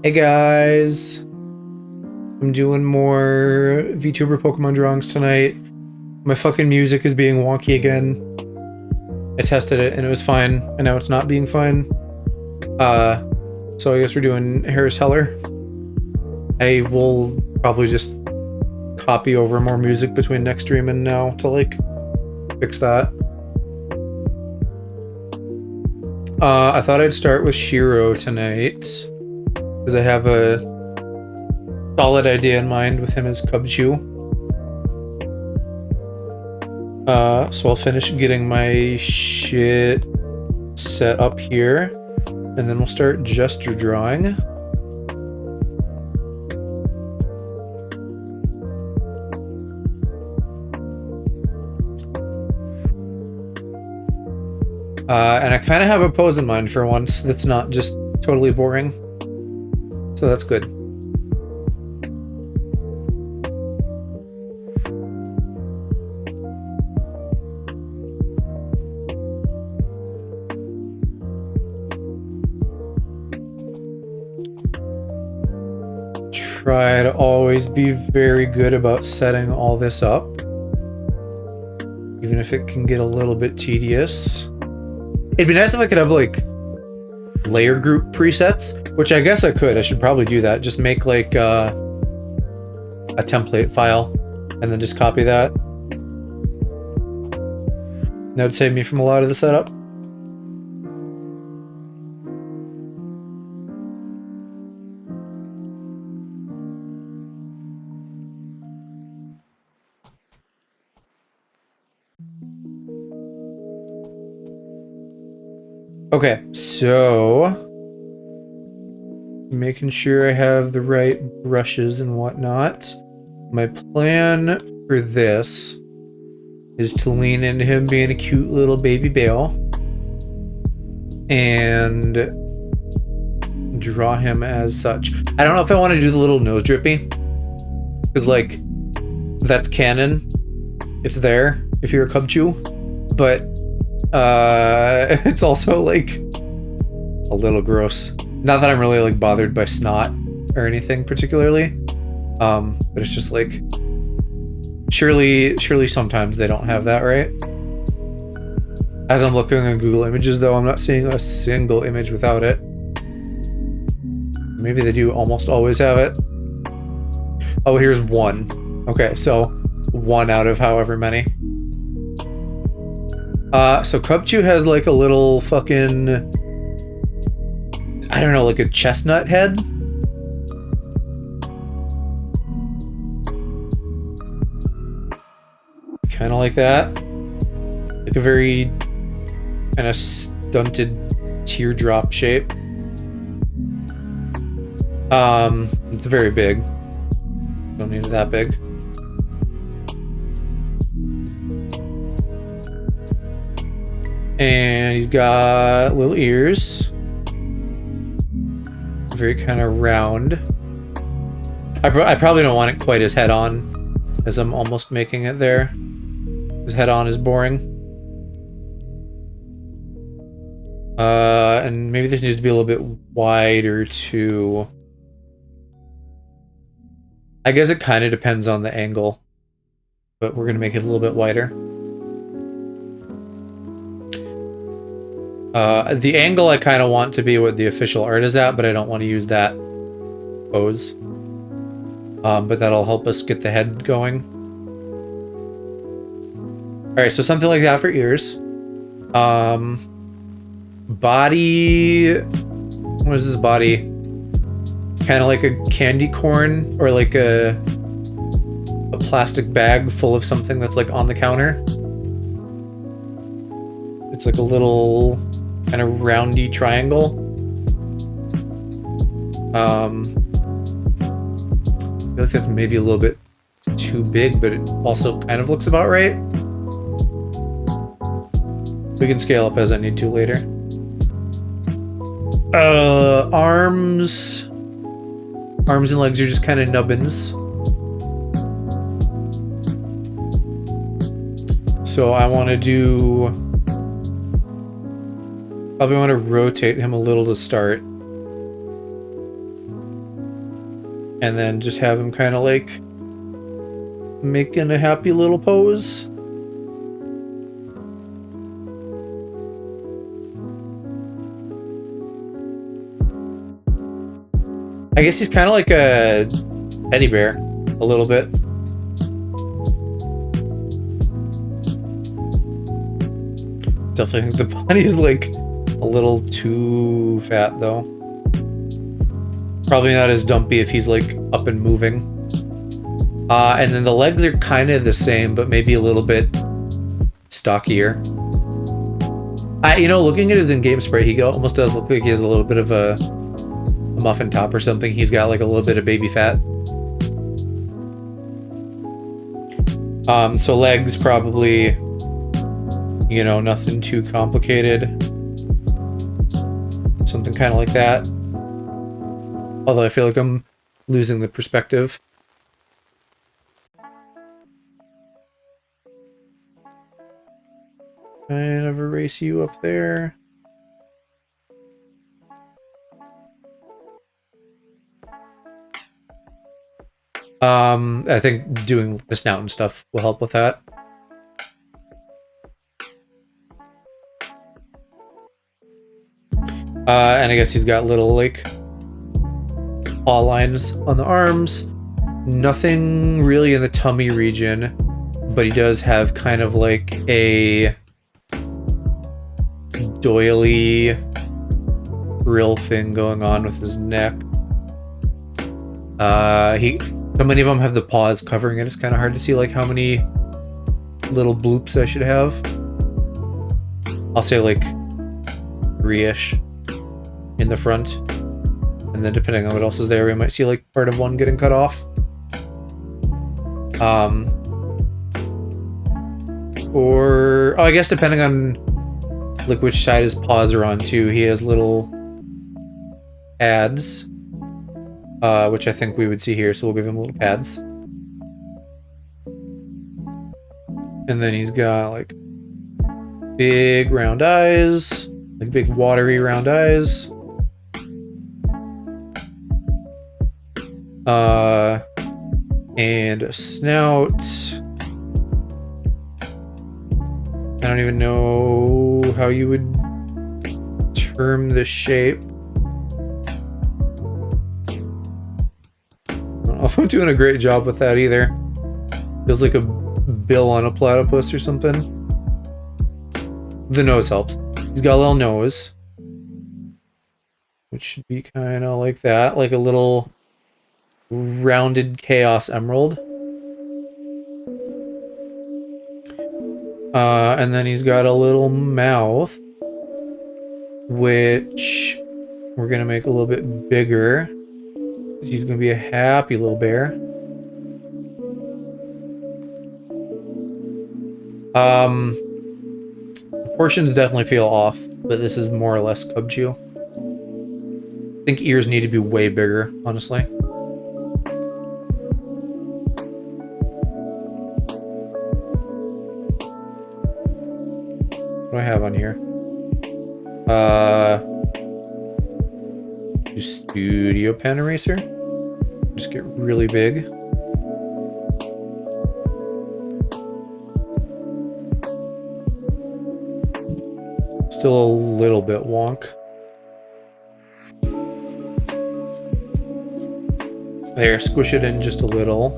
Hey guys, I'm doing more VTuber Pokemon drawings tonight. My fucking music is being wonky again. I tested it and it was fine, and now it's not being fine. So I guess we're doing Harris Heller. I will probably just copy over more music between next stream and now to like fix that. I thought I'd start with Shiro tonight because I have a solid idea in mind with him as Cubchoo. So I'll finish getting my shit set up here, and then we'll start gesture drawing. And I kind of have a pose in mind for once that's not just totally boring. So that's good. Try to always be very good about setting all this up, even if it can get a little bit tedious. It'd be nice if I could have like layer group presets, which I guess I could. I should probably do that. Just make like a template file and then just copy that. That would save me from a lot of the setup. Okay, so making sure I have the right brushes and whatnot. My plan for this is to lean into him being a cute little baby beaw and draw him as such. I don't know if I want to do the little nose drippy, because like that's canon. It's there if you're a Cubchoo, but it's also like a little gross. Not that I'm really like bothered by snot or anything particularly, but it's just like surely sometimes they don't have that, right? As I'm looking on Google Images though, I'm not seeing a single image without it. Maybe they do almost always have it. Oh, here's one. Okay, so one out of however many. So Cubchoo has like a little fucking, I don't know, like a chestnut head. Kind of like that. Like a very kind of stunted teardrop shape. It's very big. Don't need it that big. And he's got little ears. Very kind of round. I probably don't want it quite as head on as I'm almost making it there. His head on is boring. And maybe this needs to be a little bit wider too. I guess it kind of depends on the angle, but we're gonna make it a little bit wider. The angle I kind of want to be what the official art is at, but I don't want to use that pose. But that'll help us get the head going. Alright, so something like that for ears. Body... What is this body? Kind of like a candy corn, or like a plastic bag full of something that's like on the counter. It's like a little kind of roundy triangle. I feel like that's maybe a little bit too big, but it also kind of looks about right. We can scale up as I need to later. Arms and legs are just kind of nubbins. So I want to do... Probably want to rotate him a little to start. And then just have him kind of like making a happy little pose. I guess he's kind of like a teddy bear, a little bit. Definitely think the bunny is like a little too fat though. Probably not as dumpy if he's like up and moving. And then the legs are kind of the same, but maybe a little bit stockier. You know, looking at his in-game sprite, he almost does look like he has a little bit of a muffin top or something. He's got like a little bit of baby fat. So legs probably, you know, nothing too complicated. Something kind of like that. Although I feel like I'm losing the perspective. Kind of erase you up there. I think doing the snout and stuff will help with that. And I guess he's got little, like, paw lines on the arms. Nothing really in the tummy region, but he does have kind of like a doily grill thing going on with his neck. So many of them have the paws covering it. It's kind of hard to see like how many little bloops I should have. I'll say like 3-ish in the front. And then depending on what else is there, we might see like part of one getting cut off. Or I guess depending on like which side his paws are on too, he has little pads, which I think we would see here. So we'll give him little pads. And then he's got like big round eyes, like big watery round eyes. And a snout. I don't even know how you would term the shape. I don't know if I'm doing a great job with that either. Feels like a bill on a platypus or something. The nose helps. He's got a little nose, which should be kind of like that, like a little rounded chaos emerald. And then he's got a little mouth, which we're gonna make a little bit bigger. He's gonna be a happy little bear. Proportions definitely feel off, but this is more or less Cubchoo. I think ears need to be way bigger, honestly. What do I have on here? Studio pen eraser. Just get really big. Still a little bit wonk. There, squish it in just a little.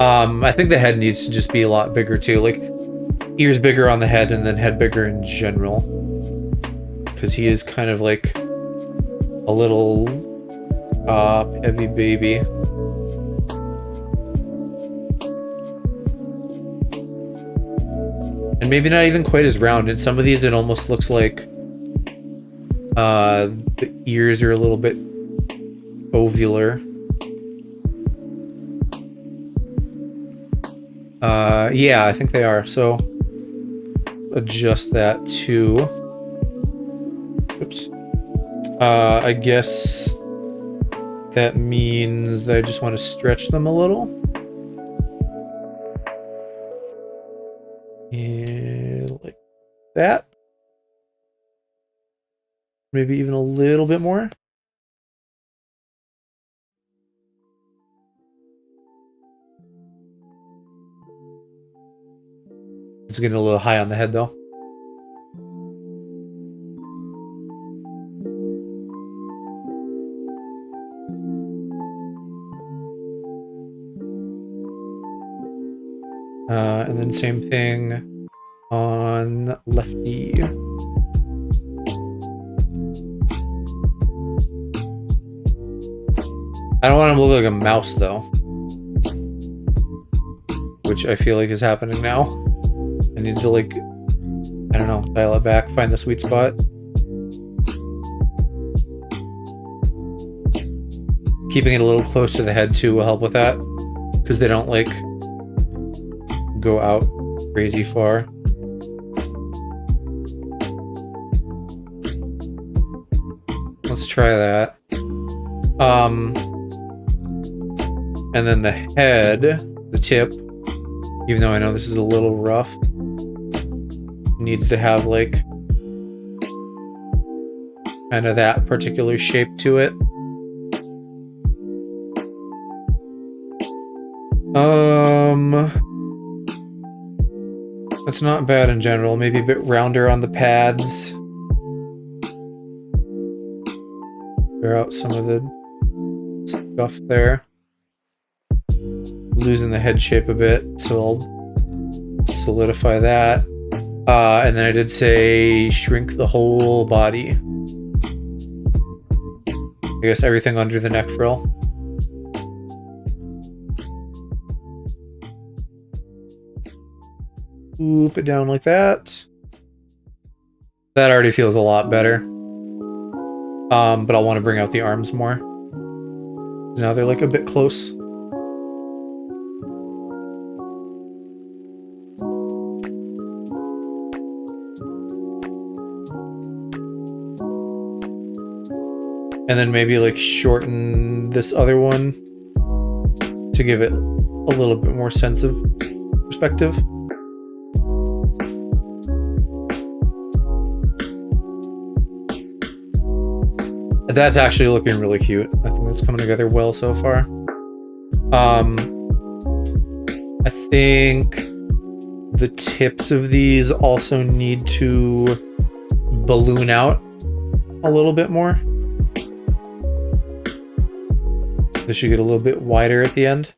I think the head needs to just be a lot bigger too. Like, ears bigger on the head and then head bigger in general. Because he is kind of like a little heavy baby. And maybe not even quite as rounded. Some of these it almost looks like the ears are a little bit ovular. Yeah, I think they are. So adjust that too. Oops. I guess that means that I just want to stretch them a little. And like that. Maybe even a little bit more. It's getting a little high on the head though. And then same thing on lefty. I don't want him to look like a mouse though, which I feel like is happening now. I need to like, I don't know, dial it back, find the sweet spot. Keeping it a little close to the head too will help with that, because they don't like go out crazy far. Let's try that. And then the head, the tip, even though I know this is a little rough, needs to have like kind of that particular shape to it. That's not bad in general. Maybe a bit rounder on the pads. Clear out some of the stuff there. Losing the head shape a bit, so I'll solidify that. And then I did say shrink the whole body. I guess everything under the neck frill. Swoop it down like that. That already feels a lot better. But I'll want to bring out the arms more. Now they're like a bit close. And then maybe like shorten this other one to give it a little bit more sense of perspective. That's actually looking really cute. I think it's coming together well so far. I think the tips of these also need to balloon out a little bit more. This should get a little bit wider at the end.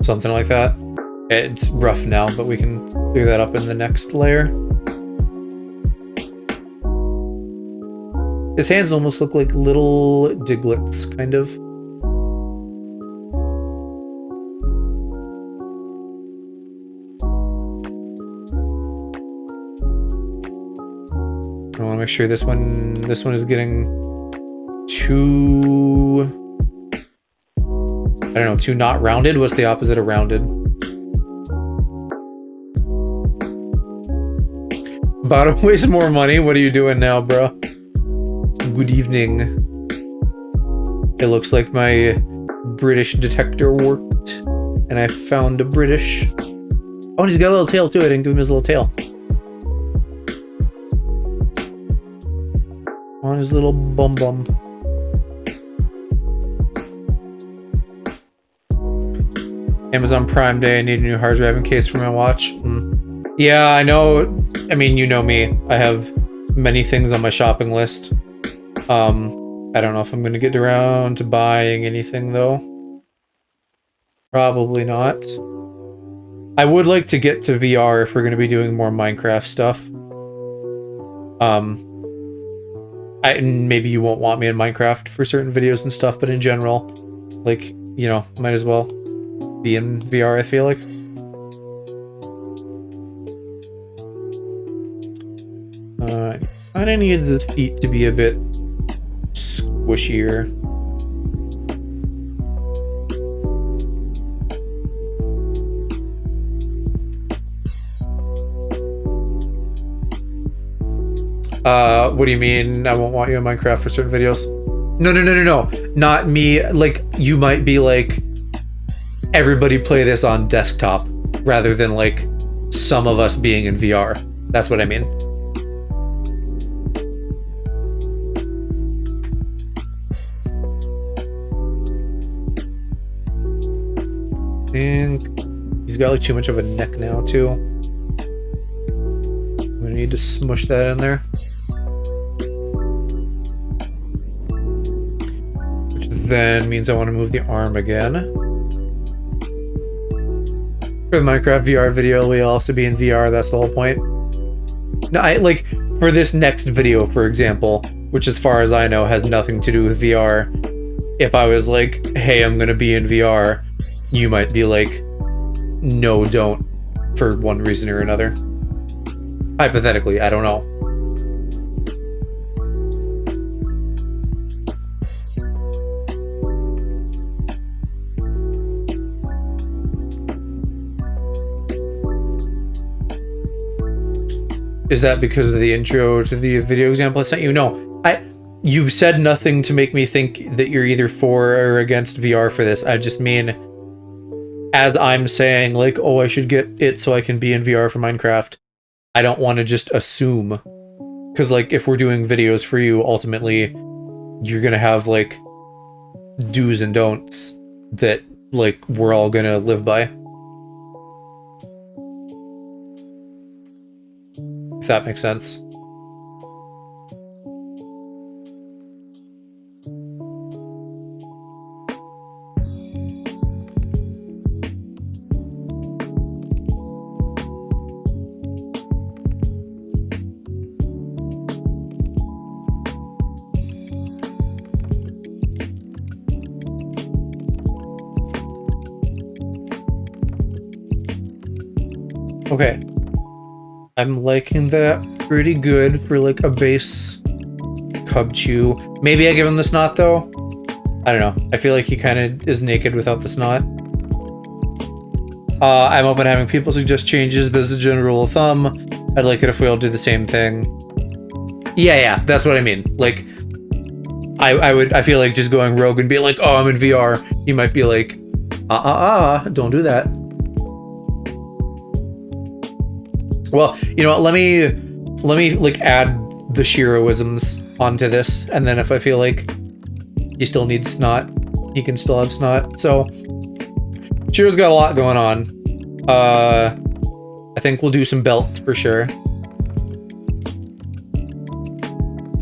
Something like that. It's rough now, but we can clear that up in the next layer. His hands almost look like little Diglets, kind of. I want to make sure this one is getting too, I don't know, too not rounded. What's the opposite of rounded? About to waste more money. What are you doing now, bro? Good evening. It looks like my British detector worked, and I found a British. Oh, and he's got a little tail too. I didn't give him his little tail. On his little bum bum. Amazon Prime Day. I need a new hard drive in case for my watch. Yeah, I know. I mean, you know me. I have many things on my shopping list. I don't know if I'm going to get around to buying anything, though. Probably not. I would like to get to VR if we're going to be doing more Minecraft stuff. Maybe you won't want me in Minecraft for certain videos and stuff, but in general, like, you know, might as well be in VR, I feel like. I kind of need the feet to be a bit squishier. What do you mean I won't want you in Minecraft for certain videos? No. Not me. Like, you might be like, everybody play this on desktop, rather than like some of us being in VR. That's what I mean. I think He's got like too much of a neck now too. I'm gonna need to smush that in there. Which then means I want to move the arm again. For the Minecraft VR video, we all have to be in VR, that's the whole point. No, I like, for this next video, for example, which as far as I know has nothing to do with VR, if I was like, hey, I'm gonna be in VR, you might be like, no, don't, for one reason or another. Hypothetically, I don't know. Is that because of the intro to the video example I sent you? No, you've said nothing to make me think that you're either for or against VR for this. I just mean, as I'm saying, like, oh, I should get it so I can be in VR for Minecraft, I don't want to just assume. Because, like, if we're doing videos for you, ultimately, you're going to have, like, do's and don'ts that, like, we're all going to live by. If that makes sense. Okay. I'm liking that pretty good for like a base cub chew. Maybe I give him the snot though. I don't know. I feel like he kind of is naked without the snot. I'm open to having people suggest changes, but as a general rule of thumb, I'd like it if we all do the same thing. Yeah, that's what I mean. Like, I feel like just going rogue and being like, oh, I'm in VR. You might be like, don't do that. Well, you know what, let me like add the Shiroisms onto this, and then if I feel like he still needs snot, he can still have snot. So Shiro's got a lot going on. I think we'll do some belts for sure.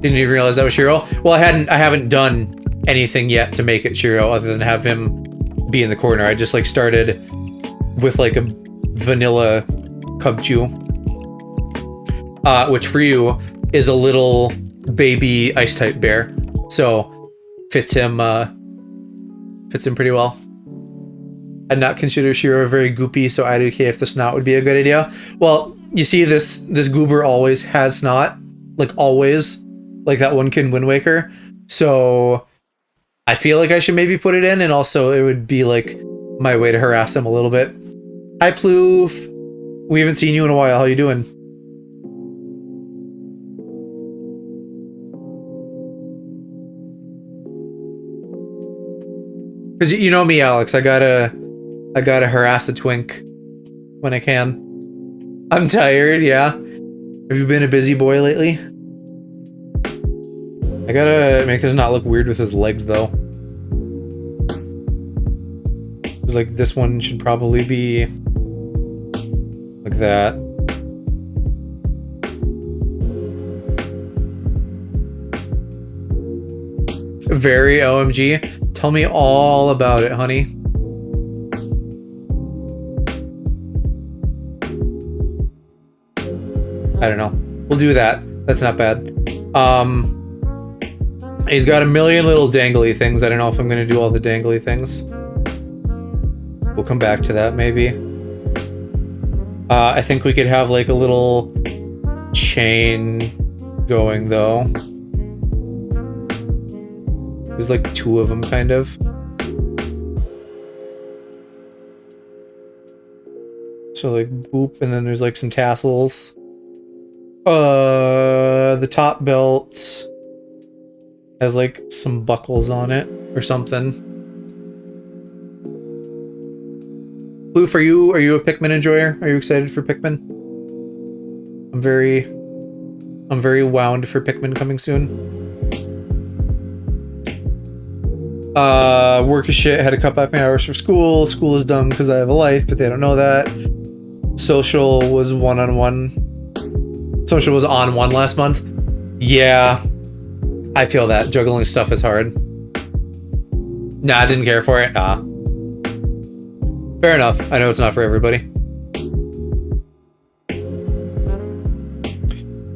Didn't even realize that was Shiro. Well, I haven't done anything yet to make it Shiro other than have him be in the corner. I just like started with like a vanilla cub chew. Which for you is a little baby ice type bear, so fits him pretty well. I'd not consider Shiro very goopy, so I'd okay if the snot would be a good idea. Well, you see, this goober always has snot, like always, like that one kid in Wind Waker. So I feel like I should maybe put it in, and also it would be like my way to harass him a little bit. Hi, Ploof. We haven't seen you in a while. How you doing? Because you know me, Alex, I gotta harass the twink when I can. I'm tired, yeah. Have you been a busy boy lately? I gotta make this not look weird with his legs, though. Because, like, this one should probably be like that. Very OMG. Tell me all about it, honey. I don't know. We'll do that. That's not bad. He's got a million little dangly things. I don't know if I'm going to do all the dangly things. We'll come back to that, maybe. I think we could have, like, a little chain going, though. There's like two of them, kind of. So like boop, and then there's like some tassels. The top belt has like some buckles on it or something. Bloof, are you a Pikmin enjoyer? Are you excited for Pikmin? I'm very wound for Pikmin coming soon. Work is shit, had to cut back my hours for school. School is dumb because I have a life, but they don't know that. Social was one-on-one. Social was on one last month. Yeah, I feel that. Juggling stuff is hard. Nah, I didn't care for it. Fair enough. I know it's not for everybody.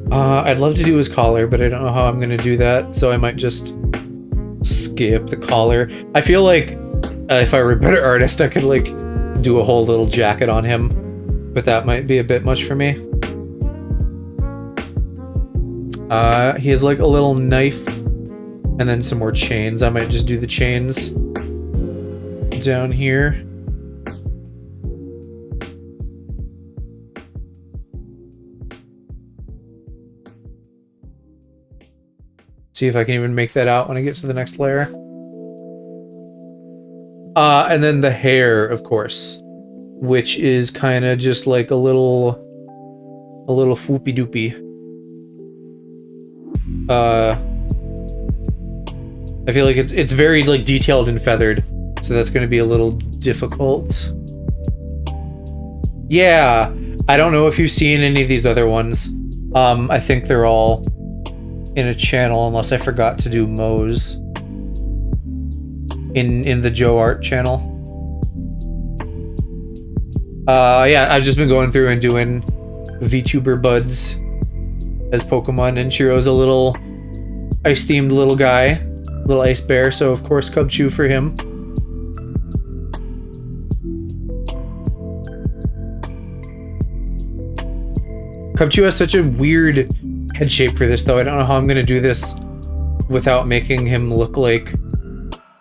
I'd love to do his collar, but I don't know how I'm gonna do that, so I might just skip the collar. I feel like if I were a better artist, I could like do a whole little jacket on him, but that might be a bit much for me. He has like a little knife and then some more chains. I might just do the chains down here. See if I can even make that out when I get to the next layer. And then the hair, of course, which is kind of just like a little foopy doopy. I feel like it's very like detailed and feathered, so that's going to be a little difficult. Yeah, I don't know if you've seen any of these other ones. I think they're all in a channel, unless I forgot to do Moe's in the Joe Art channel. Yeah, I've just been going through and doing VTuber buds as Pokemon, and Chiro's a little ice-themed little guy, little ice bear, so of course Cubchoo for him. Cubchoo has such a weird head shape for this, though. I don't know how I'm gonna do this without making him look like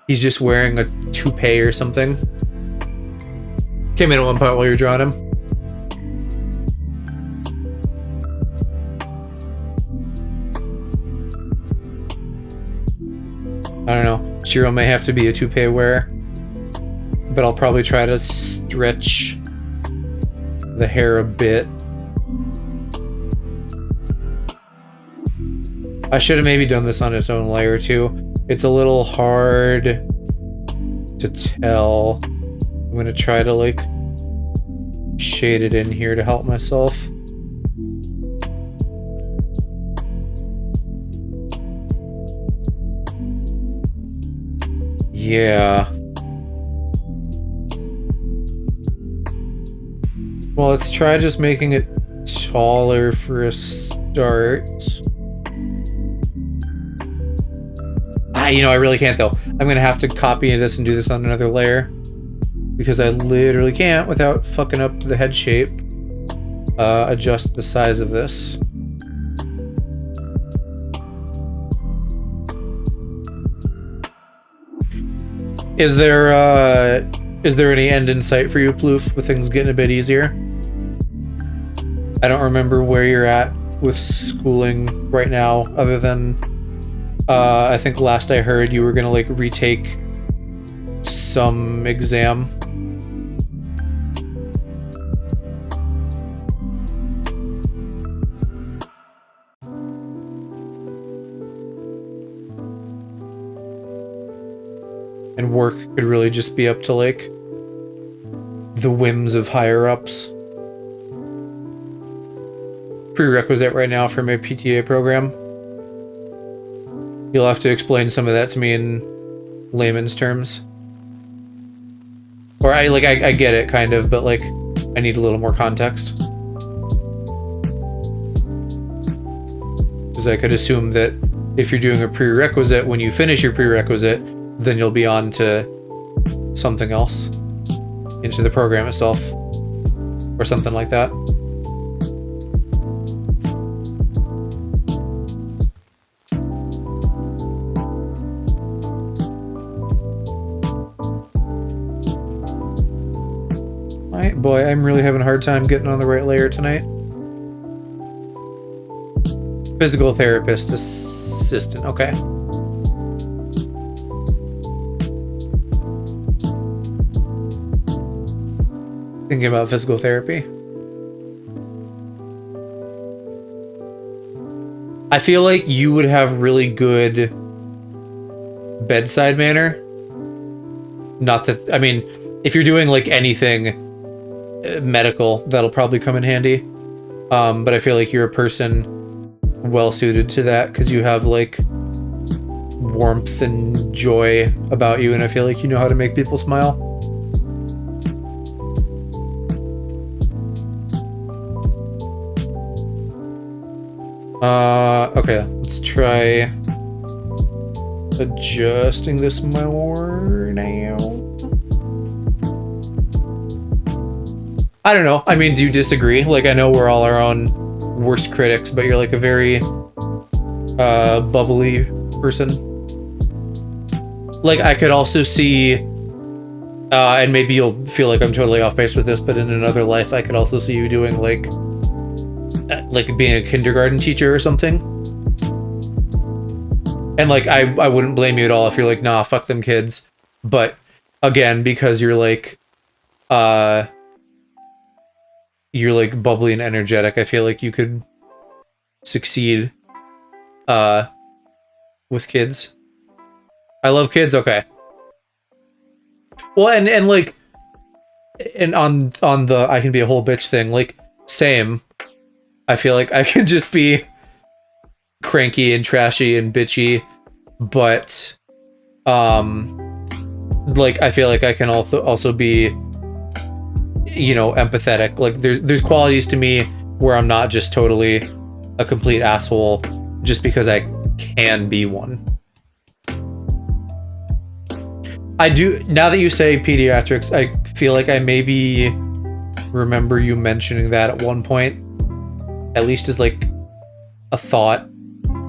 he's just wearing a toupee or something. Came in at one part while you were drawing him. I don't know. Chiro may have to be a toupee wearer, but I'll probably try to stretch the hair a bit. I should have maybe done this on its own layer too. It's a little hard to tell. I'm gonna try to like shade it in here to help myself. Yeah. Well, let's try just making it taller for a start. You know, I really can't though. I'm gonna have to copy this and do this on another layer because I literally can't without fucking up the head shape. Adjust the size of this. Is there any end in sight for you, Ploof, with things getting a bit easier? I don't remember where you're at with schooling right now, other than I think last I heard you were gonna like retake some exam. And work could really just be up to like the whims of higher ups. Prerequisite right now for my PTA program. You'll have to explain some of that to me in layman's terms. Or I get it kind of, but like I need a little more context. Because I could assume that if you're doing a prerequisite, when you finish your prerequisite, then you'll be on to something else, into the program itself, or something like that. Alright, boy, I'm really having a hard time getting on the right layer tonight. Physical therapist assistant, okay. Thinking about physical therapy. I feel like you would have really good bedside manner Not that, I mean, if you're doing like anything medical, that'll probably come in handy. But I feel like you're a person well suited to that because you have like warmth and joy about you, and I feel like you know how to make people smile. Okay, let's try adjusting this more now. I don't know. I mean, do you disagree? Like, I know we're all our own worst critics, but you're like a very bubbly person. Like, I could also see, and maybe you'll feel like I'm totally off base with this, but in another life, I could also see you doing like being a kindergarten teacher or something. And like, I wouldn't blame you at all if you're like, nah, fuck them kids. But again, because you're like bubbly and energetic, I feel like you could succeed with kids. I love kids. Okay. Well, and like, and on the I can be a whole bitch thing, like, same. I feel like I can just be cranky and trashy and bitchy, but like, I feel like I can also be, you know, empathetic. Like, there's qualities to me where I'm not just totally a complete asshole just because I can be one. I do, now that you say pediatrics, I feel like I maybe remember you mentioning that at one point, at least as like a thought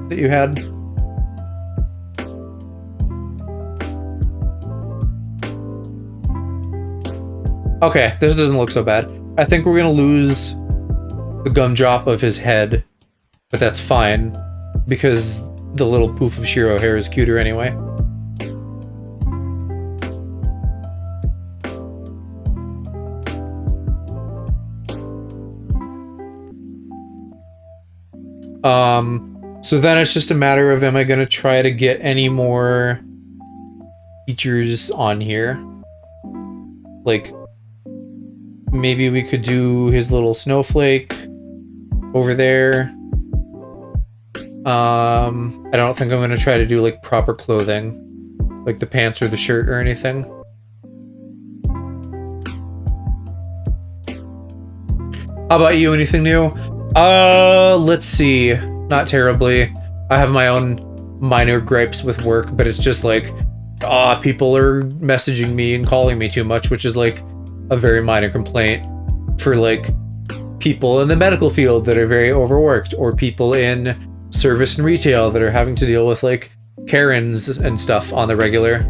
that you had. Okay, this doesn't look so bad. I think we're gonna lose the gumdrop of his head, but that's fine because the little poof of Shiro hair is cuter anyway. So then it's just a matter of, am I gonna try to get any more features on here? Like, maybe we could do his little snowflake over there. I don't think I'm gonna try to do like proper clothing, like the pants or the shirt or anything. How about you? Anything new? Let's see. Not terribly. I have my own minor gripes with work, but it's just like, people are messaging me and calling me too much, which is like a very minor complaint for like people in the medical field that are very overworked, or people in service and retail that are having to deal with like Karens and stuff on the regular.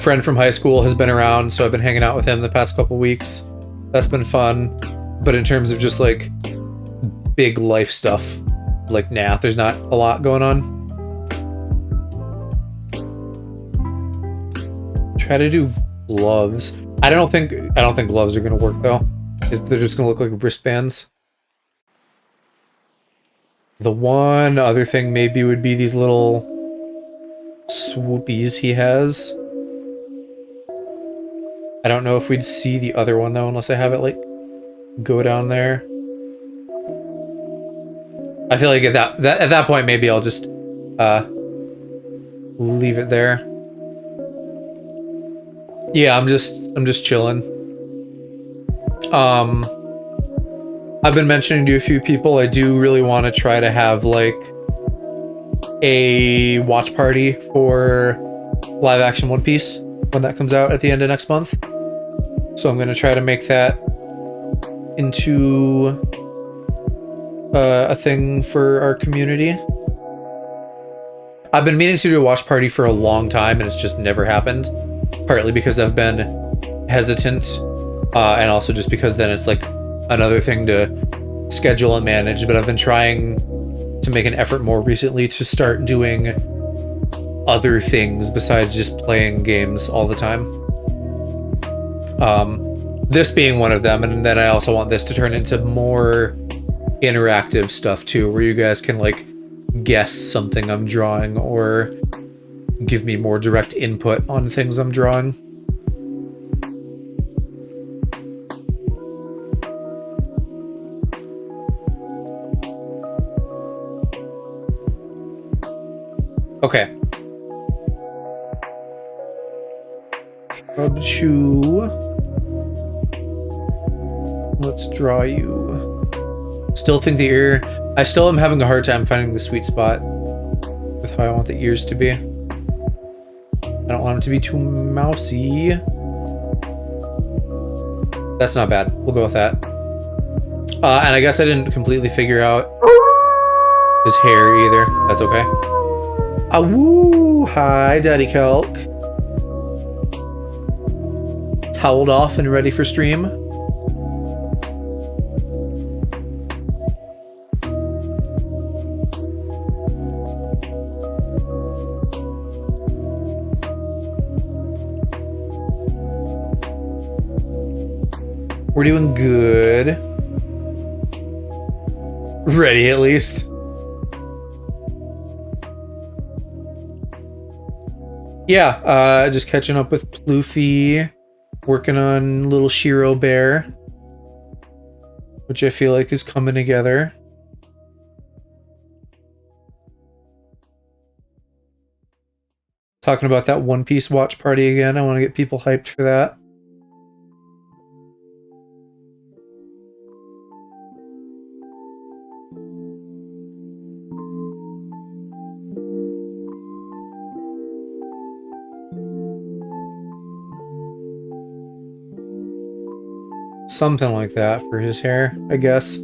Friend from high school has been around, so I've been hanging out with him the past couple weeks. That's been fun. But in terms of just like big life stuff, like, nah, there's not a lot going on. Try to do gloves. I don't think gloves are gonna work though. They're just gonna look like wristbands. The one other thing maybe would be these little swoopies he has. I don't know if we'd see the other one though, unless I have it like go down there. I feel like at that point maybe I'll just leave it there. Yeah, I'm just chilling. I've been mentioning to a few people I do really want to try to have like a watch party for live action One Piece when that comes out at the end of next month. So I'm going to try to make that into a thing for our community. I've been meaning to do a watch party for a long time and it's just never happened. Partly because I've been hesitant, and also just because then it's like another thing to schedule and manage. But I've been trying to make an effort more recently to start doing other things besides just playing games all the time. This being one of them, and then I also want this to turn into more interactive stuff too, where you guys can like guess something I'm drawing, or give me more direct input on things I'm drawing. Okay. Cubchoo. Let's draw you. Still think the ear... I still am having a hard time finding the sweet spot with how I want the ears to be. I don't want them to be too mousy. That's not bad. We'll go with that. And I guess I didn't completely figure out his hair either. That's okay. Woo! Hi, Daddy Kelk. Toweled off and ready for stream. We're doing good. Ready, at least. Yeah, just catching up with Ploofy. Working on little Shiro Bear. Which I feel like is coming together. Talking about that One Piece watch party again. I want to get people hyped for that. Something like that for his hair, I guess.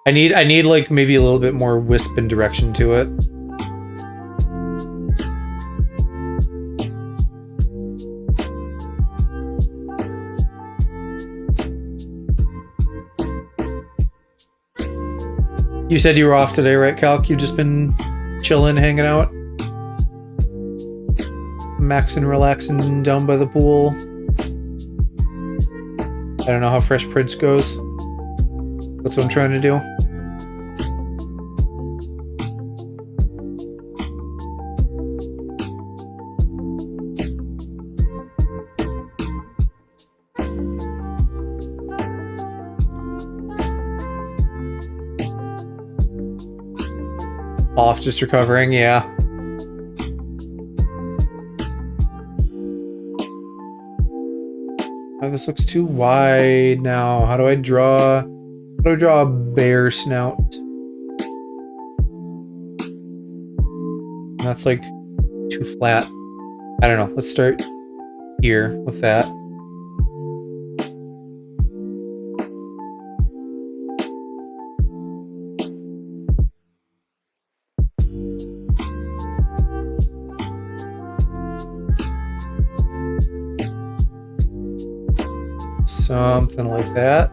I need like maybe a little bit more wisp and direction to it. You said you were off today, right, Calc? You've just been chilling, hanging out, maxing, relaxing down by the pool. I don't know how Fresh Prince goes. That's what I'm trying to do. Off, just recovering, yeah. Oh, this looks too wide now. How do I draw a bear snout? That's like too flat. I don't know. Let's start here with that. Something like that.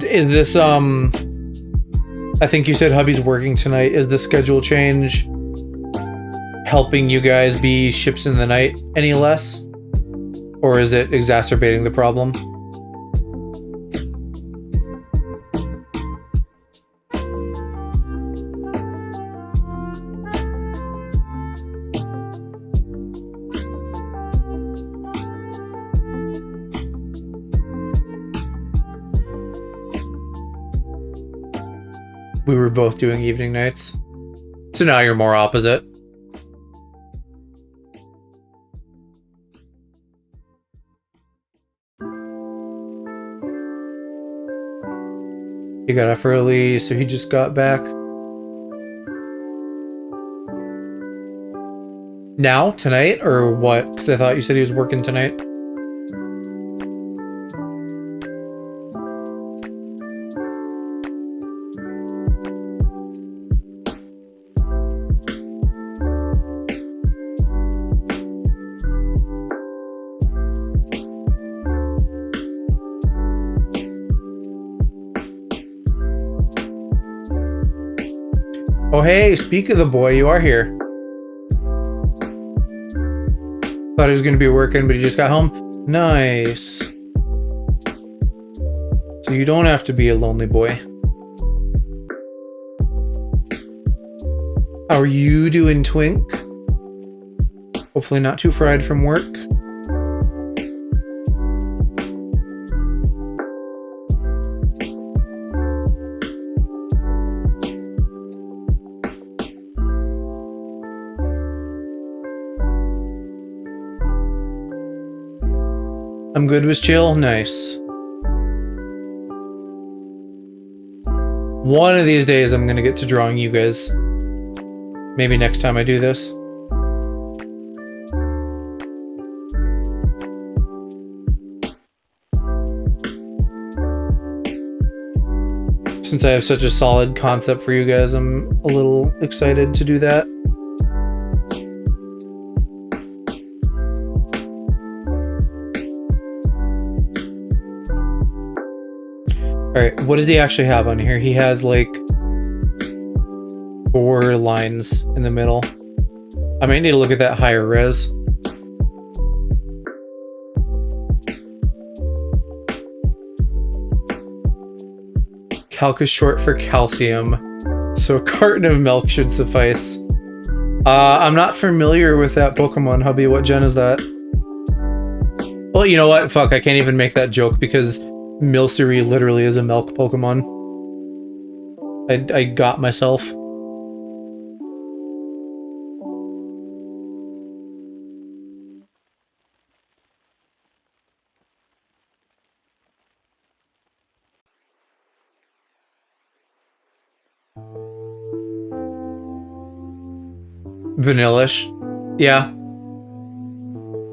Is this, I think you said hubby's working tonight. Is the schedule change helping you guys be ships in the night any less? Or is it exacerbating the problem? We were both doing evening nights. So now you're more opposite. He got off early, so he just got back. Now? Tonight? Or what? Because I thought you said he was working tonight. Oh hey, speak of the boy, you are here. Thought he was gonna be working, but he just got home. Nice. So you don't have to be a lonely boy. How are you doing, Twink? Hopefully not too fried from work. I'm good with chill. Nice. One of these days I'm gonna get to drawing you guys. Maybe next time I do this. Since I have such a solid concept for you guys, I'm a little excited to do that. Alright, what does he actually have on here? He has like 4 lines in the middle. I might need to look at that higher res. Calc is short for calcium, so a carton of milk should suffice. I'm not familiar with that Pokemon, hubby. What gen is that? Well, you know what? Fuck, I can't even make that joke because Milcery literally is a milk Pokemon. I got myself. Vanillish. Yeah.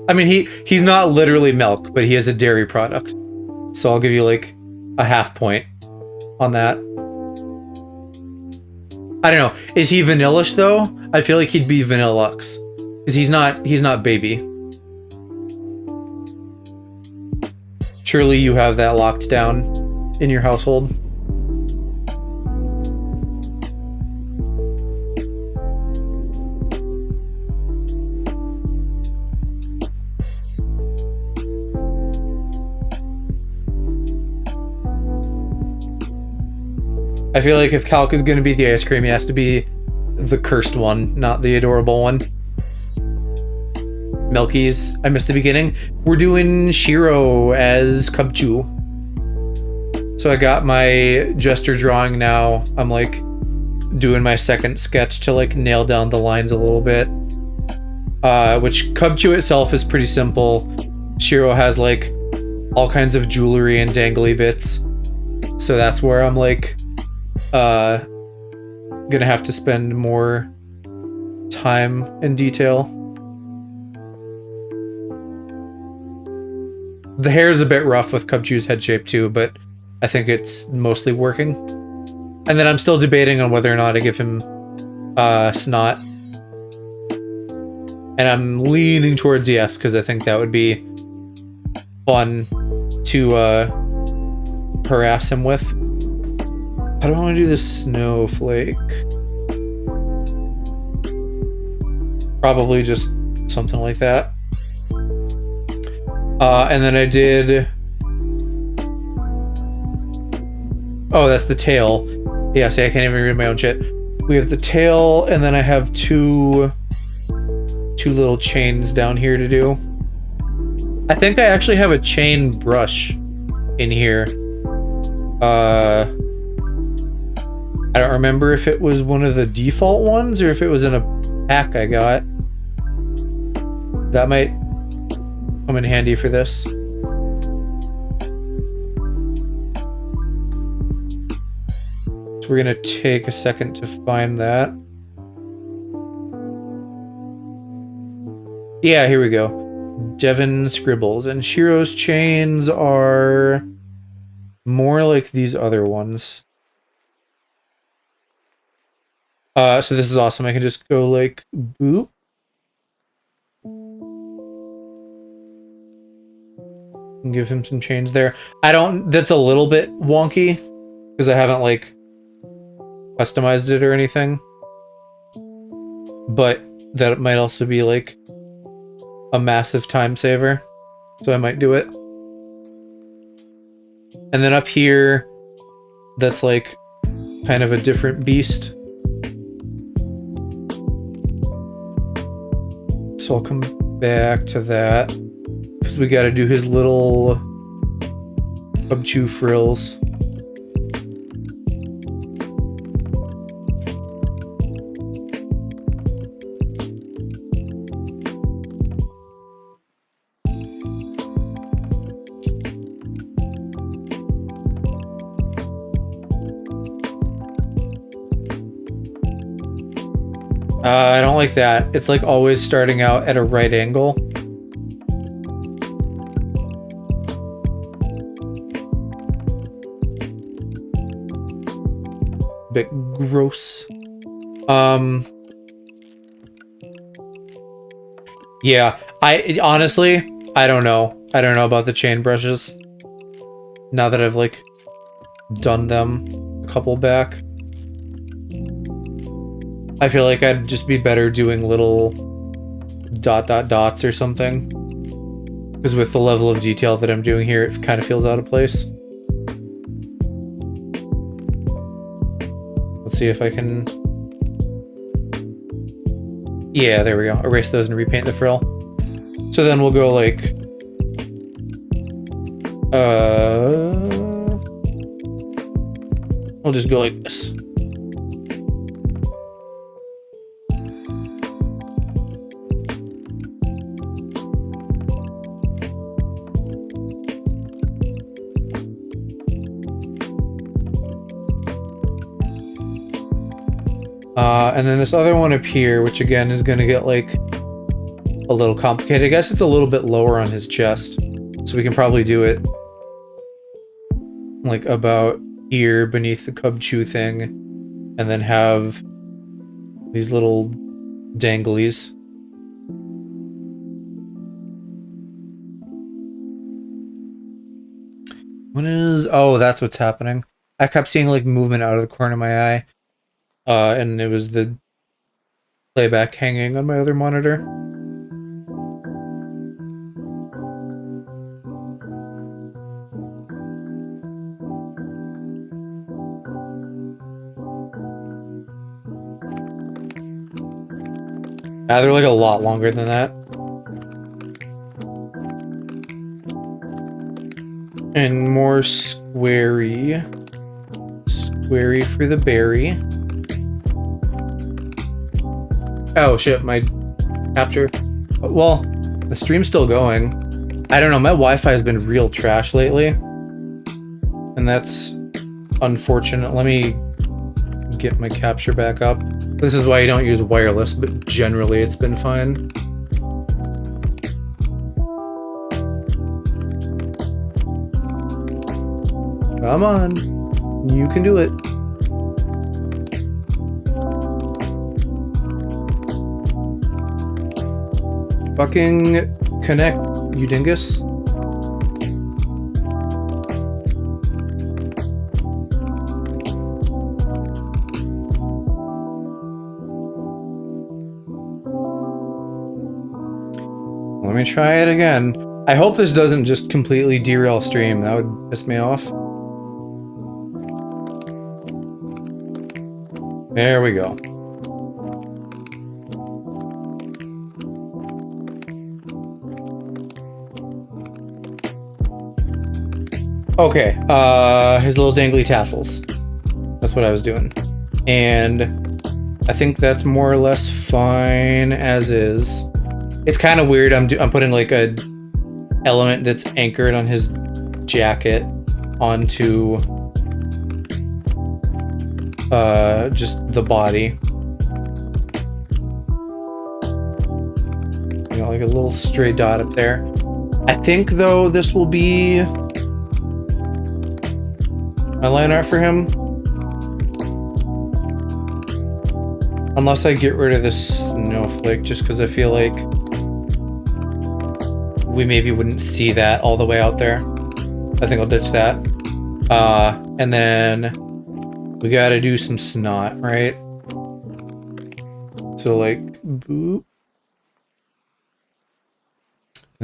I mean, he's not literally milk, but he is a dairy product. So I'll give you like a half point on that. I don't know. Is he Vanillish though? I feel like he'd be Vanillux. Because he's not baby. Surely you have that locked down in your household. I feel like if Calc is going to be the ice cream, he has to be the cursed one, not the adorable one. Milkies. I missed the beginning. We're doing Shiro as Cubchoo. So I got my gesture drawing now. I'm like doing my second sketch to like nail down the lines a little bit. Which Cubchoo itself is pretty simple. Shiro has like all kinds of jewelry and dangly bits. So that's where I'm like gonna have to spend more time and detail. The hair is a bit rough with Cubchoo's head shape too, but I think it's mostly working. And then I'm still debating on whether or not I give him snot. And I'm leaning towards yes, because I think that would be fun to harass him with. I don't want to do the snowflake. Probably just something like that. And then I did... Oh, that's the tail. Yeah, see, I can't even read my own shit. We have the tail, and then I have two little chains down here to do. I think I actually have a chain brush in here. I don't remember if it was one of the default ones or if it was in a pack I got. That might come in handy for this. So we're gonna take a second to find that. Yeah, here we go. Devon Scribbles. And Shiro's chains are more like these other ones. So this is awesome. I can just go like boop. And give him some chains there. That's a little bit wonky because I haven't like customized it or anything. But that might also be like a massive time saver. So I might do it. And then up here, that's like kind of a different beast. So I'll come back to that. Because we gotta do his little chew frills. I don't like that. It's like always starting out at a right angle. Bit gross. Yeah, I honestly, I don't know. I don't know about the chain brushes. Now that I've like done them a couple back. I feel like I'd just be better doing little dots or something. Because with the level of detail that I'm doing here, it kind of feels out of place. Let's see if I can... Yeah, there we go. Erase those and repaint the frill. So then we'll go like... We'll just go like this. And then this other one up here, which again is going to get like a little complicated. I guess it's a little bit lower on his chest, so we can probably do it like about here beneath the cub chew thing, and then have these little danglies. What is... Oh, that's what's happening. I kept seeing like movement out of the corner of my eye. And it was the playback hanging on my other monitor. They're like a lot longer than that. And more squarey. Squarey for the berry. Oh shit, my capture. Well, the stream's still going. I don't know, my Wi-Fi has been real trash lately. And that's unfortunate. Let me get my capture back up. This is why you don't use wireless, but generally it's been fine. Come on, you can do it. Fucking connect, you dingus. Let me try it again. I hope this doesn't just completely derail stream. That would piss me off. There we go. Okay, his little dangly tassels. That's what I was doing. And I think that's more or less fine as is. It's kind of weird. I'm putting like a element that's anchored on his jacket onto just the body. You know, like a little stray dot up there. I think though this will be my line art for him. Unless I get rid of this snowflake, just because I feel like we maybe wouldn't see that all the way out there. I think I'll ditch that. And then we gotta do some snot, right? So like, boop.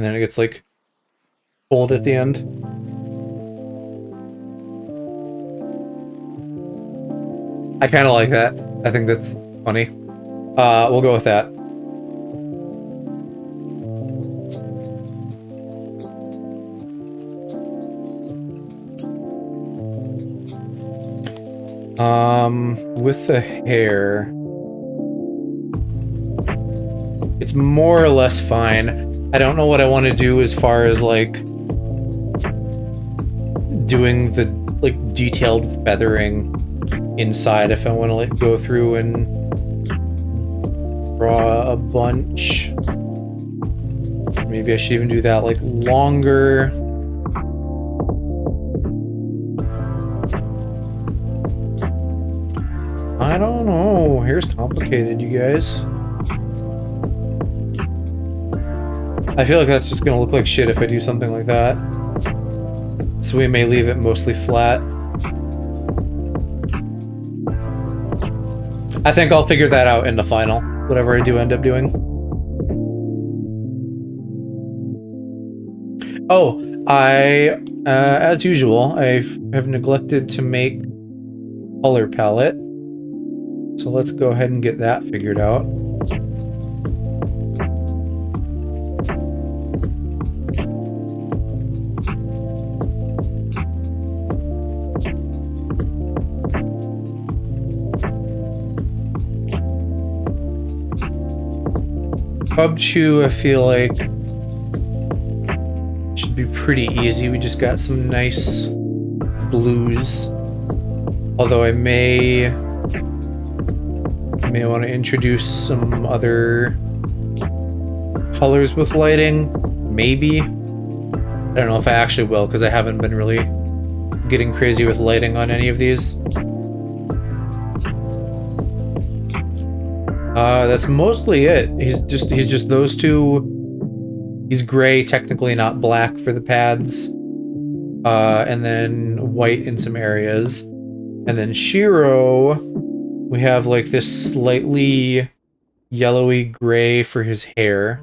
and then it gets like cold at the end. I kind of like that. I think that's funny. We'll go with that. With the hair, it's more or less fine. I don't know what I want to do as far as like doing the like detailed feathering inside. If I want to like go through and draw a bunch, maybe I should even do that like longer. I don't know. Hair's complicated, you guys. I feel like that's just gonna look like shit if I do something like that. So we may leave it mostly flat. I think I'll figure that out in the final, whatever I do end up doing. Oh, as usual, I have neglected to make color palette. So let's go ahead and get that figured out. Pub-chew, I feel like should be pretty easy. We just got some nice blues. Although I may want to introduce some other colors with lighting. Maybe. I don't know if I actually will, because I haven't been really getting crazy with lighting on any of these. That's mostly it. He's just those two. He's gray, technically not black for the pads. And then white in some areas. And then Shiro, we have like this slightly yellowy gray for his hair.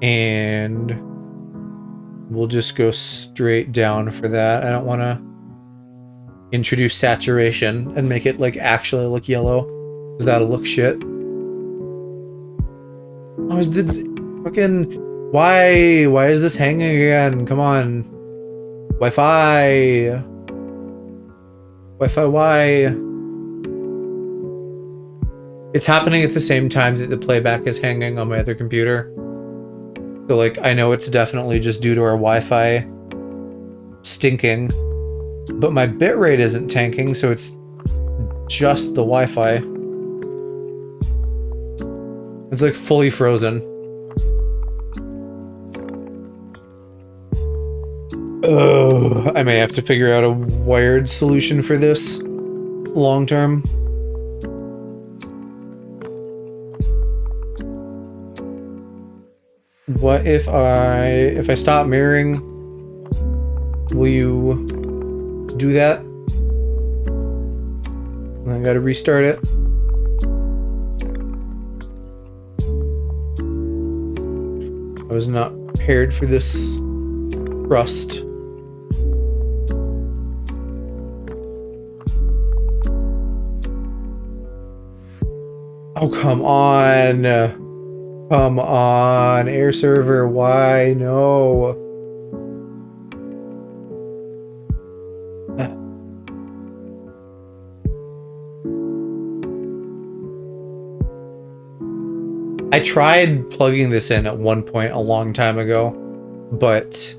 And we'll just go straight down for that. I don't want to introduce saturation and make it like actually look yellow, because that'll look shit. Oh, is the fucking why is this hanging again? Come on, Wi-Fi, why? It's happening at the same time that the playback is hanging on my other computer. So like, I know it's definitely just due to our Wi-Fi stinking. But my bitrate isn't tanking, so it's just the Wi-Fi. It's like fully frozen. Oh, I may have to figure out a wired solution for this long term. What if I stop mirroring? Will you do that? I gotta restart it. I was not prepared for this rust. Oh, come on. Come on, air server, why? No. I tried plugging this in at one point a long time ago, but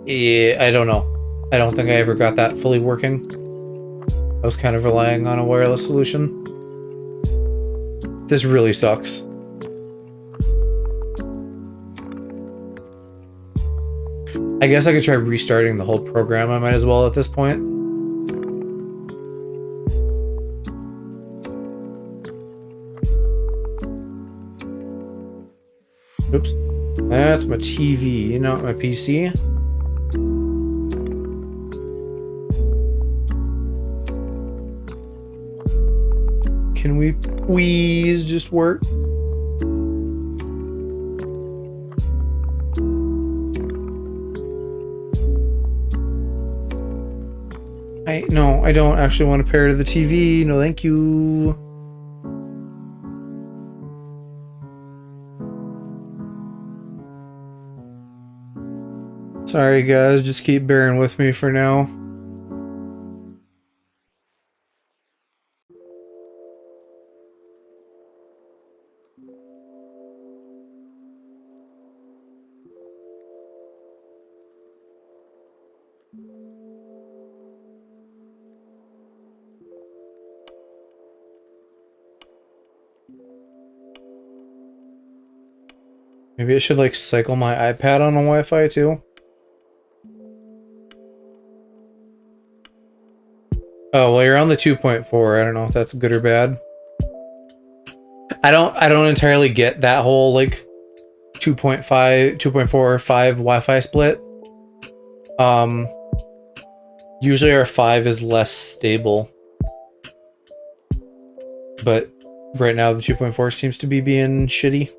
I don't know. I don't think I ever got that fully working. I was kind of relying on a wireless solution. This really sucks. I guess I could try restarting the whole program. I might as well at this point. Oops. That's my TV, not my PC. Can we please just work? No, I don't actually want to pair to the TV. No, thank you. Sorry guys, just keep bearing with me for now. Maybe I should like cycle my iPad on a Wi-Fi too. Oh, well, you're on the 2.4. I don't know if that's good or bad. I don't entirely get that whole like 2.5, 2.4, 5 Wi-Fi split. Usually our 5 is less stable. But right now the 2.4 seems to be being shitty.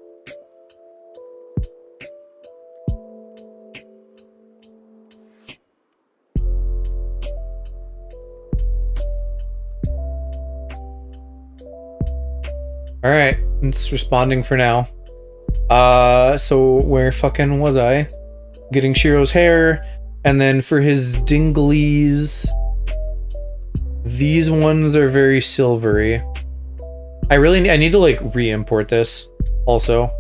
Alright, it's responding for now. So where fucking was I? Getting Shiro's hair, and then for his dinglies, these ones are very silvery. I need to like re-import this also.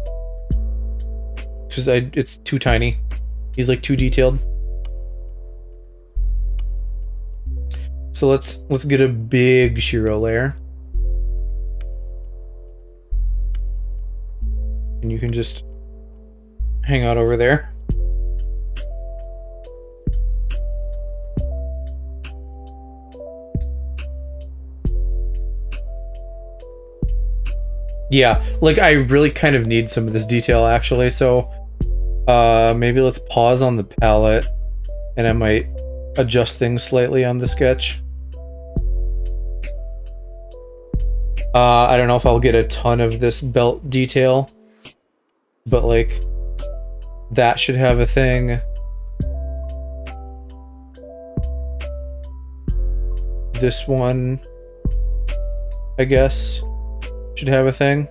Because it's too tiny. He's like too detailed. So let's get a big Shiro layer. And you can just hang out over there. Yeah, like I really kind of need some of this detail actually, so maybe let's pause on the palette and I might adjust things slightly on the sketch. I don't know if I'll get a ton of this belt detail. But like, that should have a thing. This one, I guess, should have a thing.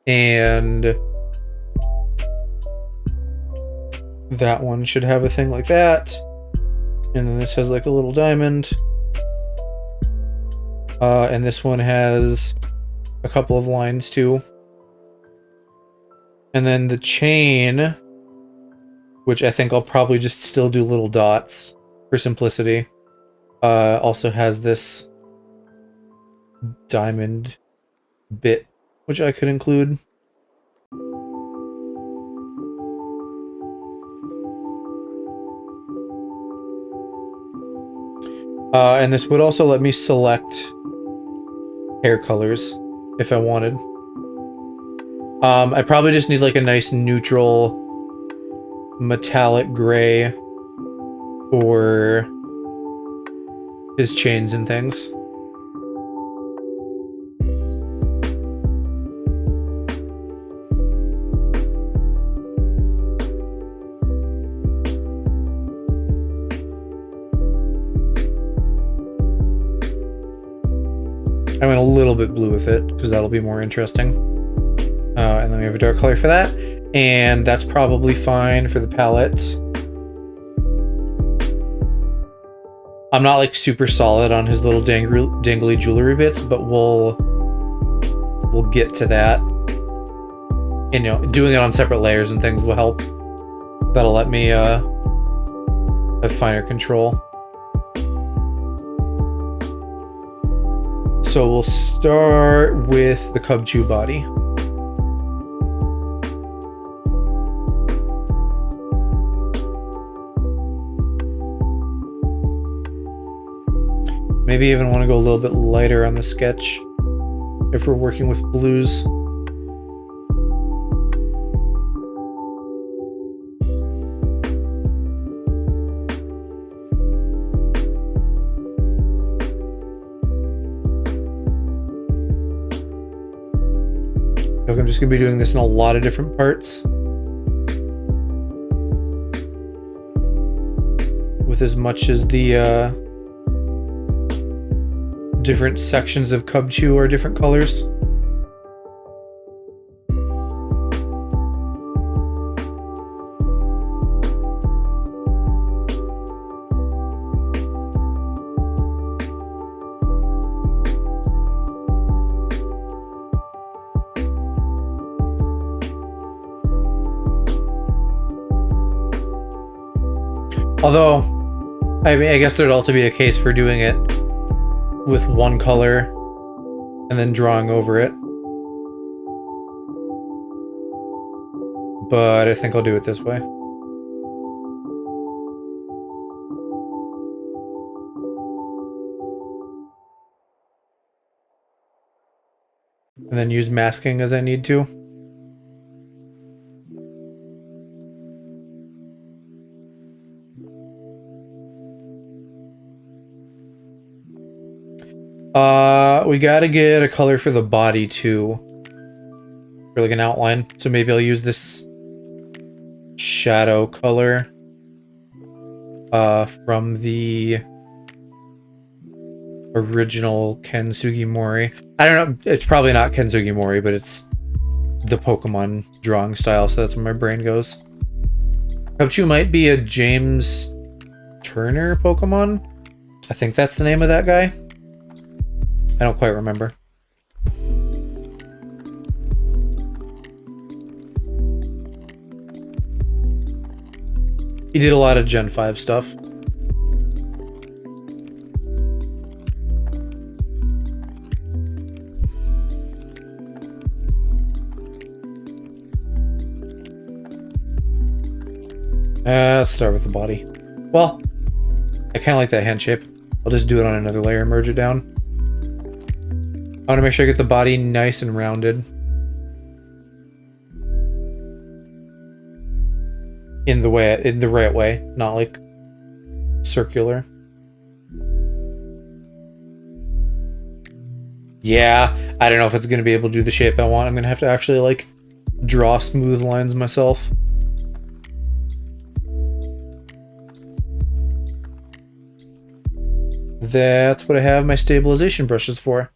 And that one should have a thing like that. And then this has like a little diamond. And this one has a couple of lines too. And then the chain, which I think I'll probably just still do little dots for simplicity, also has this diamond bit, which I could include. And this would also let me select hair colors if I wanted. I probably just need like a nice neutral metallic gray for his chains and things. I went a little bit blue with it because that'll be more interesting. And then we have a dark color for that, and that's probably fine for the palette. I'm not like super solid on his little dangly jewelry bits, but we'll get to that. You know, doing it on separate layers and things will help. That'll let me have finer control. So we'll start with the Cub Chew body. Maybe even want to go a little bit lighter on the sketch if we're working with blues. I'm just going to be doing this in a lot of different parts. with as much as the different sections of Cubchoo are different colors. Although, I mean, I guess there'd also be a case for doing it with one color and then drawing over it. But I think I'll do it this way. And then use masking as I need to. We gotta get a color for the body too. For like an outline. So maybe I'll use this shadow color from the original Ken Sugimori. I don't know, it's probably not Ken Sugimori, but it's the Pokemon drawing style, so that's where my brain goes. Cubchoo might be a James Turner Pokemon. I think that's the name of that guy. I don't quite remember. He did a lot of Gen 5 stuff. Let's start with the body. Well, I kind of like that hand shape. I'll just do it on another layer and merge it down. I want to make sure I get the body nice and rounded. In the right way, not like circular. Yeah, I don't know if it's going to be able to do the shape I want. I'm going to have to actually like draw smooth lines myself. That's what I have my stabilization brushes for.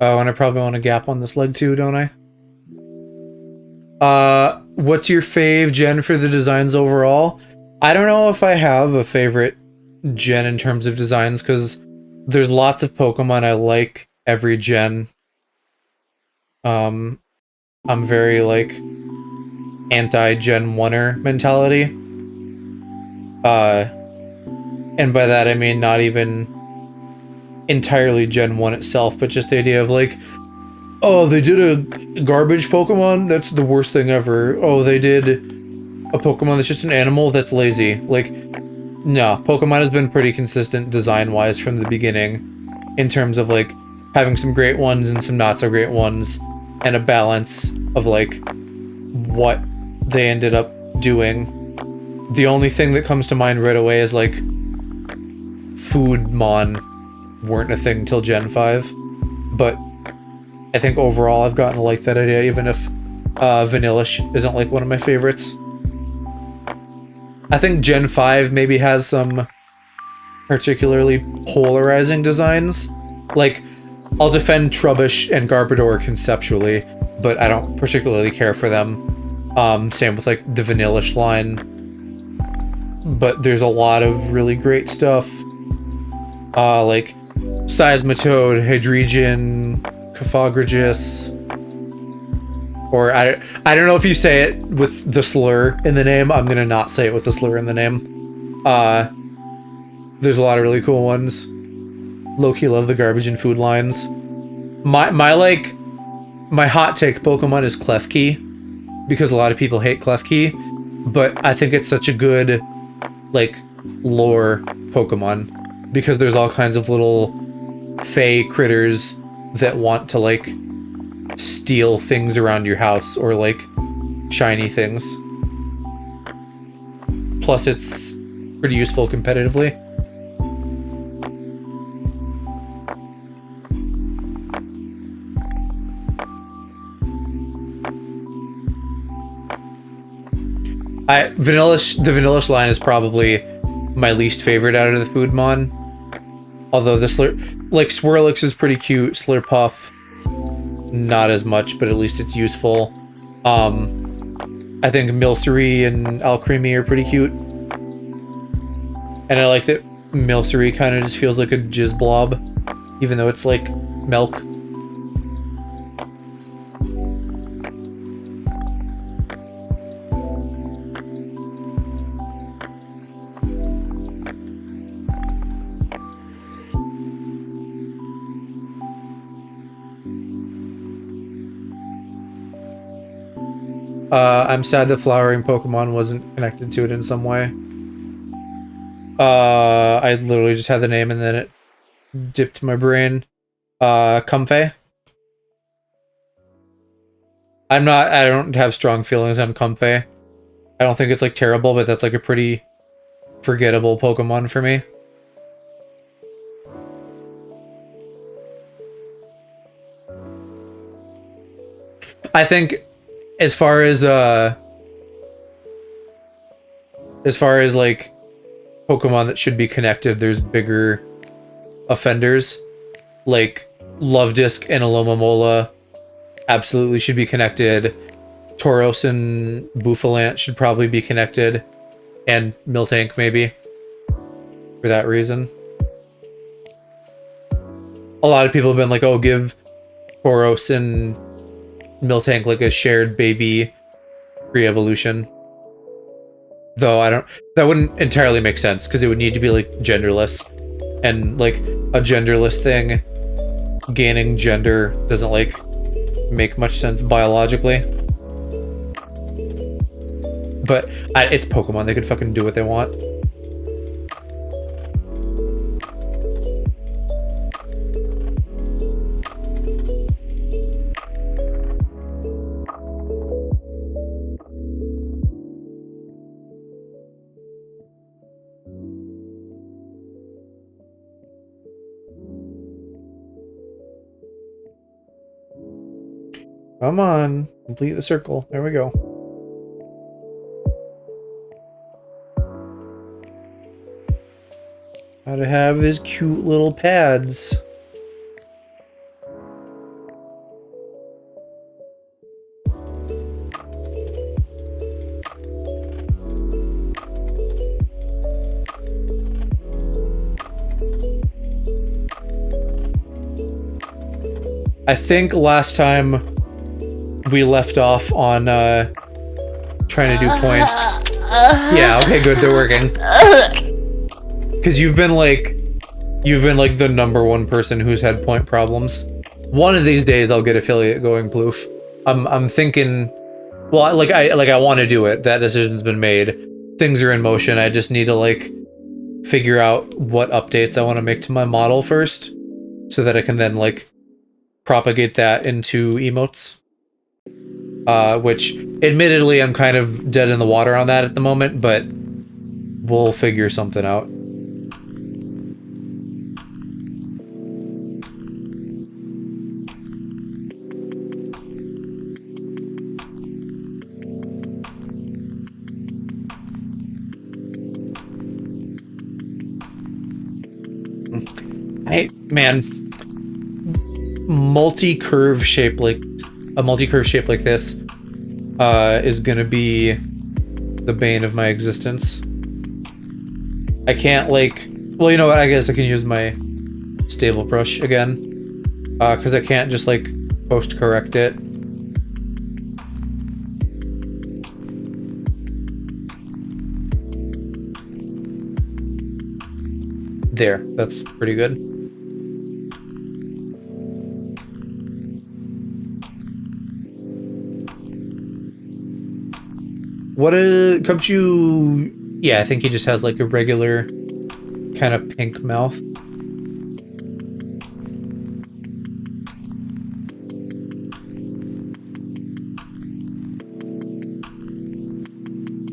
Oh, and I probably want a gap on this leg too, don't I? What's your fave gen for the designs overall? I don't know if I have a favorite gen in terms of designs, because there's lots of Pokemon I like every gen. I'm very like anti-gen 1er mentality. And by that I mean not even entirely Gen 1 itself, but just the idea of like, oh, they did a garbage Pokemon? That's the worst thing ever. Oh, they did a Pokemon that's just an animal? That's lazy. Like, no, Pokemon has been pretty consistent design-wise from the beginning in terms of like having some great ones and some not so great ones, and a balance of like what they ended up doing. The only thing that comes to mind right away is like Foodmon weren't a thing till Gen 5, but I think overall I've gotten to like that idea, even if Vanillish isn't like one of my favorites. I think Gen 5 maybe has some particularly polarizing designs. Like, I'll defend Trubbish and Garbodor conceptually, but I don't particularly care for them. Same with like the Vanillish line. But there's a lot of really great stuff. Like Seismitoad, Hydreigon, Cofagrigus, or I don't know if you say it with the slur in the name. I'm gonna not say it with the slur in the name. There's a lot of really cool ones. Low-key love the garbage and food lines. My hot take Pokemon is Klefki, because a lot of people hate Klefki, but I think it's such a good like lore Pokemon, because there's all kinds of little fey critters that want to like steal things around your house or like shiny things. Plus it's pretty useful competitively. The Vanillish line is probably my least favorite out of the Foodmon. Although the Swirlix is pretty cute, Slurpuff not as much, but at least it's useful. I think Milcery and Alcremie are pretty cute. And I like that Milcery kind of just feels like a jizz blob, even though it's like milk. I'm sad that flowering Pokemon wasn't connected to it in some way. I literally just had the name and then it dipped my brain. Comfey. I don't have strong feelings on Comfey. I don't think it's like terrible, but that's like a pretty forgettable Pokemon for me. I think as far as like Pokemon that should be connected, there's bigger offenders. Like Luvdisc and Alomomola absolutely should be connected. Tauros and Bouffalant should probably be connected. And Miltank maybe. For that reason. A lot of people have been like, oh, give Tauros and Miltank like a shared baby pre-evolution. Though that wouldn't entirely make sense because it would need to be like genderless, and like a genderless thing gaining gender doesn't like make much sense biologically. But it's Pokemon, they could fucking do what they want. Come on, complete the circle. There we go. Gotta have his cute little pads. I think last time we left off on trying to do points. Yeah, okay, good, they're working. Because you've been like the #1 person who's had point problems. One of these days I'll get affiliate going, Ploof. I'm thinking, well, I want to do it. That decision's been made. Things are in motion. I just need to like figure out what updates I want to make to my model first, so that I can then like propagate that into emotes. Which admittedly I'm kind of dead in the water on that at the moment, but we'll figure something out. Hey, man. Multi-curve shape like this is gonna be the bane of my existence. I can't like, well, you know what, I guess I can use my stable brush again, because I can't just like post correct it. There, that's pretty good. What is Cubchoo Yeah, I think he just has like a regular kind of pink mouth.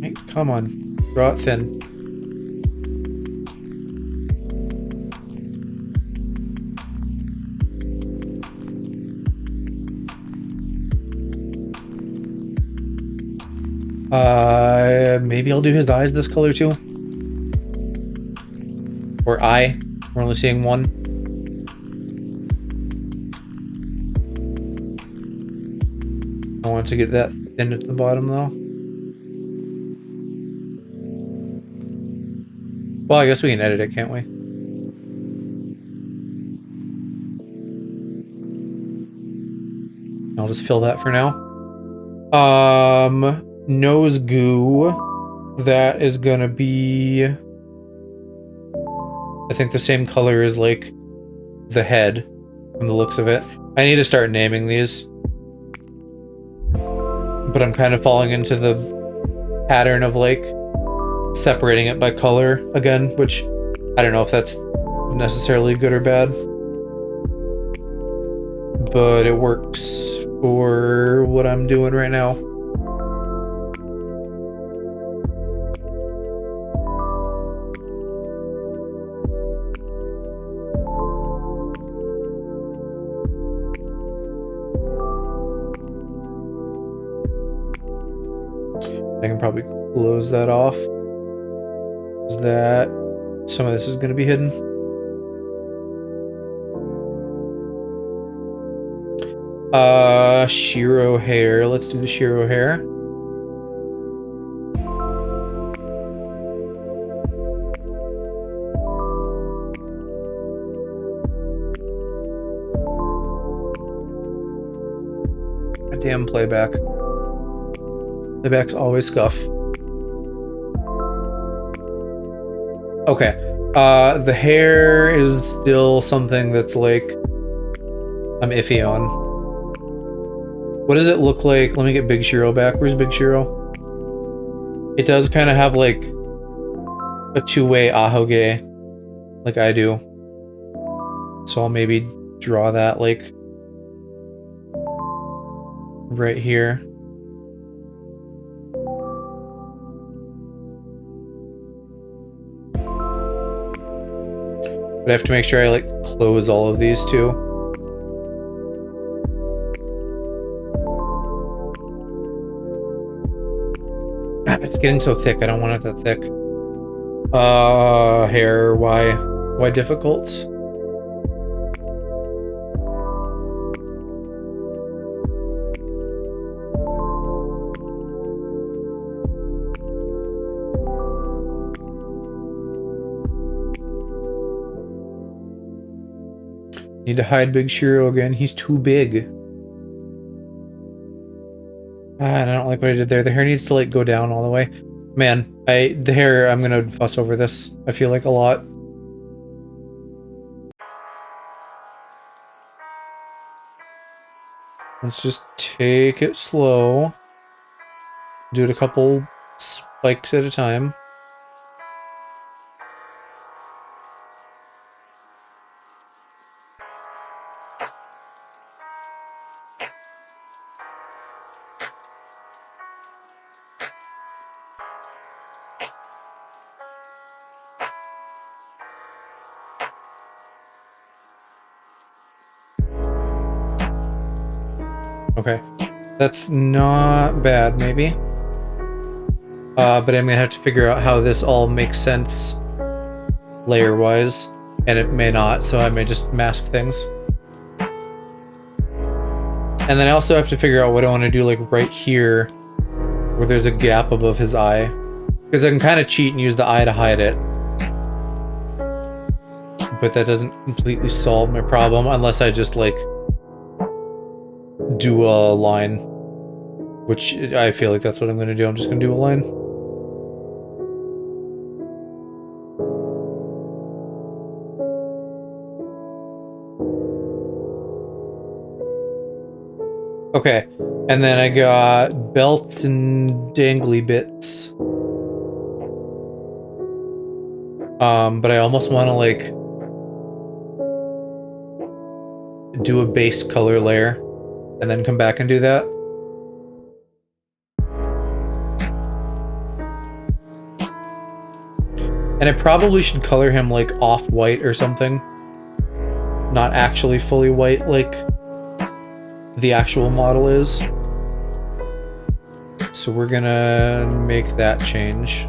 Hey, come on, draw it thin. Maybe I'll do his eyes this color too. Or eye. We're only seeing one. I want to get that thin at the bottom though. Well, I guess we can edit it, can't we? I'll just fill that for now. Nose goo. That is gonna be, I think, the same color as like the head from the looks of it. I need to start naming these. But I'm kind of falling into the pattern of like separating it by color again, which I don't know if that's necessarily good or bad. But it works for what I'm doing right now. I can probably close that off. Is that some of this is going to be hidden? Shiro hair. Let's do the Shiro hair. Goddamn playback. Playback's always scuff. Okay. The hair is still something that's like I'm iffy on. What does it look like? Let me get Big Shiro back. Where's Big Shiro? It does kind of have like a two-way ahoge, like I do. So I'll maybe draw that like right here. But I have to make sure I like close all of these too. It's getting so thick. I don't want it that thick. Hair. Why difficult? Need to hide Big Shiro again. He's too big. I don't like what I did there. The hair needs to like go down all the way. Man, the hair, I'm gonna fuss over this. I feel like a lot. Let's just take it slow. Do it a couple spikes at a time. Okay, that's not bad, maybe. But I'm gonna have to figure out how this all makes sense layer-wise, and it may not, so I may just mask things. And then I also have to figure out what I want to do, like right here, where there's a gap above his eye, because I can kind of cheat and use the eye to hide it. But that doesn't completely solve my problem unless I just like do a line, which I feel like that's what I'm going to do. I'm just going to do a line. Okay, and then I got belts and dangly bits. But I almost want to like do a base color layer and then come back and do that. And I probably should color him like off-white or something. Not actually fully white like the actual model is. So we're gonna make that change.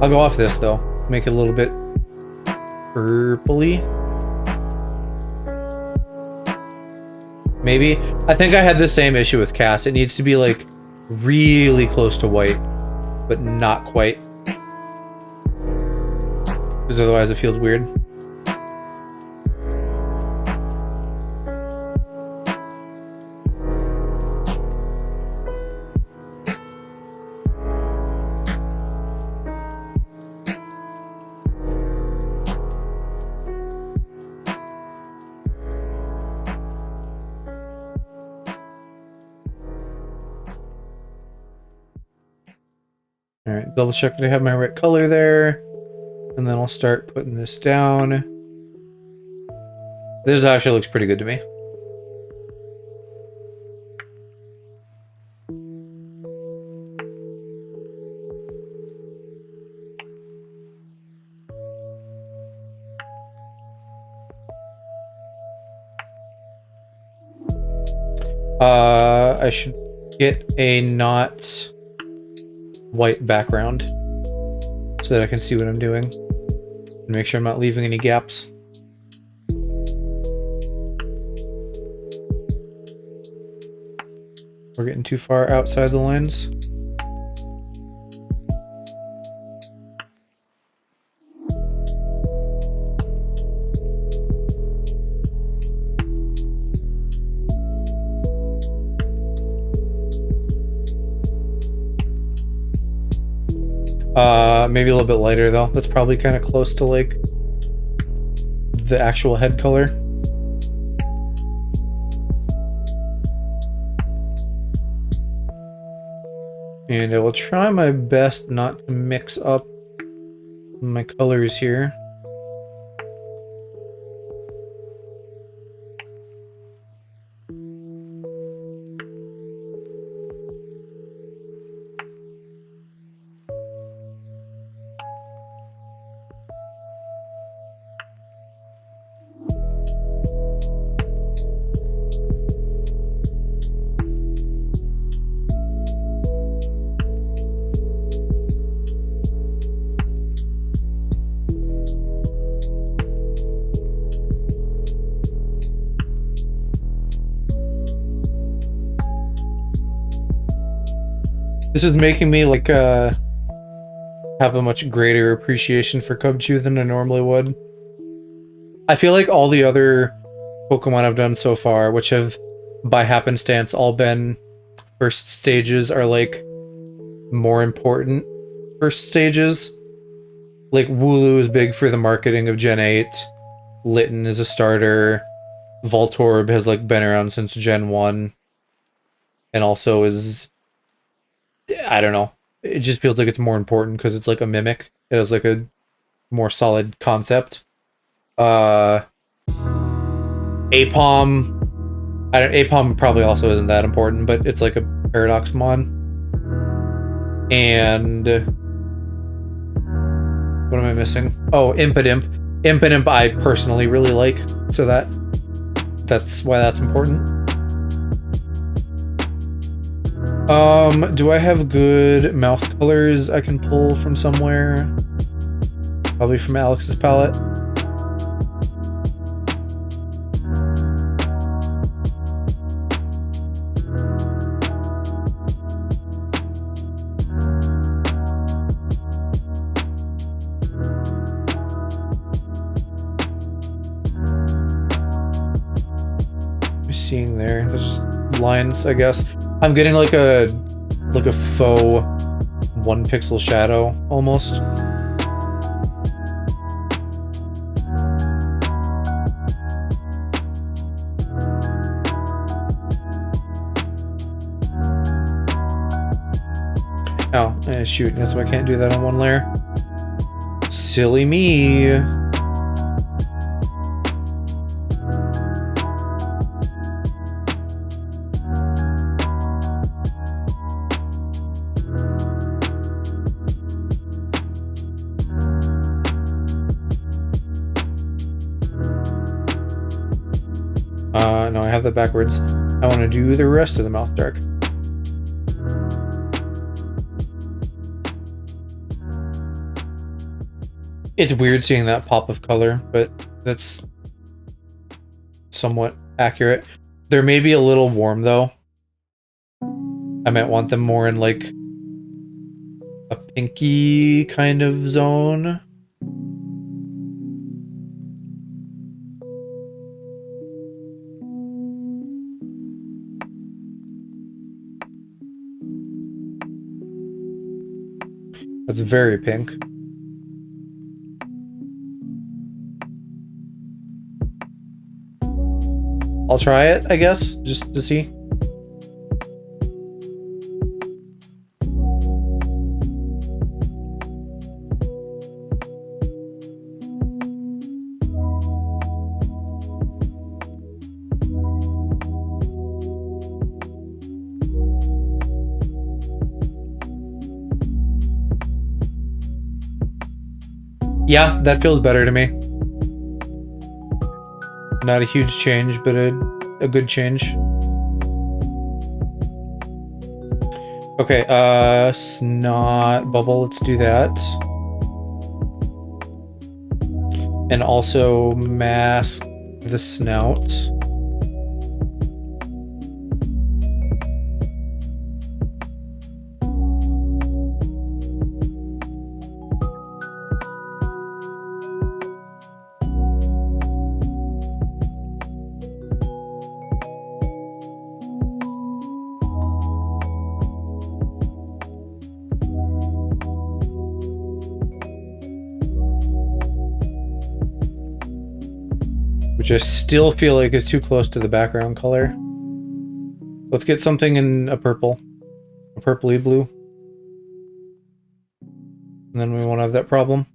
I'll go off this though. Make it a little bit purpley. Maybe. I think I had the same issue with Cass. It needs to be like really close to white, but not quite. Because otherwise it feels weird. Alright, double check that I have my right color there. And then I'll start putting this down. This actually looks pretty good to me. I should get a not white background so that I can see what I'm doing and make sure I'm not leaving any gaps. We're getting too far outside the lines. Maybe a little bit lighter though. That's probably kind of close to like the actual head color. And I will try my best not to mix up my colors here. This is making me like have a much greater appreciation for Cubchoo than I normally would. I feel like all the other Pokemon I've done so far, which have by happenstance all been first stages, are like more important first stages. Like Wooloo is big for the marketing of Gen 8. Litten is a starter. Voltorb has like been around since Gen 1. And also is, I don't know. It just feels like it's more important because it's like a mimic. It has like a more solid concept. Apom. Apom probably also isn't that important, but it's like a Paradoxmon. And what am I missing? Oh, Impidimp. Impidimp I personally really like, so that's why that's important. Do I have good mouth colors I can pull from somewhere? Probably from Alex's palette. You're seeing there. There's just lines, I guess. I'm getting like a faux 1 pixel shadow almost. Oh, shoot, that's why I can't do that on one layer. Silly me. No, I have that backwards. I want to do the rest of the mouth dark. It's weird seeing that pop of color, but that's somewhat accurate. They're maybe a little warm, though. I might want them more in, like, a pinky kind of zone. That's very pink. I'll try it, I guess, just to see. Yeah, that feels better to me. Not a huge change, but a good change. Okay, snot bubble, let's do that. And also mask the snout. Which I still feel like is too close to the background color. Let's get something in a purple. A purpley blue. And then we won't have that problem.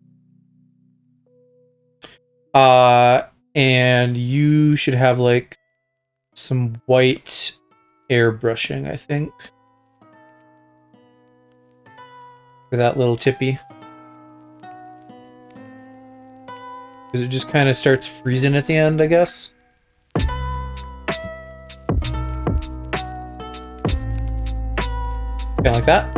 And you should have like some white airbrushing, I think. For that little tippy. Because it just kind of starts freezing at the end, I guess. Kind of like that.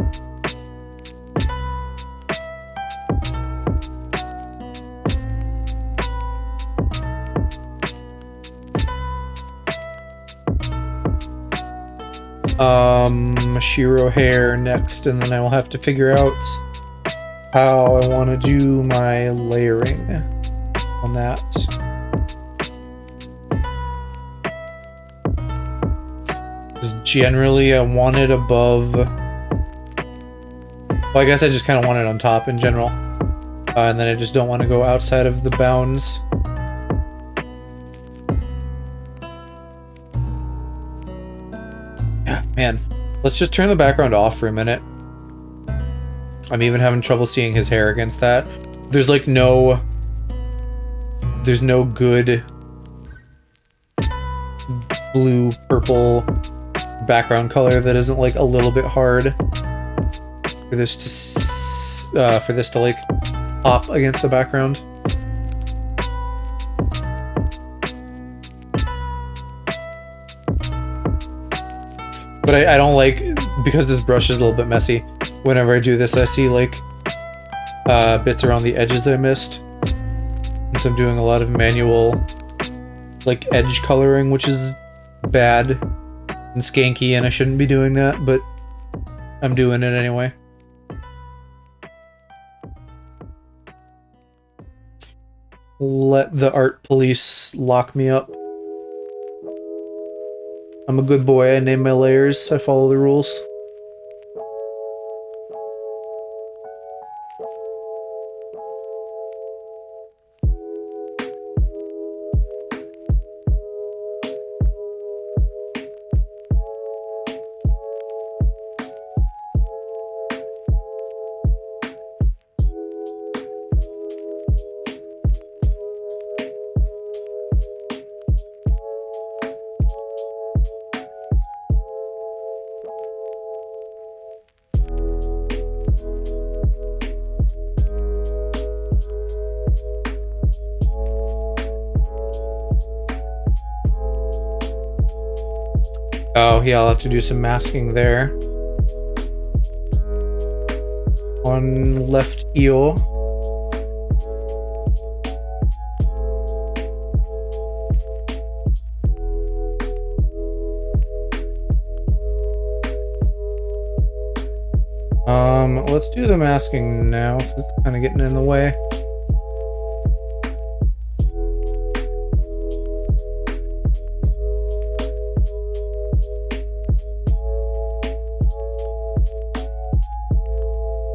Shiro hair next, and then I will have to figure out how I want to do my layering on that. Because generally I want it above... Well, I guess I just kind of want it on top in general. And then I just don't want to go outside of the bounds. Yeah, man. Let's just turn the background off for a minute. I'm even having trouble seeing his hair against that. There's like no... There's no good blue, purple background color that isn't like a little bit hard for this to like pop against the background. But I don't like, because this brush is a little bit messy, whenever I do this I see like bits around the edges I missed. And so I'm doing a lot of manual like edge coloring, which is bad and skanky, and I shouldn't be doing that, but I'm doing it anyway. Let the art police lock me up. I'm a good boy, I name my layers, I follow the rules. Oh, yeah, I'll have to do some masking there. On left eel. Let's do the masking now, because it's kind of getting in the way.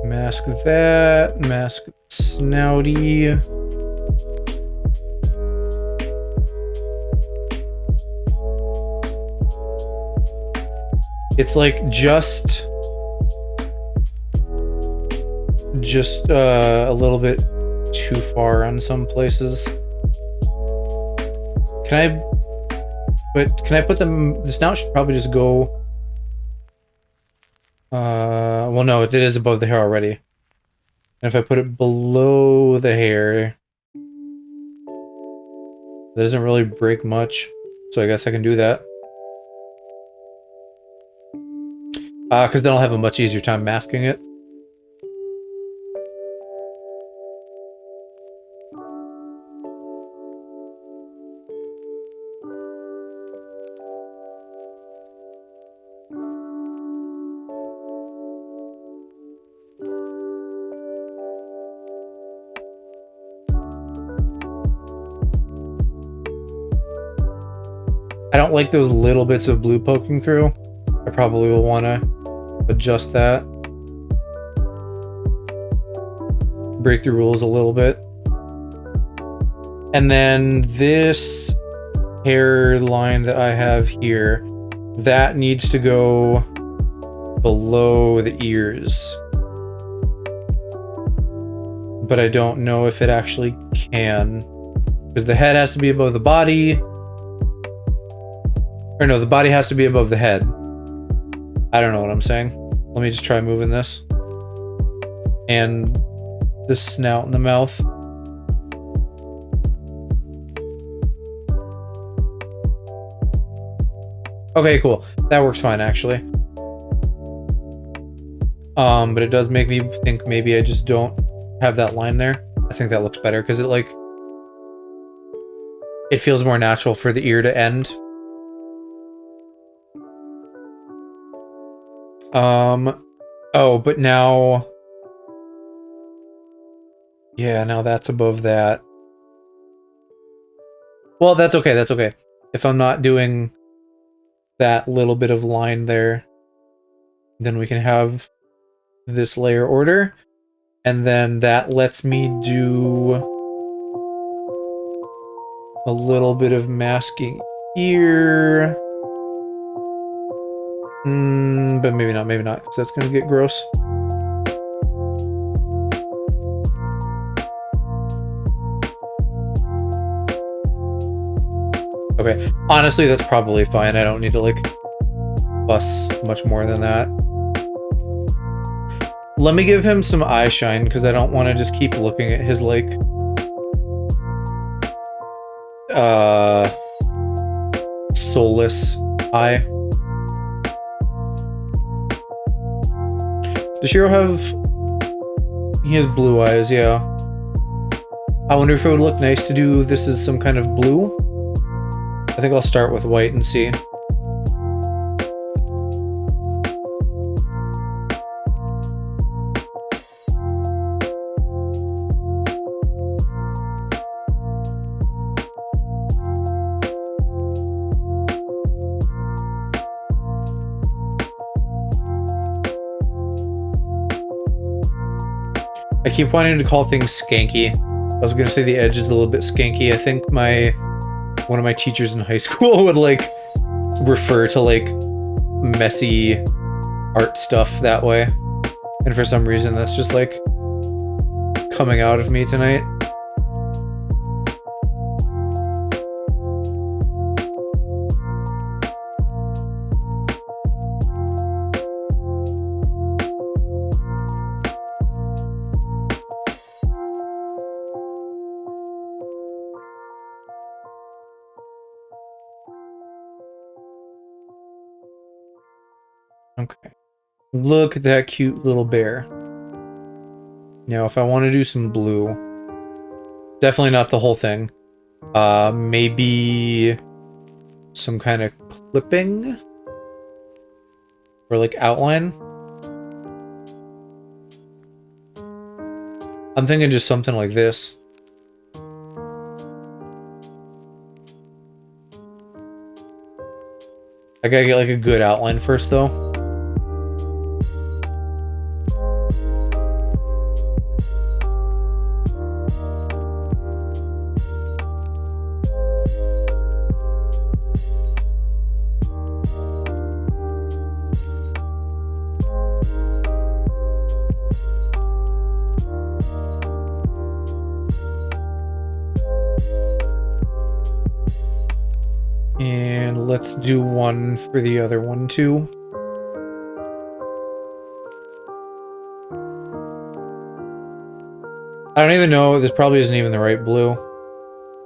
Mask that, mask snouty. It's like just a little bit too far on some places. Can I put them, the snout should probably just go, well no, it is above the hair already. And if I put it below the hair, that doesn't really break much, so I guess I can do that. Because then I'll have a much easier time masking it. I don't like those little bits of blue poking through. I probably will want to adjust that. Break the rules a little bit. And then this hairline that I have here, that needs to go below the ears. But I don't know if it actually can. Because the head has to be above the body. Or no, the body has to be above the head. I don't know what I'm saying. Let me just try moving this. And the snout and the mouth. Okay, cool. That works fine, actually. But it does make me think maybe I just don't have that line there. I think that looks better, because it feels more natural for the ear to end. Oh, but now... Yeah, now that's above that. Well, that's okay, that's okay. If I'm not doing that little bit of line there, then we can have this layer order, and then that lets me do a little bit of masking here. But maybe not, because that's gonna get gross. Okay, honestly, that's probably fine. I don't need to, like, fuss much more than that. Let me give him some eye shine, because I don't want to just keep looking at his, like, soulless eye. Does Shiro have... He has blue eyes, yeah. I wonder if it would look nice to do this as some kind of blue. I think I'll start with white and see. I keep wanting to call things skanky. I was gonna say the edge is a little bit skanky. I think one of my teachers in high school would, like, refer to, like, messy art stuff that way. And for some reason, that's just, like, coming out of me tonight. Okay. Look at that cute little bear. Now, if I want to do some blue, definitely not the whole thing. Maybe some kind of clipping or like outline. I'm thinking just something like this. I gotta get like a good outline first though. And let's do one for the other one too. I don't even know, this probably isn't even the right blue.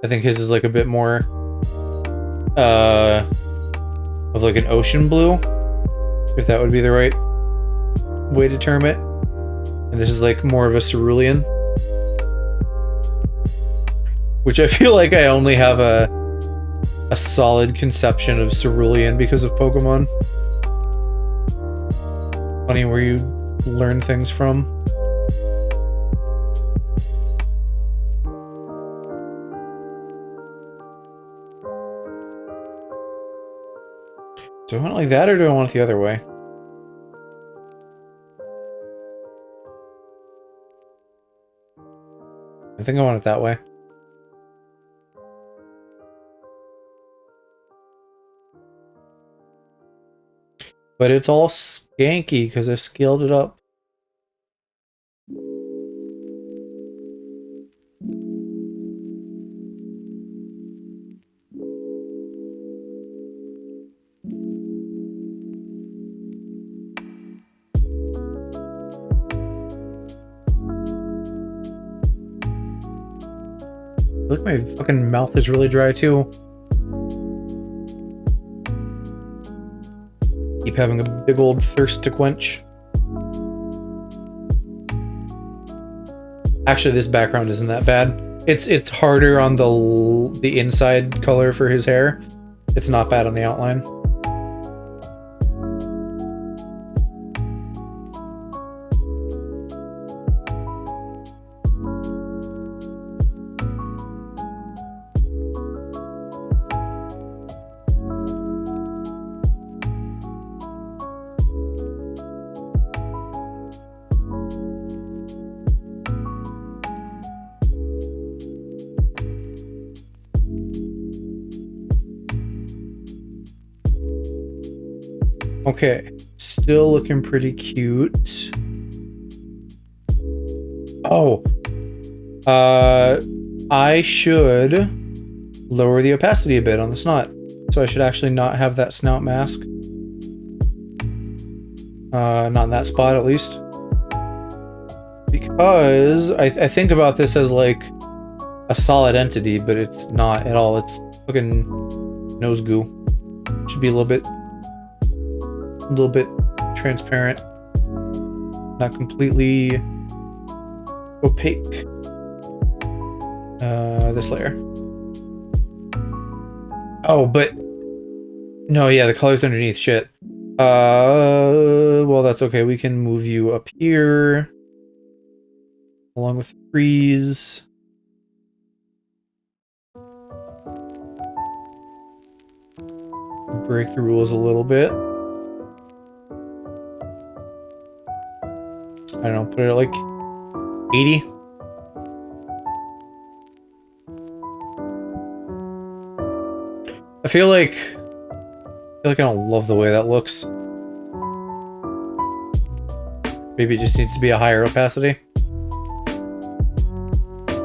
I think his is like a bit more of like an ocean blue, if that would be the right way to term it. And this is like more of a cerulean, which I feel like I only have a solid conception of cerulean because of Pokemon. Funny where you learn things from. Do I want it like that or do I want it the other way? I think I want it that way. But it's all skanky because I scaled it up. Look, my fucking mouth is really dry too. Keep having a big old thirst to quench. Actually, this background isn't that bad. It's harder on the inside color for his hair. It's not bad on the outline. Okay, still looking pretty cute. Oh, I should lower the opacity a bit on the snot. So I should actually not have that snout mask. Not in that spot, at least. Because I think about this as like a solid entity, but it's not at all. It's fucking nose goo. Should be a little bit transparent, not completely opaque. This layer. Oh, but no, yeah, the color's underneath. Shit. Well, that's okay. We can move you up here along with freeze. Break the rules a little bit. I don't know, put it at like 80. I feel like I don't love the way that looks. Maybe it just needs to be a higher opacity.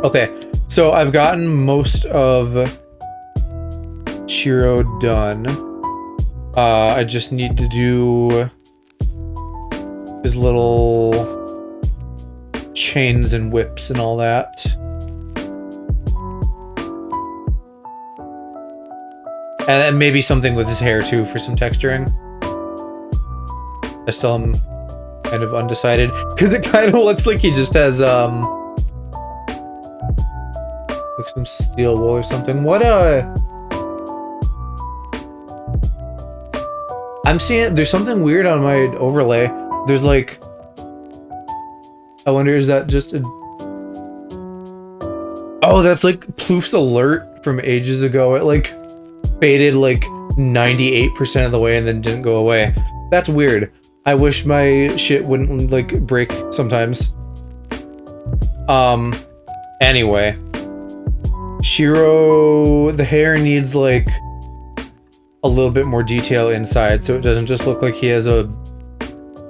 Okay, so I've gotten most of Chiro done. I just need to do his little chains and whips and all that. And then maybe something with his hair too for some texturing. I still am kind of undecided because it kind of looks like he just has like some steel wool or something. What I'm seeing there's something weird on my overlay. There's like, I wonder, is that just a, oh, that's like Ploof's alert from ages ago. It like faded like 98% of the way and then didn't go away. That's weird. I wish my shit wouldn't like break sometimes. Anyway, Shiro, the hair needs like a little bit more detail inside so it doesn't just look like he has a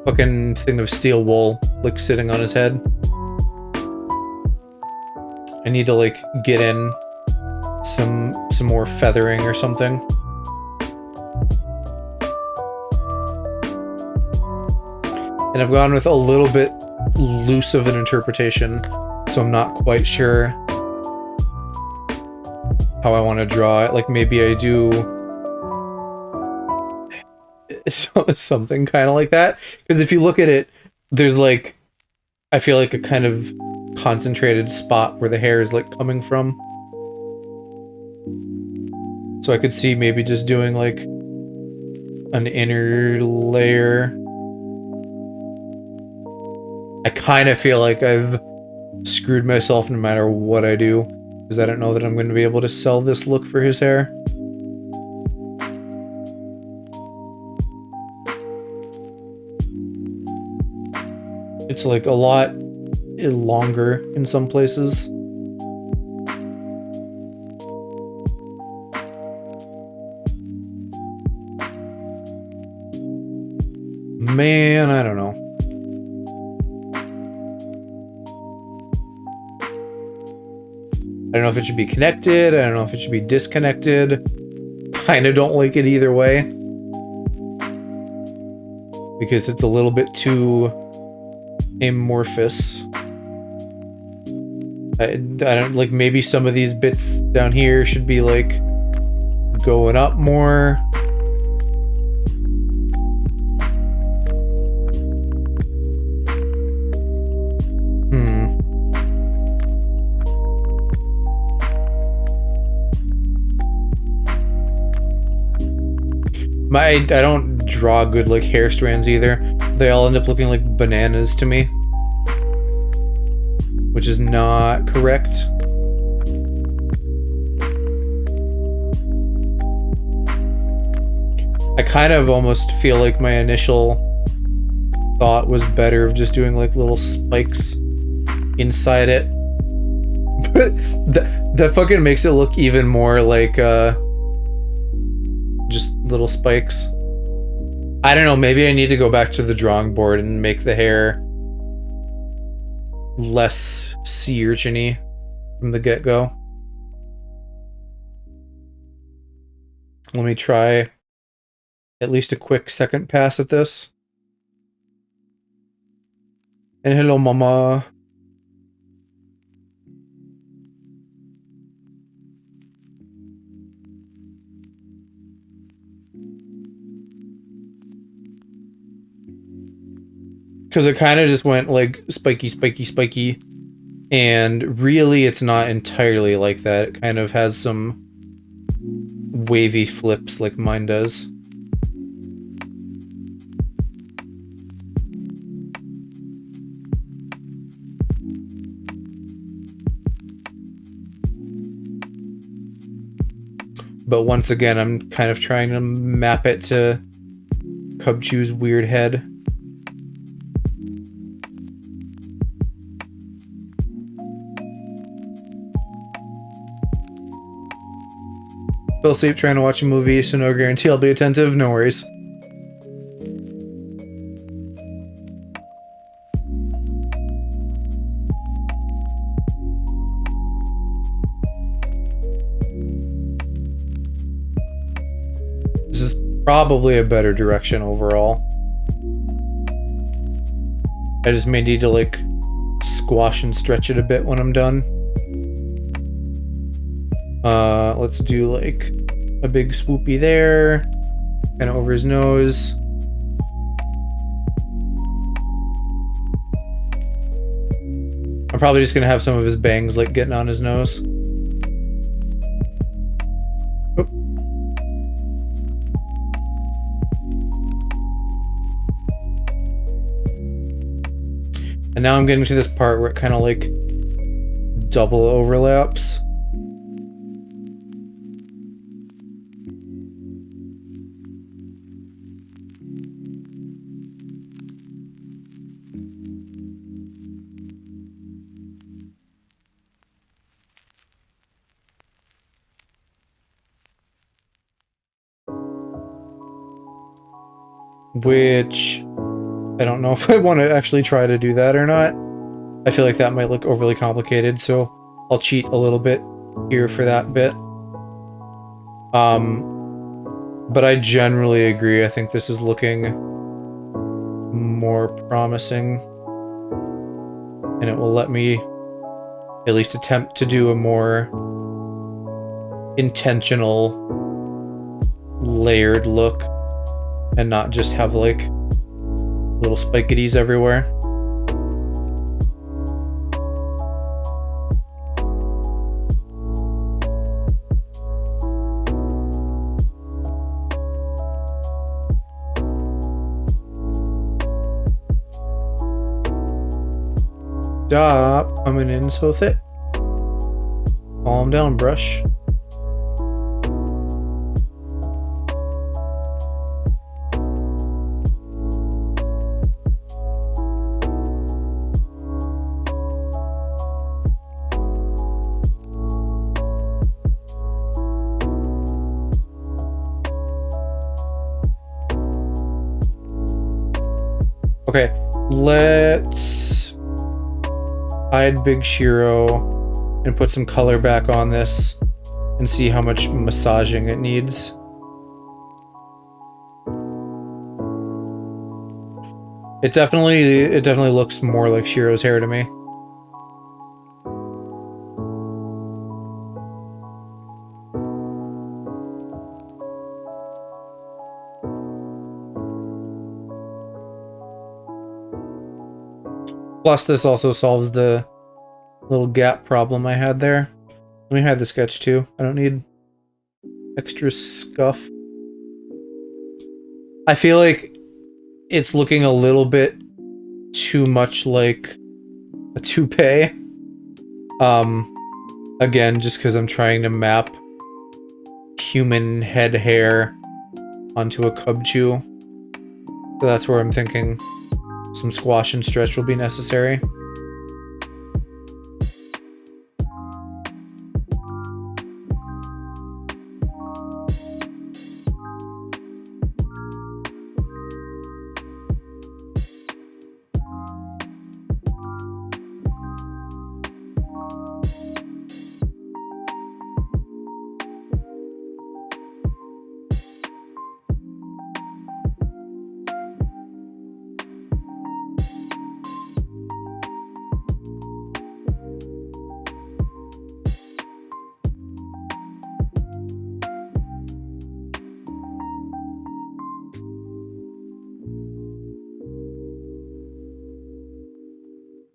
fucking thing of steel wool like sitting on his head. I need to like get in some more feathering or something. And I've gone with a little bit loose of an interpretation, so I'm not quite sure how I want to draw it. Like maybe I do something kind of like that. Because if you look at it, there's like, I feel like a kind of concentrated spot where the hair is like coming from. So I could see maybe just doing like an inner layer. I kind of feel like I've screwed myself no matter what I do, because I don't know that I'm going to be able to sell this look for his hair. It's like a lot longer in some places. Man, I don't know. I don't know if it should be connected. I don't know if it should be disconnected. Kinda don't like it either way. Because it's a little bit too amorphous. I don't like, maybe some of these bits down here should be like going up more. I don't draw good like hair strands either. They all end up looking like bananas to me, which is not correct. I kind of almost feel like my initial thought was better of just doing like little spikes inside it. But that fucking makes it look even more like just little spikes. I don't know, maybe I need to go back to the drawing board and make the hair less sea urchin-y from the get-go. Let me try at least a quick second pass at this. And hello, mama. Because it kind of just went like spiky, spiky, spiky. And really, it's not entirely like that. It kind of has some wavy flips like mine does. But once again, I'm kind of trying to map it to Cubchoo's weird head. Fell asleep trying to watch a movie, so no guarantee I'll be attentive. No worries. This is probably a better direction overall. I just may need to like squash and stretch it a bit when I'm done. Let's do like a big swoopy there, kind of over his nose. I'm probably just gonna have some of his bangs like getting on his nose. Oh. And now I'm getting to this part where it kind of like double overlaps. Which I don't know if I want to actually try to do that or not. I feel like that might look overly complicated, so I'll cheat a little bit here for that bit. But I generally agree. I think this is looking more promising, and it will let me at least attempt to do a more intentional layered look and not just have like little spikities everywhere. Stop coming in so thick. Calm down, brush. Okay, let's hide Big Shiro and put some color back on this and see how much massaging it needs. It definitely looks more like Shiro's hair to me. Plus, this also solves the little gap problem I had there. Let me hide the sketch too. I don't need extra scuff. I feel like it's looking a little bit too much like a toupee. Again, just because I'm trying to map human head hair onto a cubchew. So that's where I'm thinking some squash and stretch will be necessary.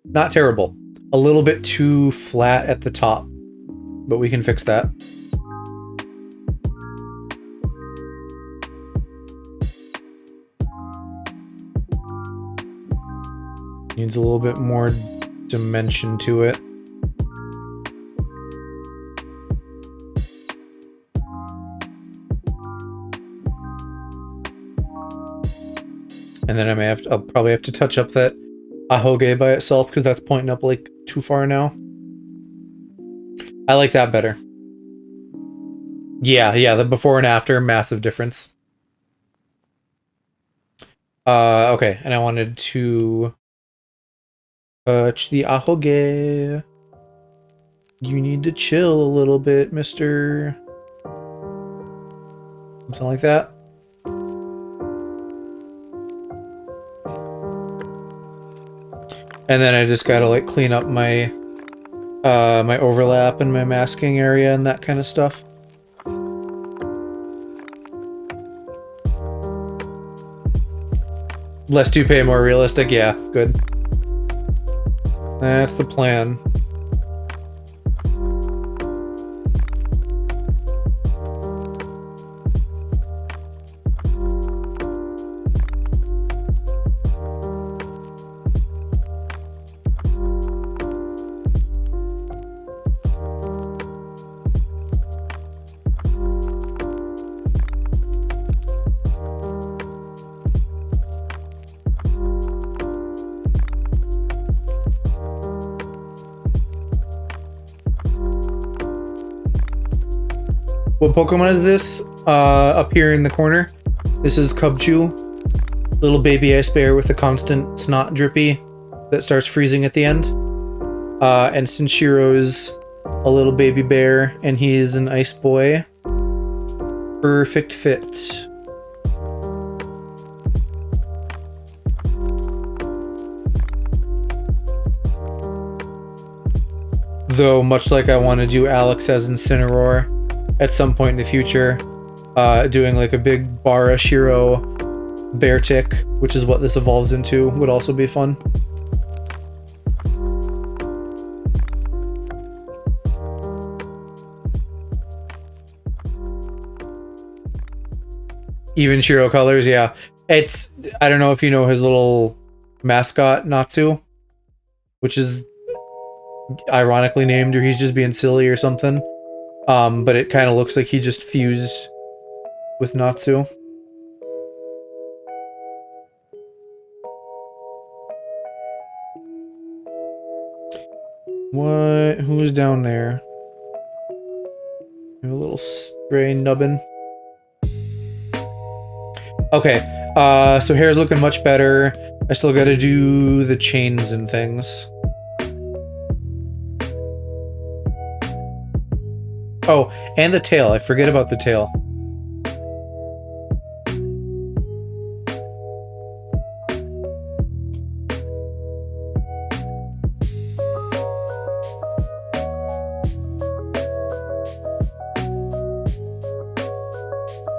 Not terrible. A little bit too flat at the top, but we can fix that. Needs a little bit more dimension to it. And then I'll probably have to touch up that ahoge by itself because that's pointing up like too far now. I like that better. Yeah, the before and after, massive difference. Okay, and I wanted to touch the ahoge. You need to chill a little bit, mister. Something like that. And then I just gotta like clean up my my overlap and my masking area and that kind of stuff. Less toupee, more realistic. Yeah, good. That's the plan. What Pokemon is this? Up here in the corner. This is Cubchoo. Little baby ice bear with a constant snot drippy that starts freezing at the end. And Sinshiro's a little baby bear, and he's an ice boy. Perfect fit. Though, much like I want to do Alex as Incineroar at some point in the future, doing like a big Bara Shiro bear tick, which is what this evolves into, would also be fun. Even Shiro colors, yeah. It's, I don't know if you know his little mascot, Natsu, which is ironically named, or he's just being silly or something. But it kind of looks like he just fused with Natsu. What? Who's down there? A little stray nubbin. Okay, so hair's looking much better. I still gotta do the chains and things. Oh, and the tail. I forget about the tail.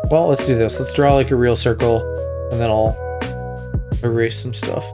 Well, let's do this. Let's draw like a real circle, and then I'll erase some stuff.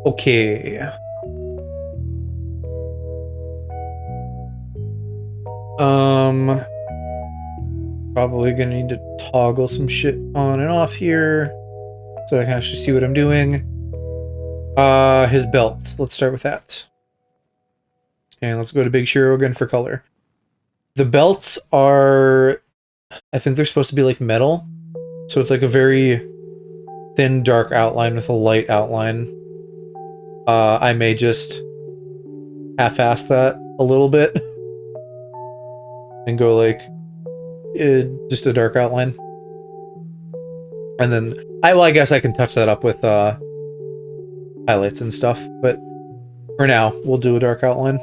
Okay. Probably gonna need to toggle some shit on and off here so I can actually see what I'm doing. His belts. Let's start with that. And let's go to Big Shiro again for color. The belts are, I think they're supposed to be like metal. So it's like a very thin, dark outline with a light outline. I may just half-ass that a little bit and go like just a dark outline. And then, I guess I can touch that up with highlights and stuff, but for now, we'll do a dark outline.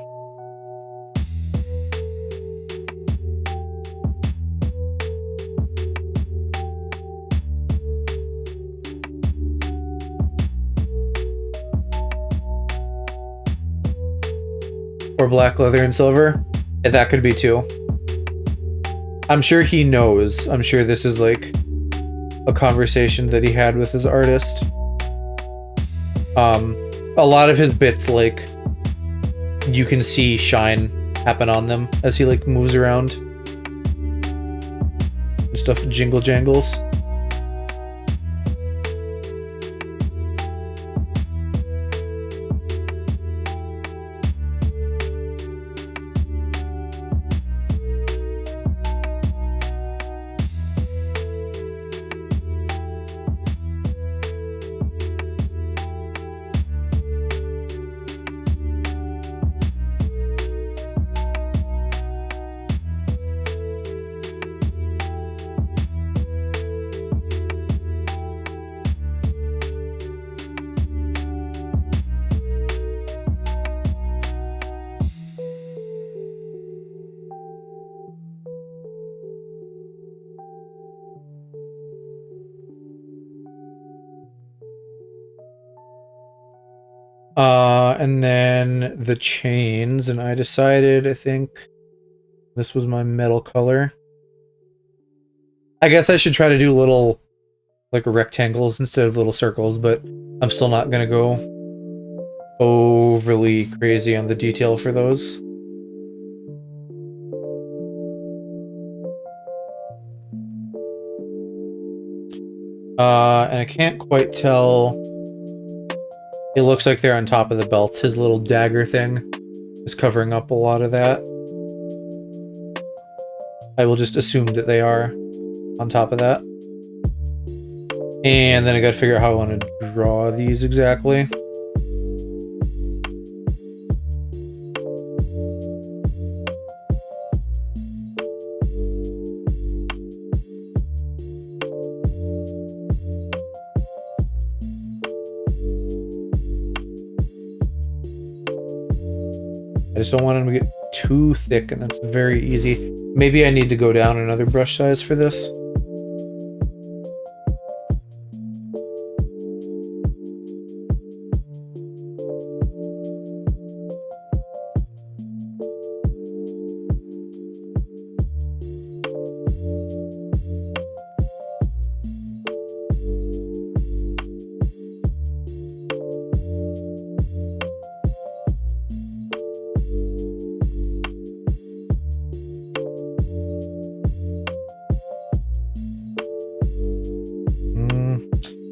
Or black leather and silver. Yeah, that could be too. I'm sure he knows. I'm sure this is like a conversation that he had with his artist. A lot of his bits, like, you can see shine happen on them as he like moves around. And stuff jingle jangles. And then the chains, and I decided, I think this was my metal color. I guess I should try to do little, like, rectangles instead of little circles, but I'm still not gonna go overly crazy on the detail for those. And I can't quite tell. It looks like they're on top of the belt. His little dagger thing is covering up a lot of that. I will just assume that they are on top of that. And then I gotta figure out how I want to draw these exactly. I just don't want them to get too thick, and that's very easy. Maybe I need to go down another brush size for this.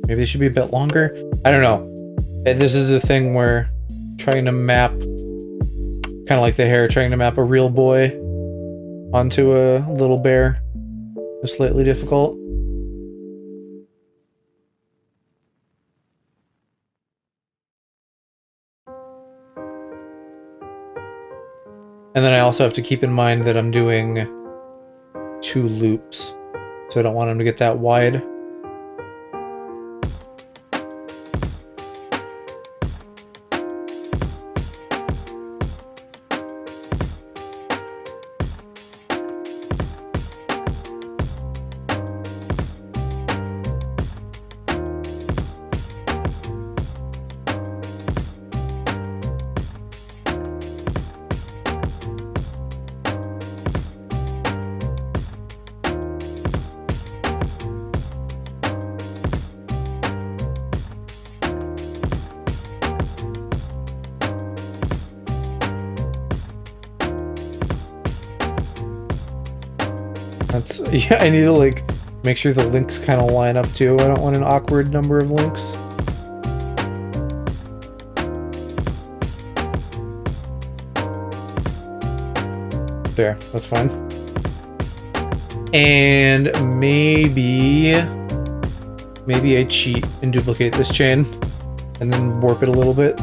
Maybe they should be a bit longer. I don't know. This is a thing where trying to map, kind of like the hair, trying to map a real boy onto a little bear is slightly difficult. And then I also have to keep in mind that I'm doing 2 loops, so I don't want them to get that wide. Yeah, I need to, like, make sure the links kind of line up too. I don't want an awkward number of links. There, that's fine. And maybe I cheat and duplicate this chain and then warp it a little bit.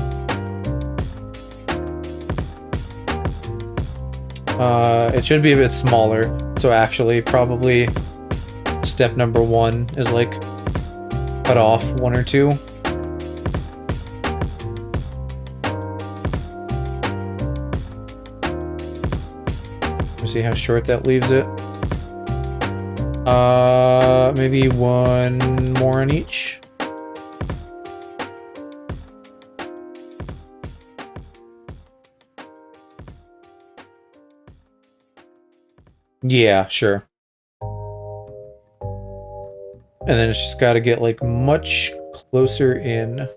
It should be a bit smaller, so actually probably step number 1 is like cut off 1 or 2. Let's see how short that leaves it. Maybe 1 more on each. Yeah, sure. And then it's just got to get, like, much closer in.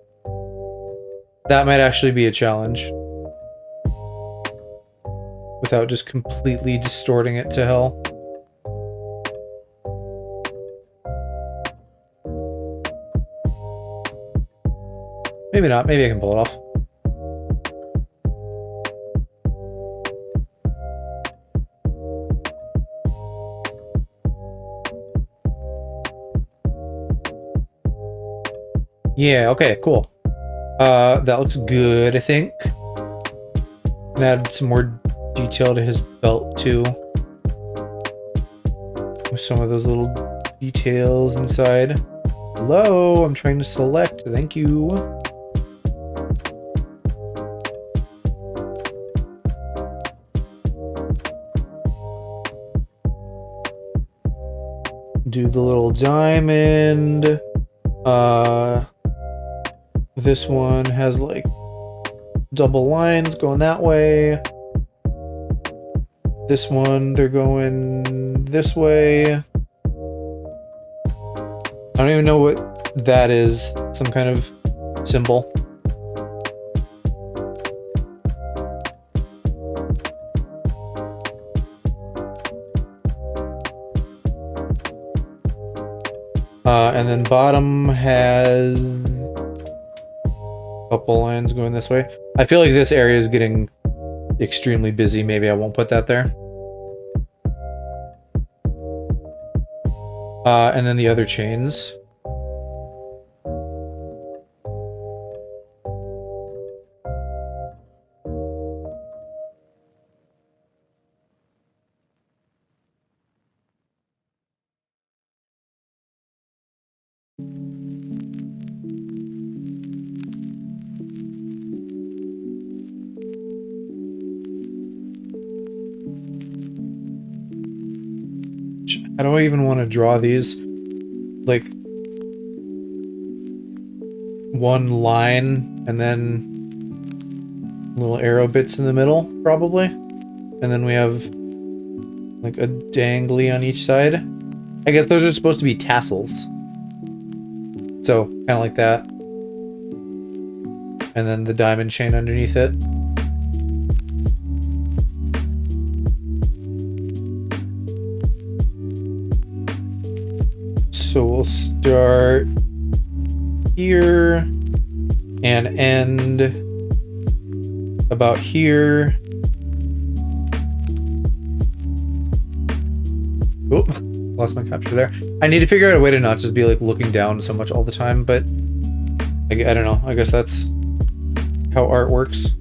That might actually be a challenge. Without just completely distorting it to hell. Maybe not. Maybe I can pull it off. Yeah, okay, cool. That looks good, I think. And add some more detail to his belt, too. With some of those little details inside. Hello, I'm trying to select. Thank you. Do the little diamond. This one has, like, double lines going that way. This one, they're going this way. I don't even know what that is. Some kind of symbol. And then bottom has a couple lines going this way. I feel like this area is getting extremely busy. Maybe I won't put that there. And then the other chains. How do I even want to draw these? Like, one line and then little arrow bits in the middle, probably. And then we have like a dangly on each side. I guess those are supposed to be tassels. So, kind of like that. And then the diamond chain underneath it. So we'll start here and end about here. Oh, lost my capture there. I need to figure out a way to not just be like looking down so much all the time, but I don't know. I guess that's how art works.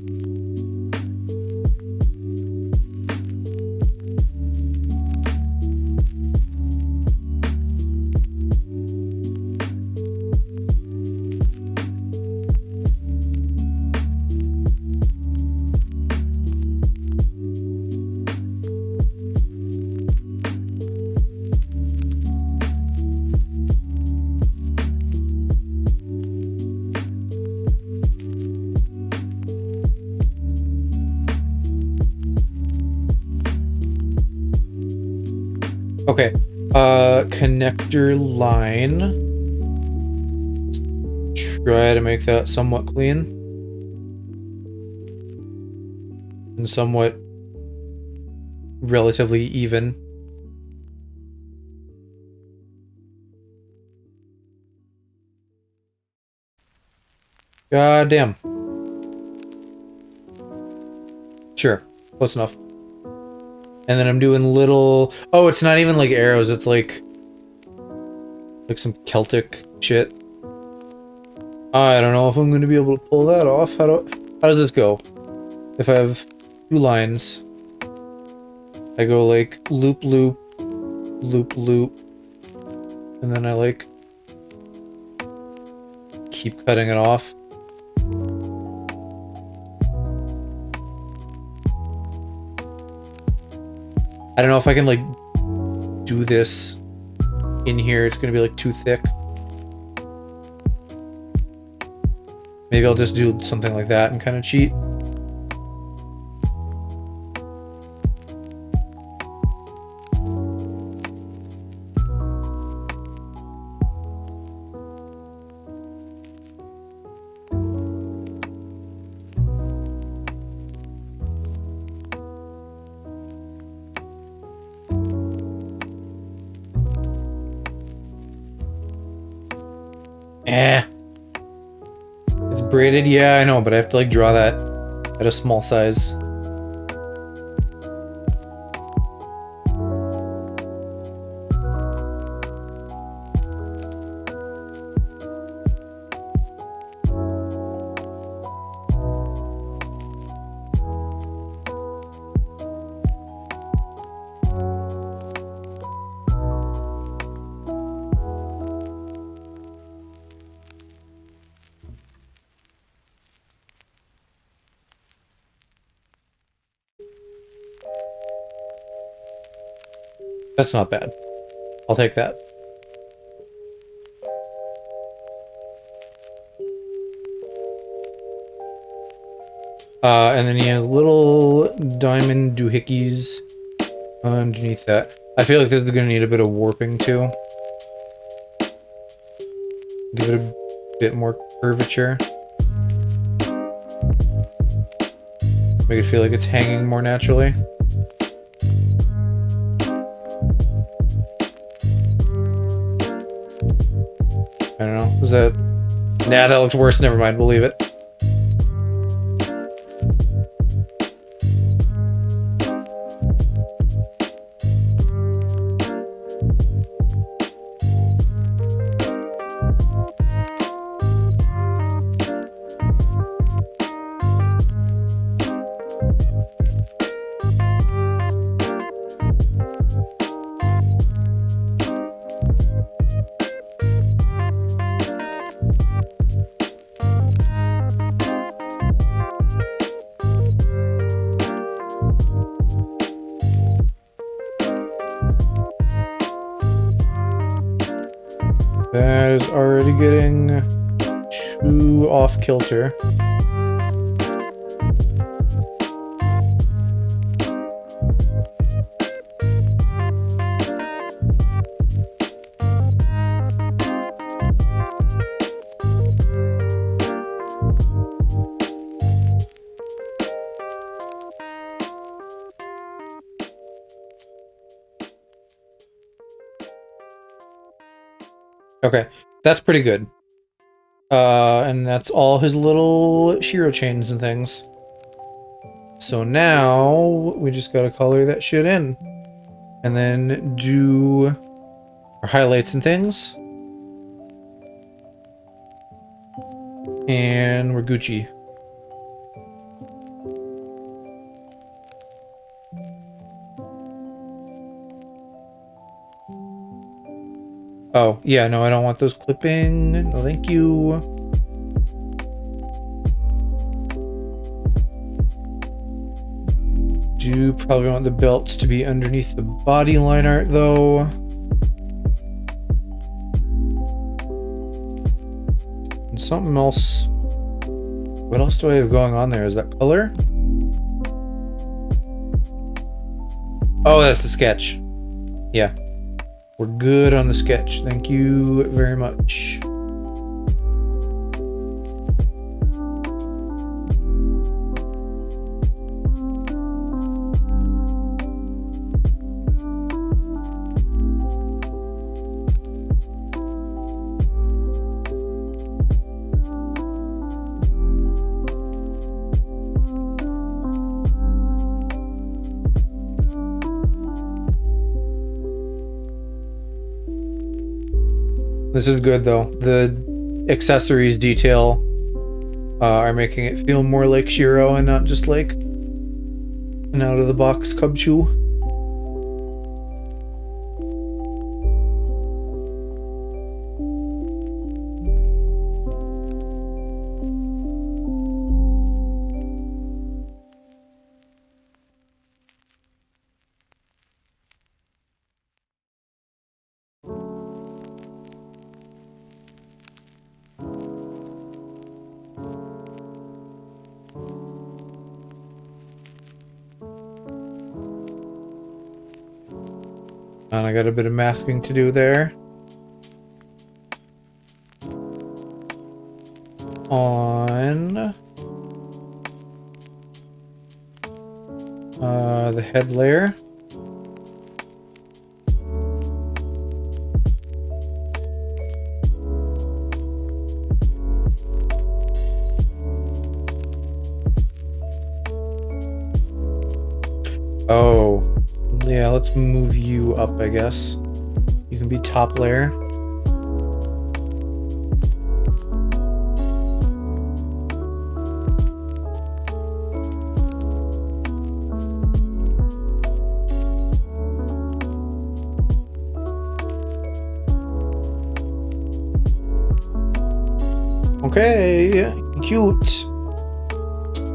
Okay, connector line. Try to make that somewhat clean. And somewhat relatively even. God damn. Sure, close enough. And then I'm doing little... Oh, it's not even like arrows, it's like some Celtic shit. I don't know if I'm going to be able to pull that off. How does this go? If I have two lines, I go like loop, loop, loop, loop, and then I like keep cutting it off. I don't know if I can like do this in here. It's gonna be like too thick. Maybe I'll just do something like that and kind of cheat. It's braided, yeah, I know, but I have to like draw that at a small size. That's not bad. I'll take that. And then he has little diamond doohickeys underneath that. I feel like this is gonna need a bit of warping too. Give it a bit more curvature. Make it feel like it's hanging more naturally. I don't know. Is that... Nah, that looks worse. Never mind. We'll leave it. That is already getting too off kilter. Okay, that's pretty good. And that's all his little Shiro chains and things. So now we just gotta color that shit in. And then do our highlights and things. And we're Gucci. Oh, yeah, no, I don't want those clipping. No, thank you. Do probably want the belts to be underneath the body line art, though. And something else. What else do I have going on there? Is that color? Oh, that's the sketch. Yeah. We're good on the sketch. Thank you very much. This is good though. The accessories detail are making it feel more like Shiro and not just like an out-of-the-box Cubchoo. And I got a bit of masking to do there. On the head layer. Oh. Yeah, let's move you up, I guess. You can be top layer. Okay, cute.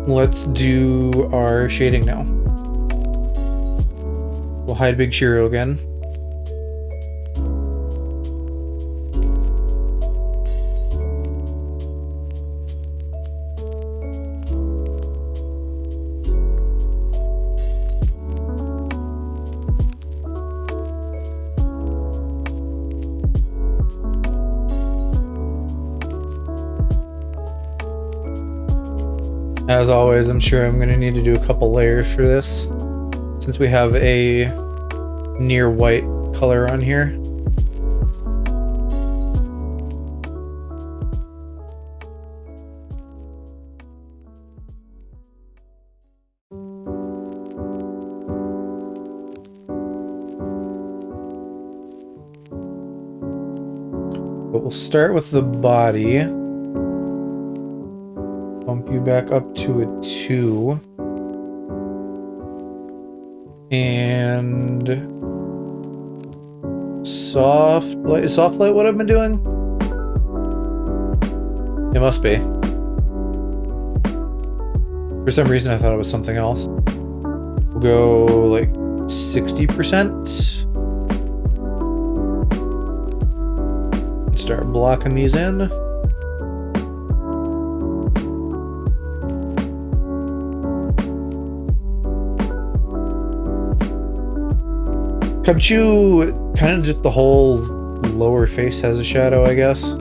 Let's do our shading now. We'll hide Big Shiro again. As always, I'm sure I'm gonna need to do a couple layers for this, since we have a near white color on here. But we'll start with the body. Bump you back up to a 2. And soft light. Is soft light what I've been doing? It must be. For some reason I thought it was something else. We'll go like 60%. Start blocking these in. Cubchoo, kind of just the whole lower face has a shadow, I guess.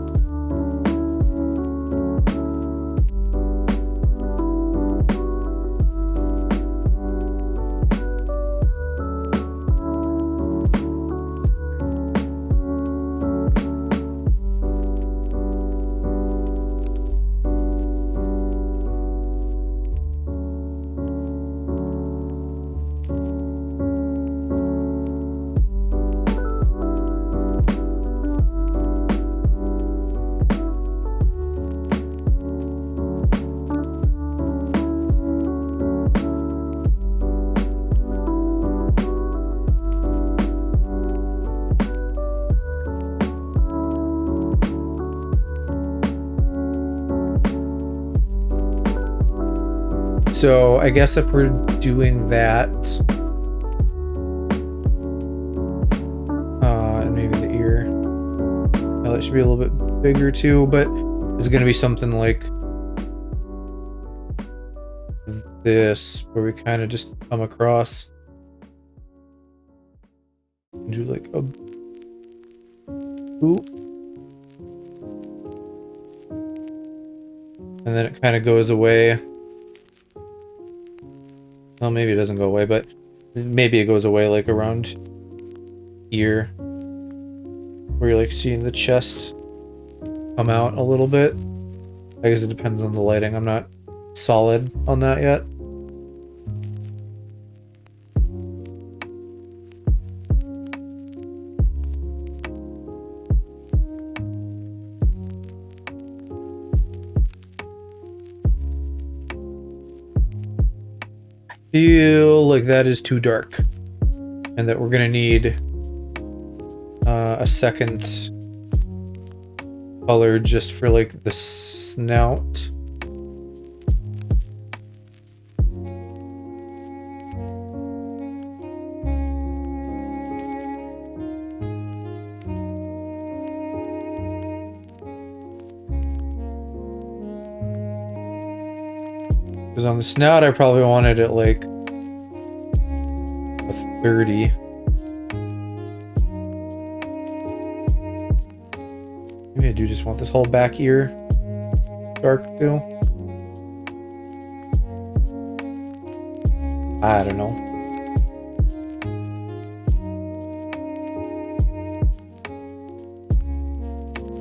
So I guess if we're doing that, and maybe the ear, well, it should be a little bit bigger too, but it's gonna be something like this, where we kind of just come across and do like a boop, and then it kind of goes away. Well, maybe it doesn't go away, but maybe it goes away like around here, where you're like seeing the chest come out a little bit. I guess it depends on the lighting. I'm not solid on that yet. Feel like that is too dark, and that we're gonna need a second color just for like the snout. Because on the snout, I probably wanted it like a 30. Maybe I do just want this whole back ear dark too. I don't know.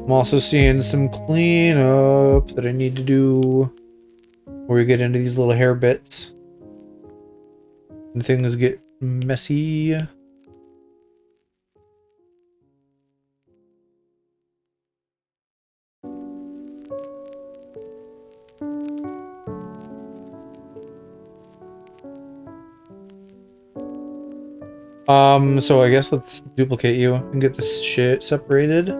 I'm also seeing some cleanup that I need to do where we get into these little hair bits and things get messy. So I guess let's duplicate you and get this shit separated.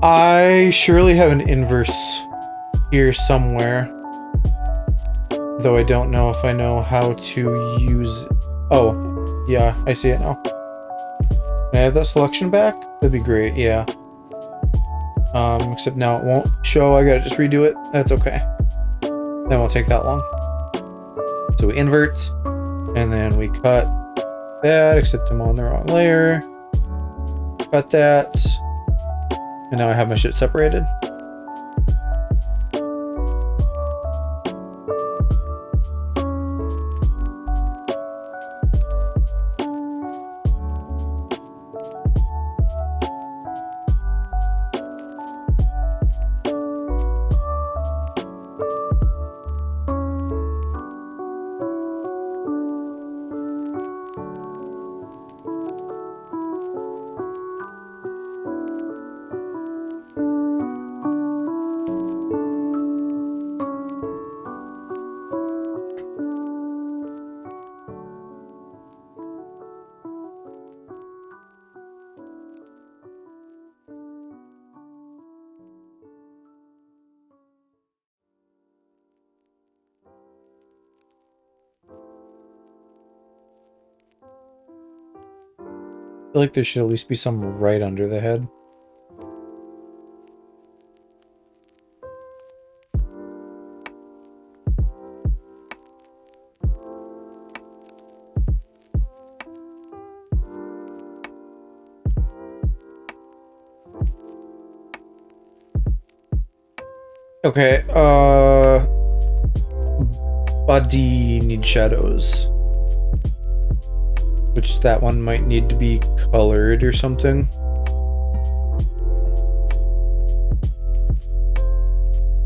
I surely have an inverse here somewhere, though I don't know if I know how to use it. Oh, yeah, I see it now. Can I have that selection back? That'd be great, yeah. Except now it won't show. I gotta just redo it. That's okay. That won't take that long. So we invert, and then we cut that, except I'm on the wrong layer. Cut that, and now I have my shit separated. I feel like there should at least be some right under the head. Okay, body needs shadows. Which that one might need to be colored or something.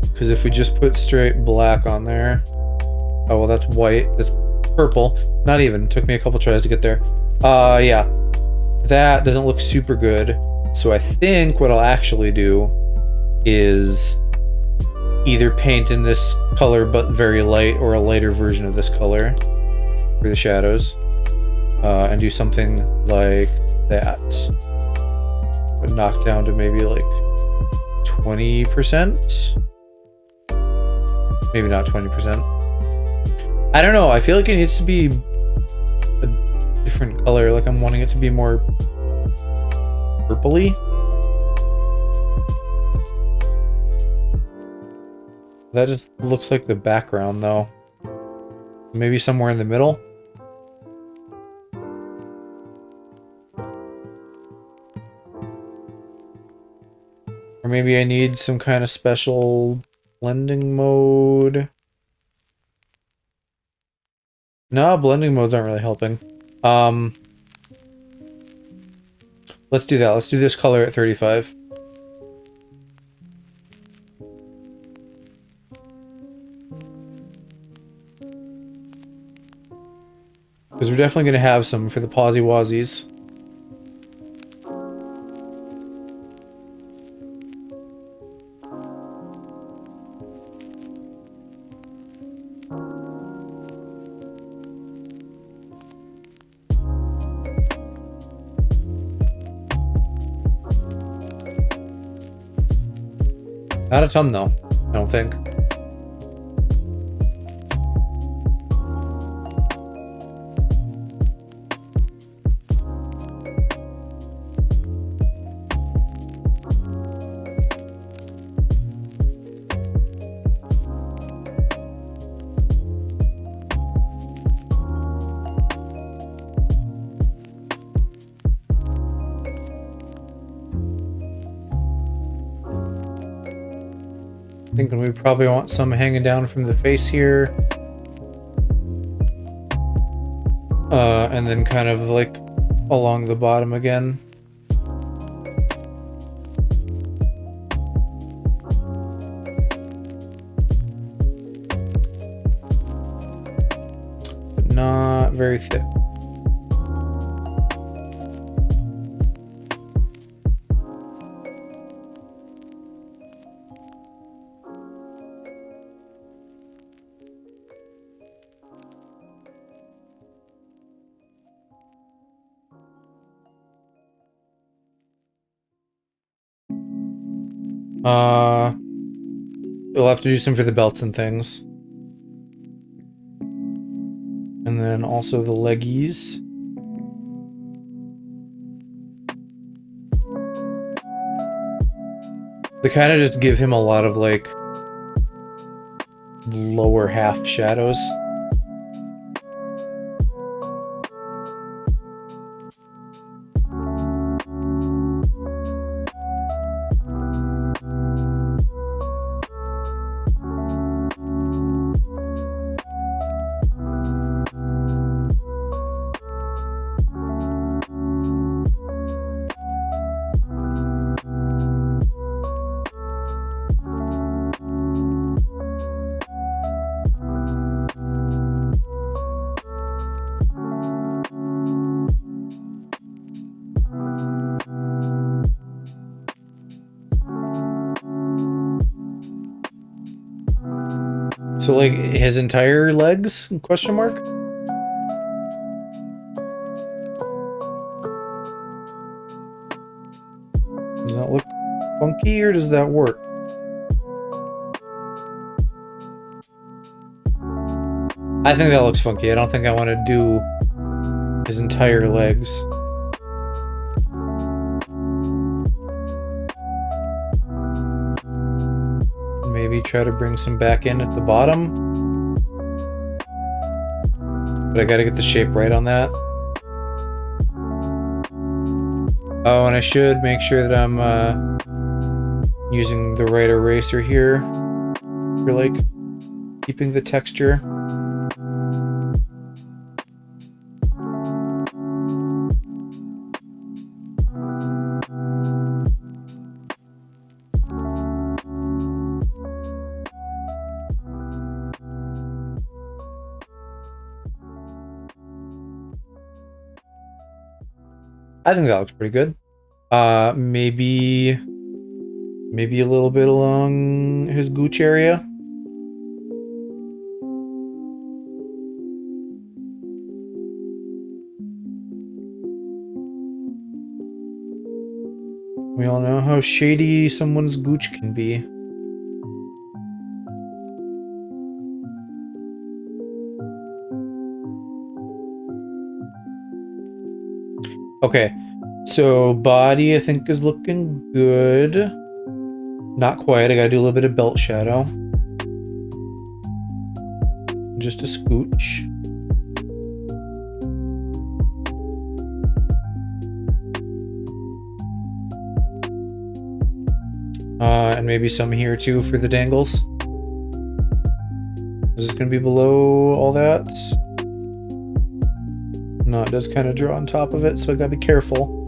Because if we just put straight black on there... Oh, well, that's white. That's purple. Not even. Took me a couple tries to get there. Yeah. That doesn't look super good. So I think what I'll actually do is either paint in this color but very light, or a lighter version of this color for the shadows. And do something like that. But knock down to maybe like 20%? Maybe not 20%. I don't know, I feel like it needs to be a different color. Like I'm wanting it to be more purpley. That just looks like the background though. Maybe somewhere in the middle? Or maybe I need some kind of special blending mode. No, blending modes aren't really helping. Let's do that. Let's do this color at 35. Because we're definitely going to have some for the Pawsy Wazzies. Not a ton, though, I don't think. Thinking we probably want some hanging down from the face here. And then kind of like along the bottom again. But not very thick. You'll have to do some for the belts and things. And then also the leggies. They kind of just give him a lot of like lower half shadows. So like his entire legs? Question mark? Does that look funky or does that work? I think that looks funky. I don't think I want to do his entire legs. Maybe try to bring some back in at the bottom. But I gotta get the shape right on that. Oh, and I should make sure that I'm using the right eraser here for like keeping the texture. I think that looks pretty good. Maybe a little bit along his gooch area. We all know how shady someone's gooch can be. Okay, so body I think is looking good. Not quite, I gotta do a little bit of belt shadow. Just a scooch. And maybe some here too for the dangles. Is this gonna be below all that? No, it does kind of draw on top of it, so I gotta be careful.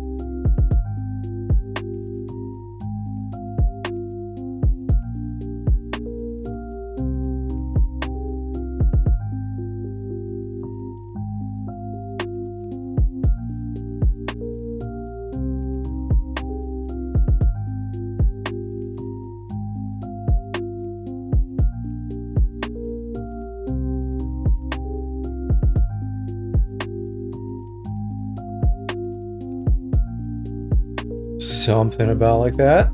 Something about like that.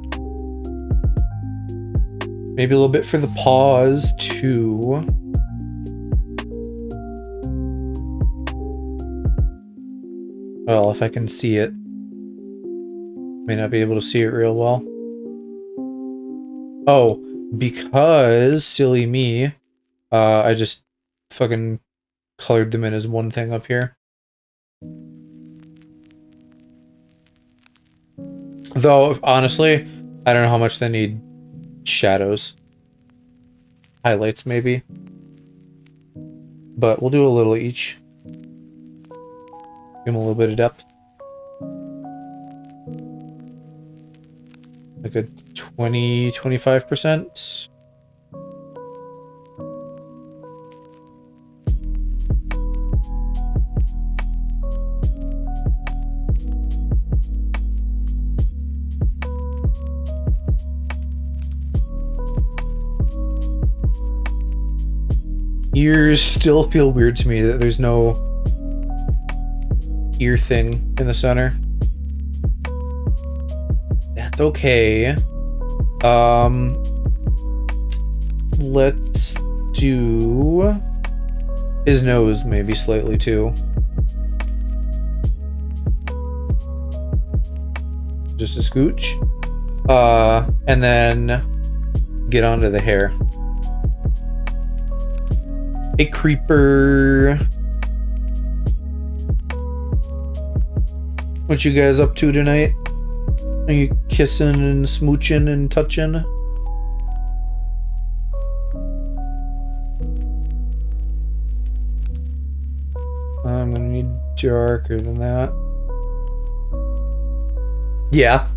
Maybe a little bit for the paws too. Well, if I can see it. May not be able to see it real well. Oh, because silly me, I just fucking colored them in as one thing up here. Though, honestly, I don't know how much they need shadows. Highlights, maybe. But we'll do a little each. Give them a little bit of depth. Like a 20-25%. Ears still feel weird to me that there's no ear thing in the center. That's okay. Let's do his nose maybe slightly too. Just a scooch. And then get onto the hair. Hey, creeper. What you guys up to tonight? Are you kissing and smooching and touching? I'm gonna need darker than that. Yeah.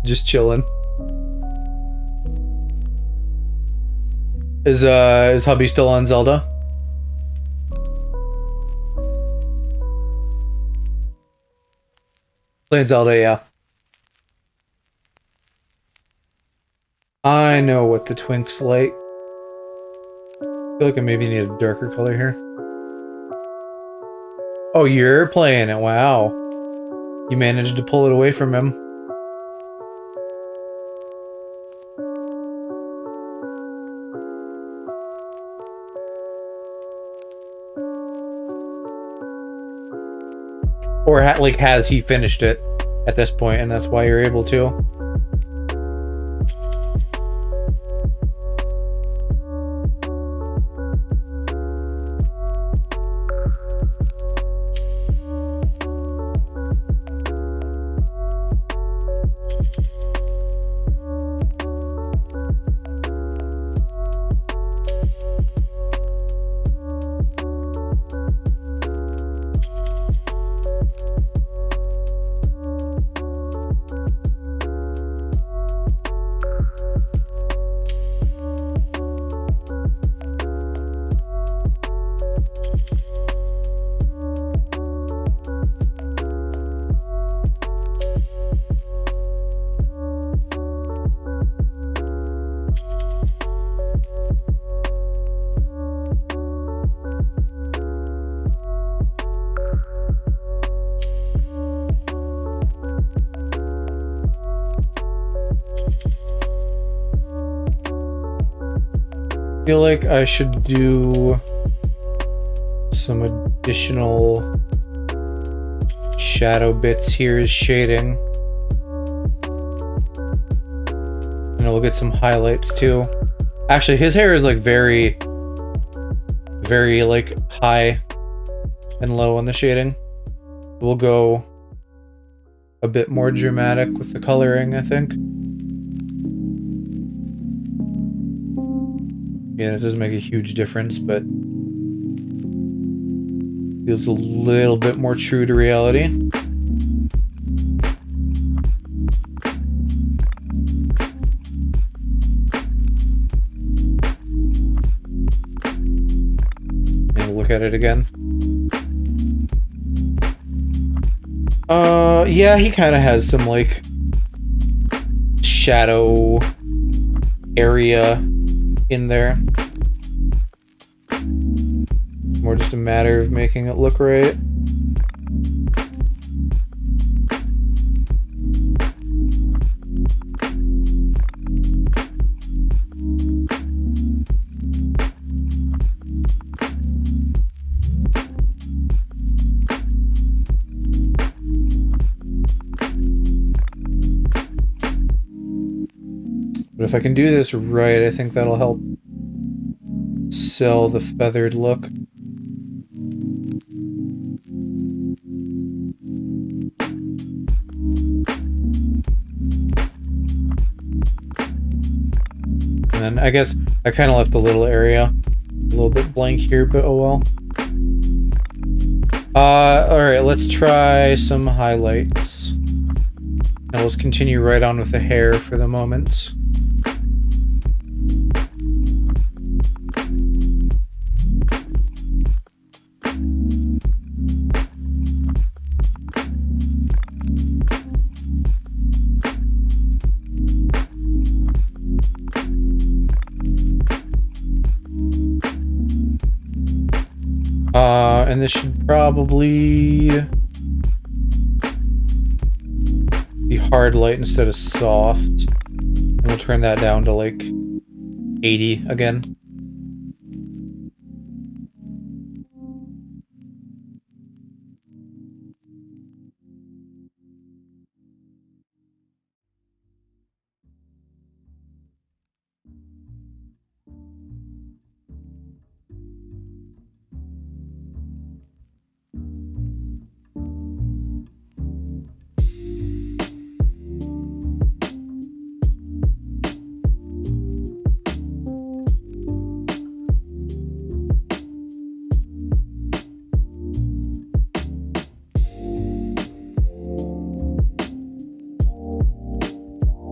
Just chilling. Is hubby still on Zelda? Playing Zelda, yeah. I know what the twink's like. I feel like I maybe need a darker color here. Oh, you're playing it. Wow. You managed to pull it away from him. Or like, has he finished it at this point, and that's why you're able to? I feel like I should do some additional shadow bits here as shading. And we'll get some highlights too. Actually, his hair is like very like high and low on the shading. We'll go a bit more dramatic with the coloring, I think. Yeah, it doesn't make a huge difference, but feels a little bit more true to reality. And we'll look at it again. Yeah, he kind of has some, like, shadow area in there. More just a matter of making it look right. But if I can do this right, I think that'll help sell the feathered look. And then I guess I kind of left the little area a little bit blank here, but oh well. Alright, let's try some highlights. And let's continue right on with the hair for the moment. And this should probably be hard light instead of soft. And we'll turn that down to like 80 again.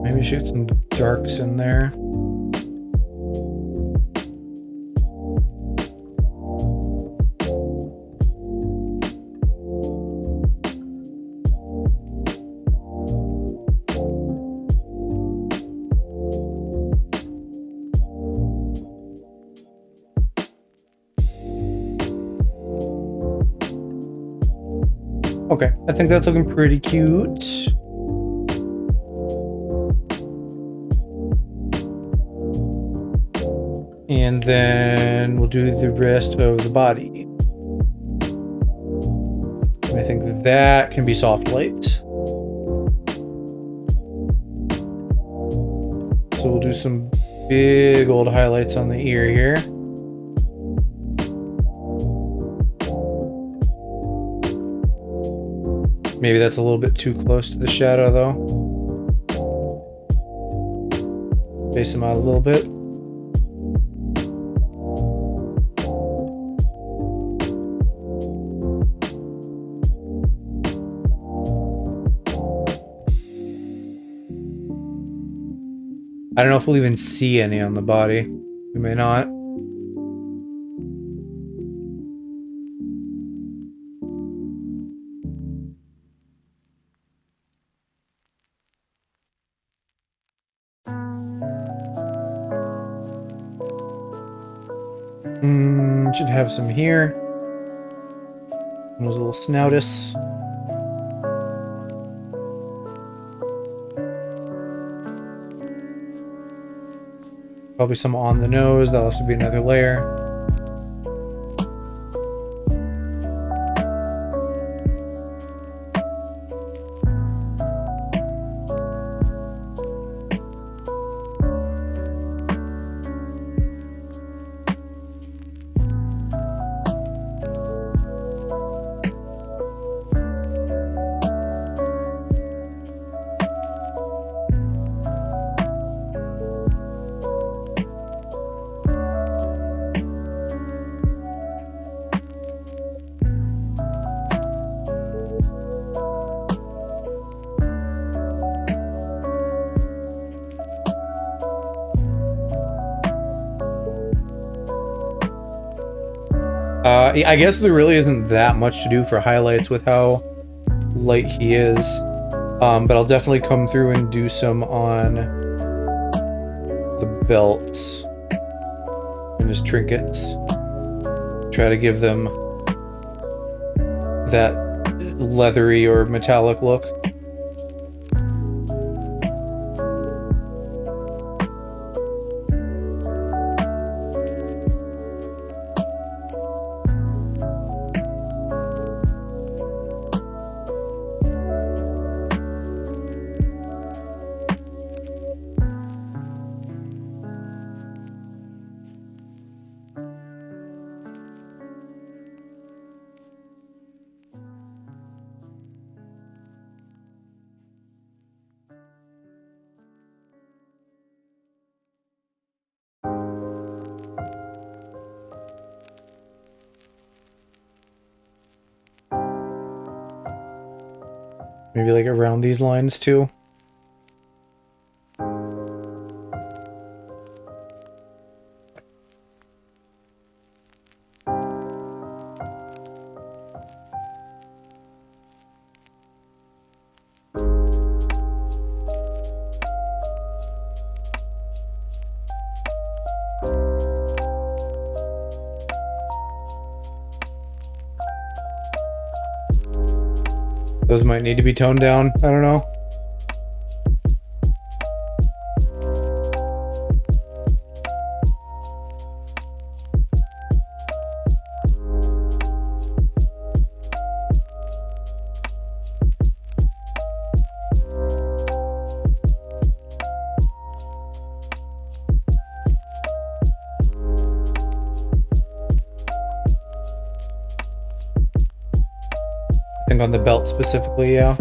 Maybe shoot some darks in there. Okay, I think that's looking pretty cute. And then we'll do the rest of the body. And I think that can be soft light. So we'll do some big old highlights on the ear here. Maybe that's a little bit too close to the shadow though. Base them out a little bit. I don't know if we'll even see any on the body. We may not. Should have some here. Those little snoutus. Probably some on the nose. That'll have to be another layer. I guess there really isn't that much to do for highlights with how light he is. But I'll definitely come through and do some on the belts and his trinkets. Try to give them that leathery or metallic look. Maybe like around these lines too. Those might need to be toned down. I don't know. I think on the belt specifically, yeah.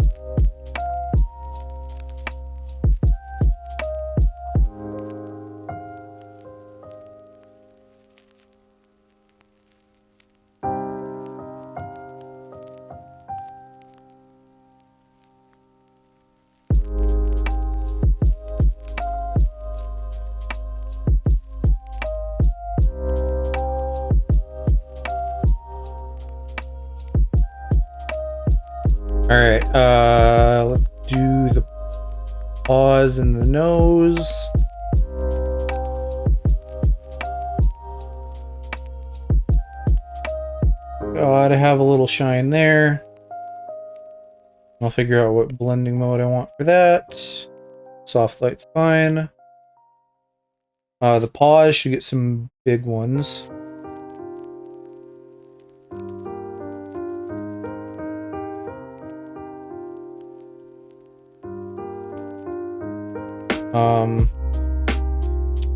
Alright, let's do the paws and the nose. Gotta have a little shine there. I'll figure out what blending mode I want for that. Soft light's fine. The paws should get some big ones.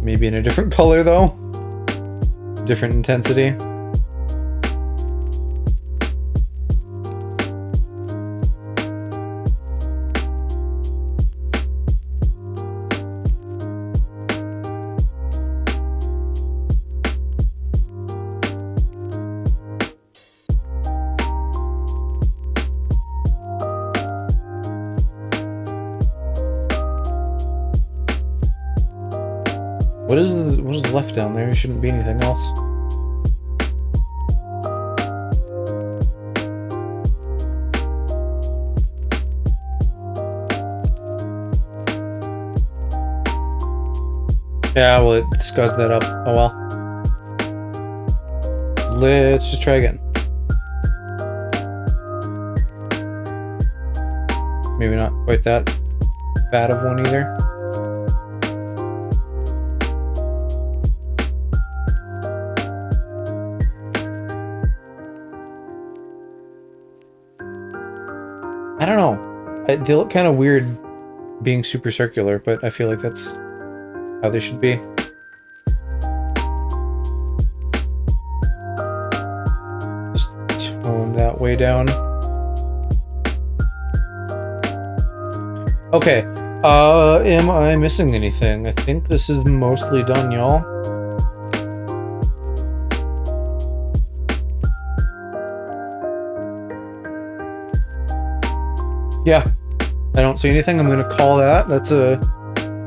Maybe in a different color though. Different intensity. What is left down there? There shouldn't be anything else. Yeah, well, it scuzzed that up. Oh well. Let's just try again. Maybe not quite that bad of one either. I don't know. They look kind of weird being super circular, but I feel like that's how they should be. Just tone that way down. Okay. Am I missing anything? I think this is mostly done, y'all. Yeah, I don't see anything. I'm gonna call that. That's a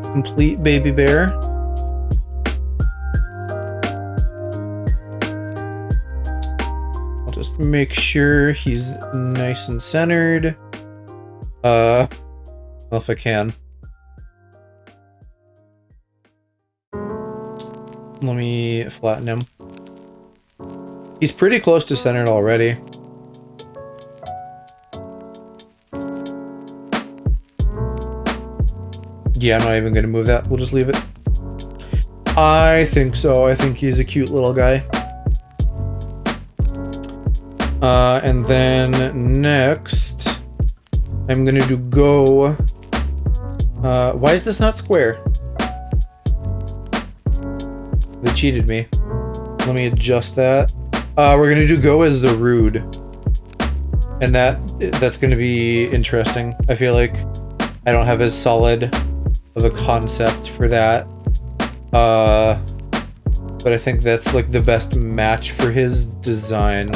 complete baby bear. I'll just make sure he's nice and centered. Well, if I can. Let me flatten him. He's pretty close to centered already. Yeah, I'm not even gonna move that. We'll just leave it. I think so. I think he's a cute little guy. And then next, I'm gonna do go. Why is this not square? They cheated me. Let me adjust that. We're gonna do go as the rude. And that's gonna be interesting. I feel like I don't have as solid of a concept for that. But I think that's like the best match for his design.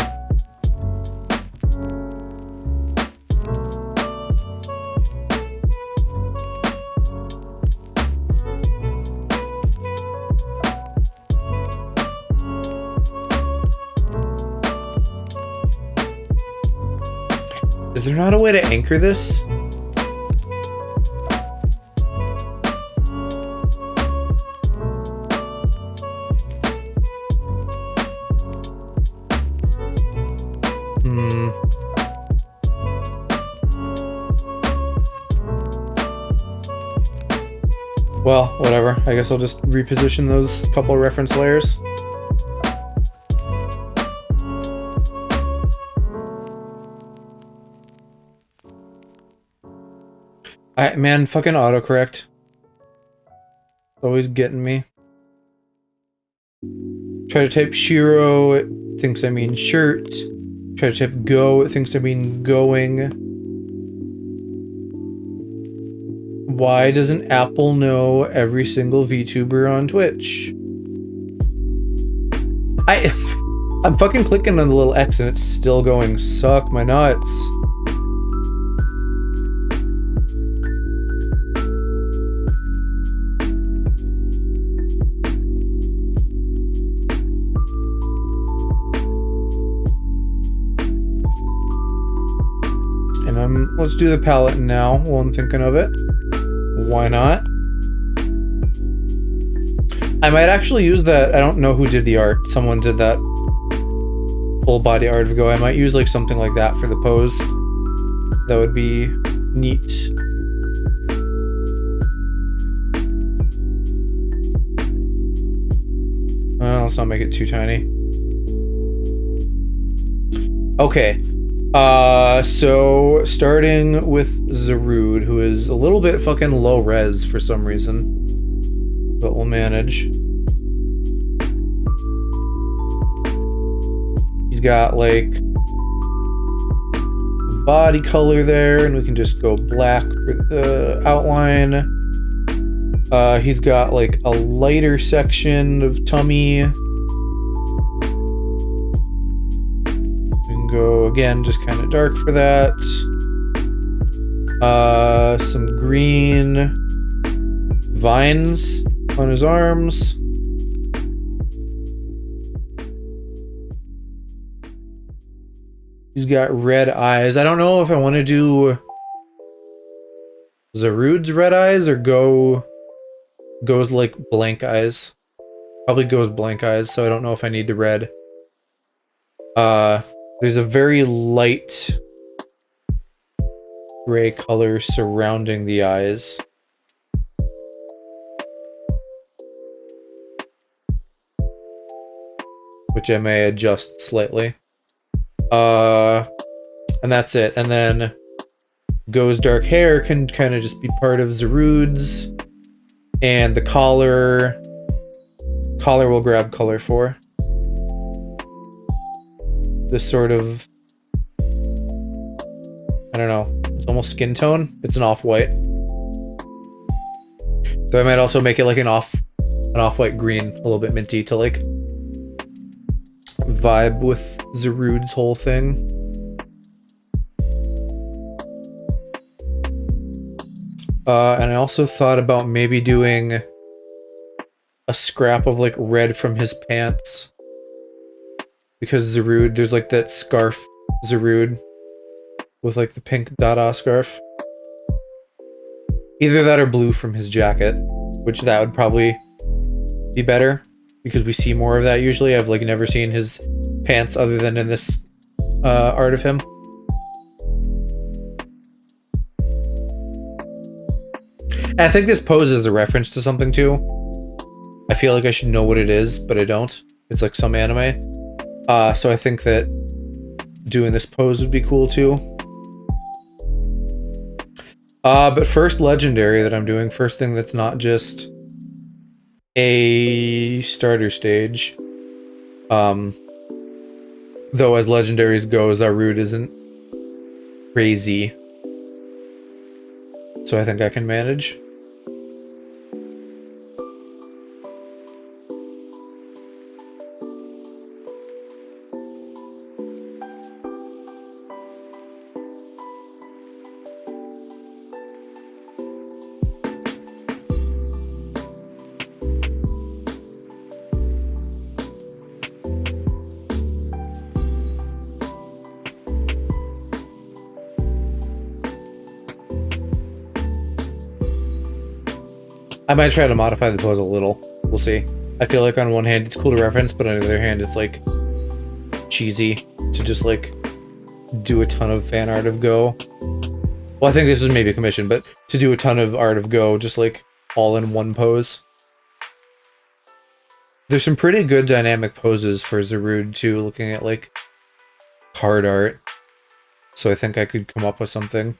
Is there not a way to anchor this? Well, whatever. I guess I'll just reposition those couple reference layers. Man, fucking autocorrect. Always getting me. Try to type Shiro, it thinks I mean shirt. Try to type go, it thinks I mean going. Why doesn't Apple know every single VTuber on Twitch? I'm fucking clicking on the little X and it's still going, suck my nuts. And I'm let's do the palette now while I'm thinking of it. Why not? I might actually use that. I don't know who did the art. Someone did that full body art of Go. I might use like something like that for the pose. That would be neat. Let's not make it too tiny. Okay. So starting with Zarude, who is a little bit fucking low res for some reason, but we'll manage. He's got like body color there, and we can just go black for the outline. He's got like a lighter section of tummy. We can go again, just kind of dark for that. Some green vines on his arms. He's got red eyes. I don't know if I want to do Zarude's red eyes or goes like blank eyes. Probably goes blank eyes, so I don't know if I need the red. There's a very light gray color surrounding the eyes. Which I may adjust slightly. And that's it. And then Go's dark hair can kind of just be part of Zarude's. And the collar will grab color for. This sort of, I don't know, it's almost skin tone. It's an off-white. So I might also make it like an off-white green, a little bit minty to like vibe with Zarude's whole thing. And I also thought about maybe doing a scrap of like red from his pants. Because Zarude, there's like that scarf Zarude with like the pink Dada scarf. Either that or blue from his jacket, which that would probably be better because we see more of that usually. I've like never seen his pants other than in this art of him. And I think this pose is a reference to something too. I feel like I should know what it is, but I don't. It's like some anime. So I think that doing this pose would be cool too. But first legendary that I'm doing, first thing that's not just a starter stage. Though as legendaries go, Zarude isn't crazy. So I think I can manage. I might try to modify the pose a little. We'll see. I feel like on one hand it's cool to reference, but on the other hand it's like cheesy to just like do a ton of fan art of Go. Well, I think this is maybe a commission, but to do a ton of art of Go just like all in one pose. There's some pretty good dynamic poses for Zarude too, looking at like card art. So I think I could come up with something.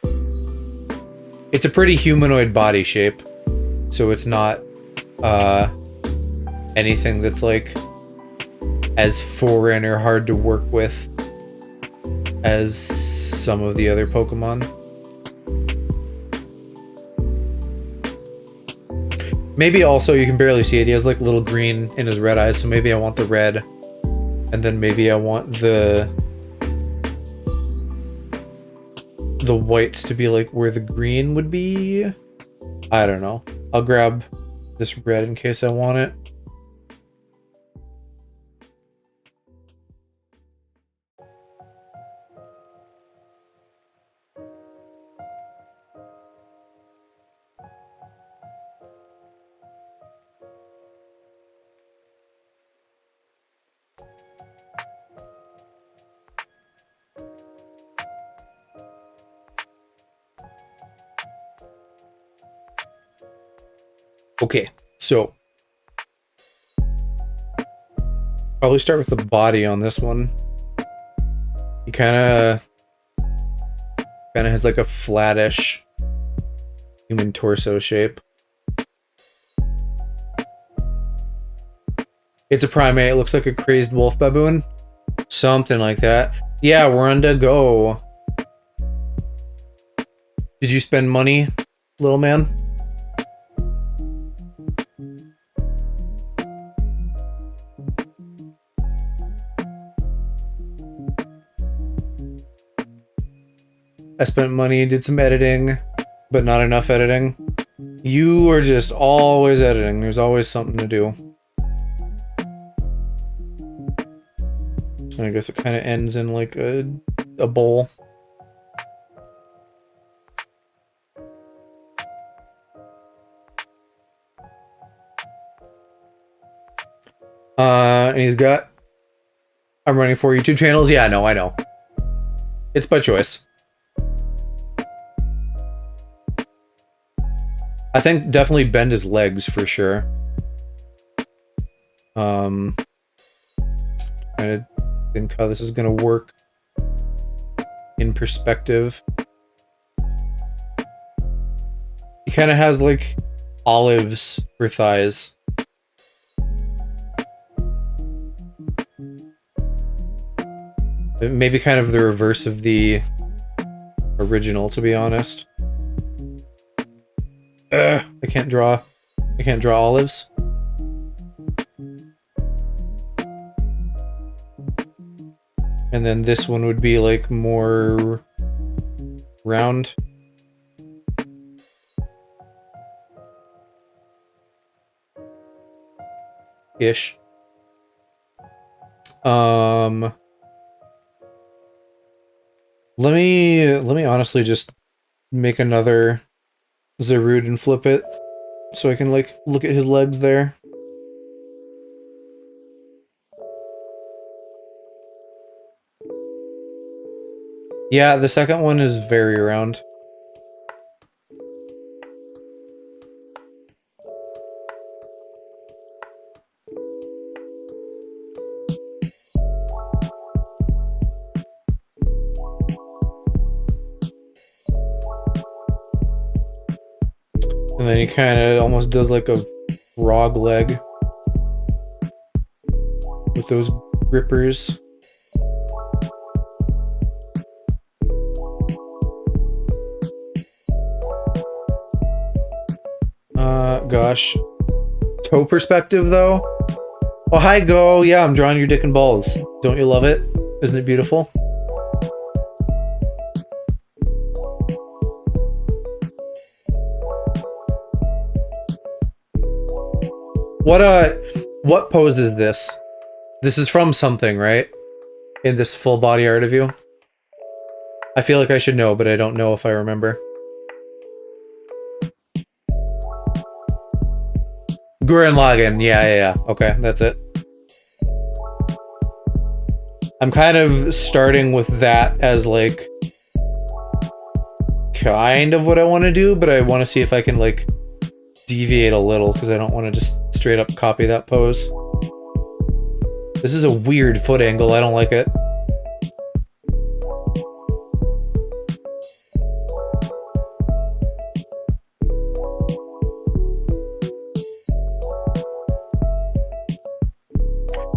It's a pretty humanoid body shape. So it's not anything that's like as foreign or hard to work with as some of the other Pokemon. Maybe also you can barely see it. He has like little green in his red eyes, so maybe I want the red, and then maybe I want the whites to be like where the green would be. I don't know. I'll grab this red in case I want it. Okay, so probably start with the body on this one. He kind of has like a flattish human torso shape. It's a primate. It looks like a crazed wolf baboon. Something like that. Yeah, we're on to go. Did you spend money, little man? I spent money, did some editing, but not enough editing. You are just always editing. There's always something to do. I guess it kind of ends in like a bowl. And he's got, I'm running 4 YouTube channels. Yeah, no, I know. It's by choice. I think definitely bend his legs for sure. Trying to think how this is gonna work in perspective. He kind of has like olives for thighs. Maybe kind of the reverse of the original, to be honest. I can't draw olives. And then this one would be like more round. Ish. Let me honestly just make another Zarude and flip it so I can like look at his legs there. Yeah, the second one is very round. And then he kind of almost does like a frog leg with those grippers. Gosh. Toe perspective though? Oh, hi, Go. Yeah, I'm drawing your dick and balls. Don't you love it? Isn't it beautiful? What pose is this? This is from something, right? In this full body art of you? I feel like I should know, but I don't know if I remember. Gurren Lagann, yeah. Okay, that's it. I'm kind of starting with that as like kind of what I want to do, but I want to see if I can like deviate a little because I don't want to just straight up copy that pose. This is a weird foot angle. I don't like it.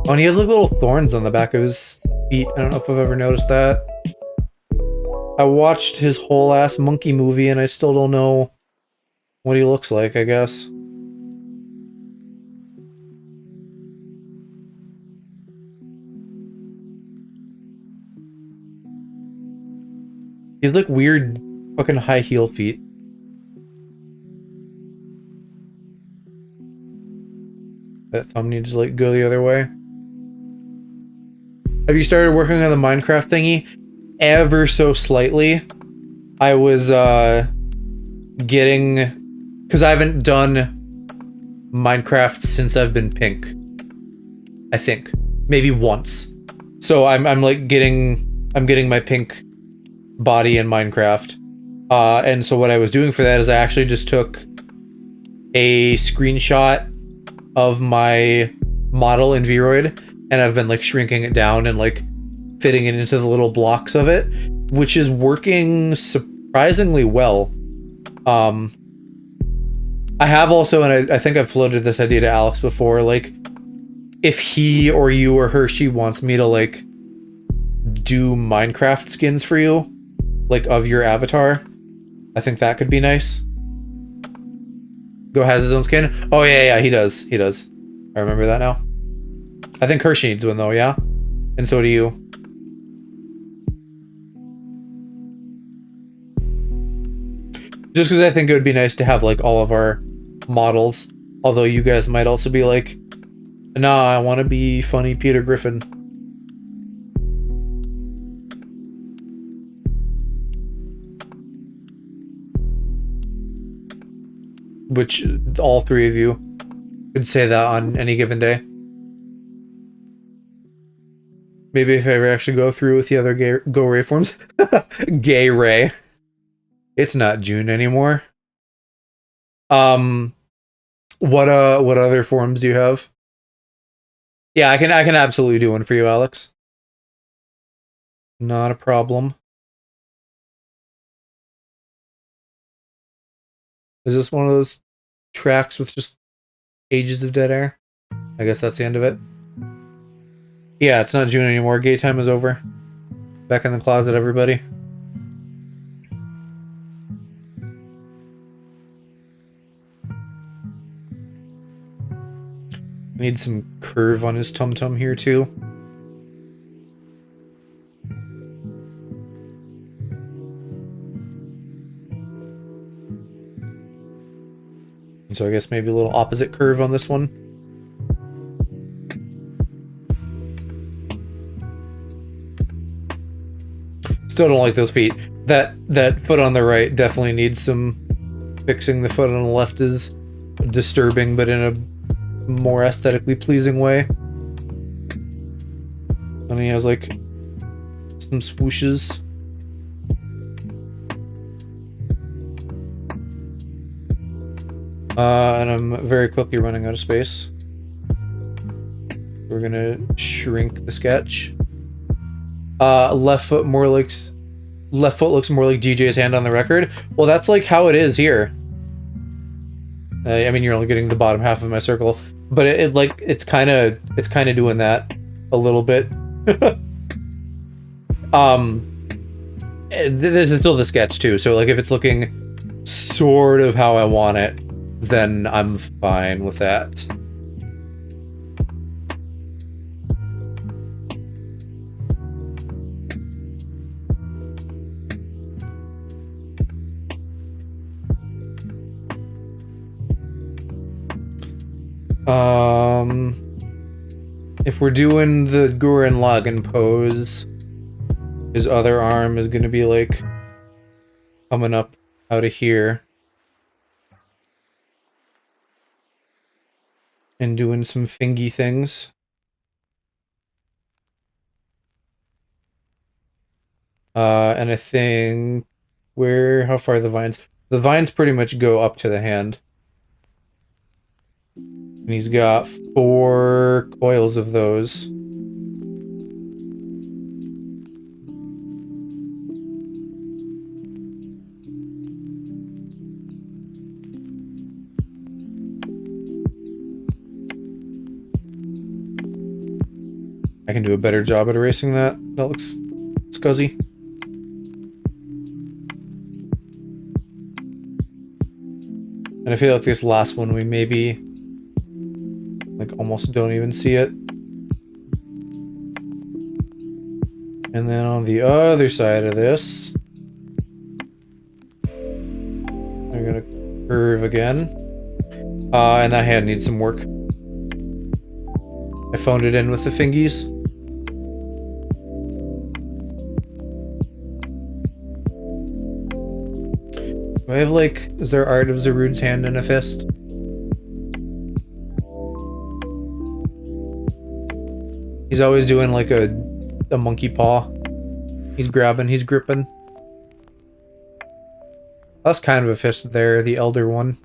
Oh, and he has like little thorns on the back of his feet. I don't know if I've ever noticed that. I watched his whole ass monkey movie and I still don't know what he looks like, I guess. He's like weird fucking high heel feet. That thumb needs to like go the other way. Have you started working on the Minecraft thingy? Ever so slightly. I was getting, because I haven't done Minecraft since I've been pink. I think maybe once. So I'm like getting my pink body in Minecraft. And so what I was doing for that is I actually just took a screenshot of my model in Vroid, and I've been like shrinking it down and like fitting it into the little blocks of it, which is working surprisingly well. I have also, and I think I've floated this idea to Alex before, like, if he or you or her, she wants me to, like, do Minecraft skins for you, like, of your avatar, I think that could be nice. Go has his own skin? Oh, yeah, he does. He does. I remember that now. I think Hershey needs one, though, yeah? And so do you. Just because I think it would be nice to have, like, all of our models. Although you guys might also be like, nah, I want to be funny Peter Griffin. Which all three of you could say that on any given day. Maybe if I ever actually go through with the other Go Ray forms. Gay Ray. It's not June anymore. What other forms do you have? Yeah, I can absolutely do one for you, Alex. Not a problem. Is this one of those tracks with just ages of dead air? I guess that's the end of it. Yeah, it's not June anymore. Gay time is over. Back in the closet, everybody. Need some curve on his tum-tum here, too. And so I guess maybe a little opposite curve on this one. Still don't like those feet. That foot on the right definitely needs some fixing. The foot on the left is disturbing, but in a more aesthetically pleasing way. And he has like some swooshes. And I'm very quickly running out of space. We're gonna shrink the sketch. Left foot looks more like DJ's hand on the record. Well, that's like how it is here. I mean, you're only getting the bottom half of my circle, but it's kind of doing that a little bit. This is still the sketch too, so like if it's looking sort of how I want it, then I'm fine with that. If we're doing the Gurren Lagann pose, his other arm is gonna be like coming up out of here and doing some fingy things. And I think how far are the vines? The vines pretty much go up to the hand. And he's got 4 coils of those. I can do a better job at erasing that. That looks scuzzy. And I feel like this last one we maybe like almost don't even see it. And then on the other side of this, I'm gonna curve again. And that hand needs some work. I phoned it in with the fingies. Do I have like, is there art of Zarude's hand in a fist? He's always doing like a monkey paw. He's grabbing, he's gripping. That's kind of a fist there, the elder one.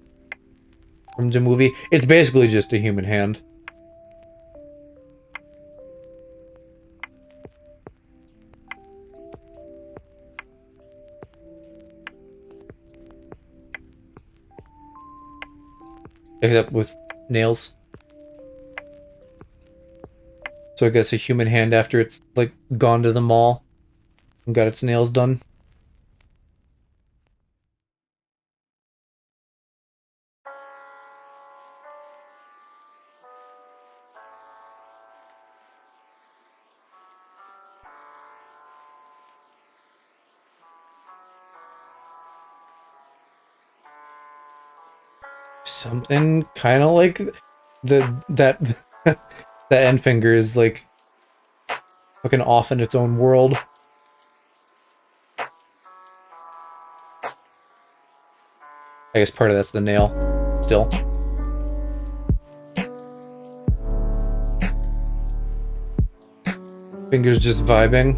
from the movie. It's basically just a human hand. Except with nails. So I guess a human hand after it's, like, gone to the mall and got its nails done. Something kind of like that the end finger is like fucking off in its own world. I guess part of that's the nail still. Finger's just vibing.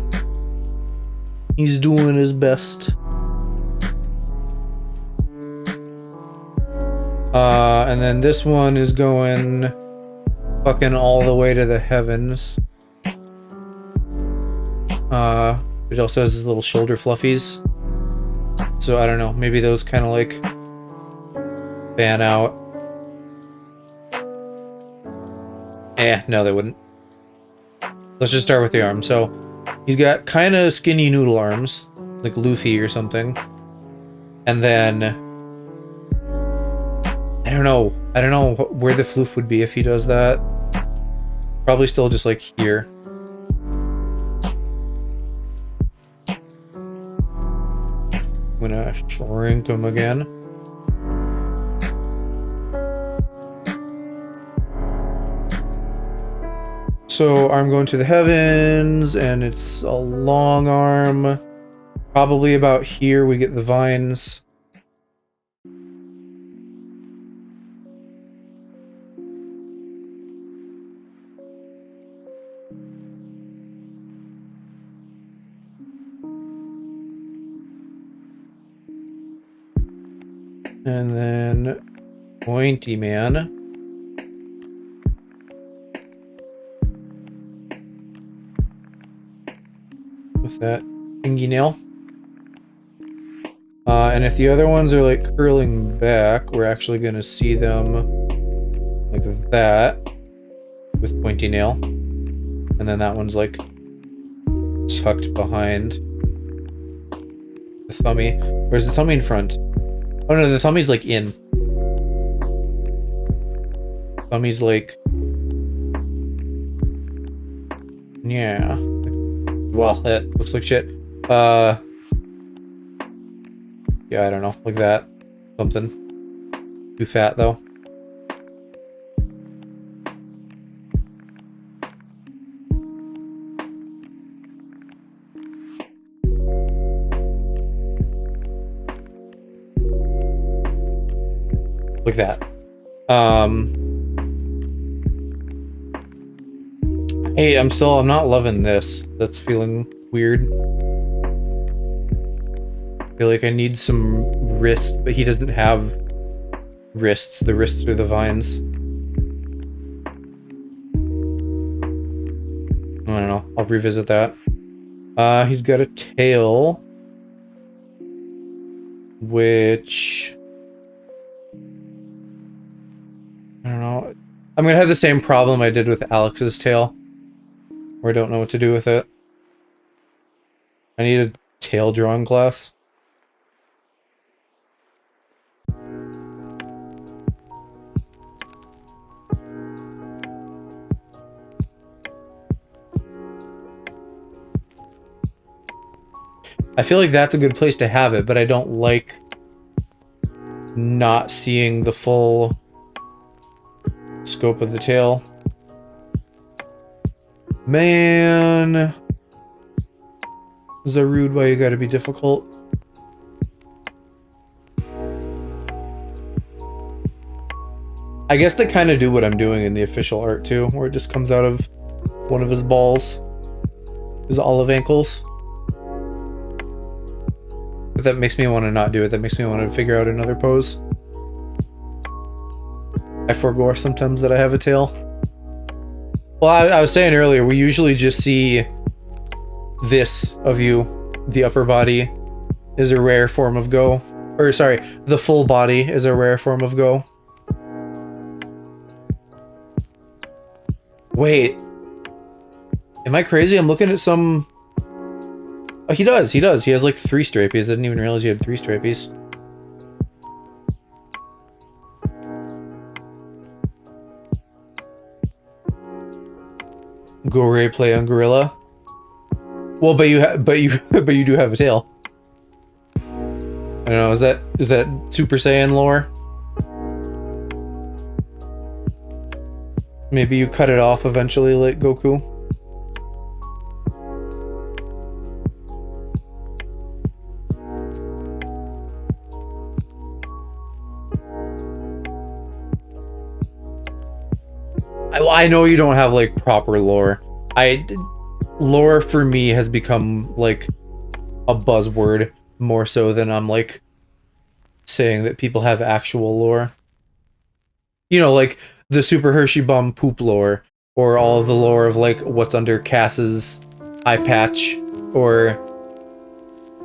He's doing his best. And then this one is going fucking all the way to the heavens. It also has his little shoulder fluffies. So I don't know, maybe those kind of like fan out. No, they wouldn't. Let's just start with the arm. So he's got kind of skinny noodle arms, like Luffy or something. And then I don't know where the floof would be if he does that. Probably still just like here. I'm gonna shrink him again. So arm going to the heavens, and it's a long arm. Probably about here we get the vines. And then pointy man. With that fingernail. And if the other ones are like curling back, we're actually gonna see them like that with pointy nail. And then that one's like tucked behind the thummy. Where's the thummy in front? Oh no, the thumbie's like in. Thumbie's like... yeah. Well, that looks like shit. Yeah, I don't know. Like that. Something. Too fat, though. Like that. Hey, I'm not loving this. That's feeling weird. I feel like I need some wrist, but he doesn't have wrists. The wrists are the vines. I don't know. I'll revisit that. He's got a tail. Which... I don't know. I'm gonna have the same problem I did with Alex's tail. Where I don't know what to do with it. I need a tail drawing class. I feel like that's a good place to have it, but I don't like not seeing the full scope of the tail. Man. Is that rude? Why you gotta be difficult? I guess they kind of do what I'm doing in the official art too, where it just comes out of one of his balls. His olive ankles. But that makes me want to not do it. That makes me want to figure out another pose. I forego sometimes that I have a tail. Well, I was saying earlier, we usually just see this of you. The upper body is a rare form of go. Or sorry, the full body is a rare form of go. Wait. Am I crazy? I'm looking at some... Oh, he does. He has like 3 strapies. I didn't even realize he had 3 strapies. Gore play on gorilla. Well, but you do have a tail. I don't know. Is that Super Saiyan lore? Maybe you cut it off eventually, like Goku. I know you don't have like proper lore. Lore for me has become like a buzzword more so than I'm like saying that people have actual lore. You know, like the Super Hershey Bum poop lore, or all of the lore of like what's under Cass's eye patch, or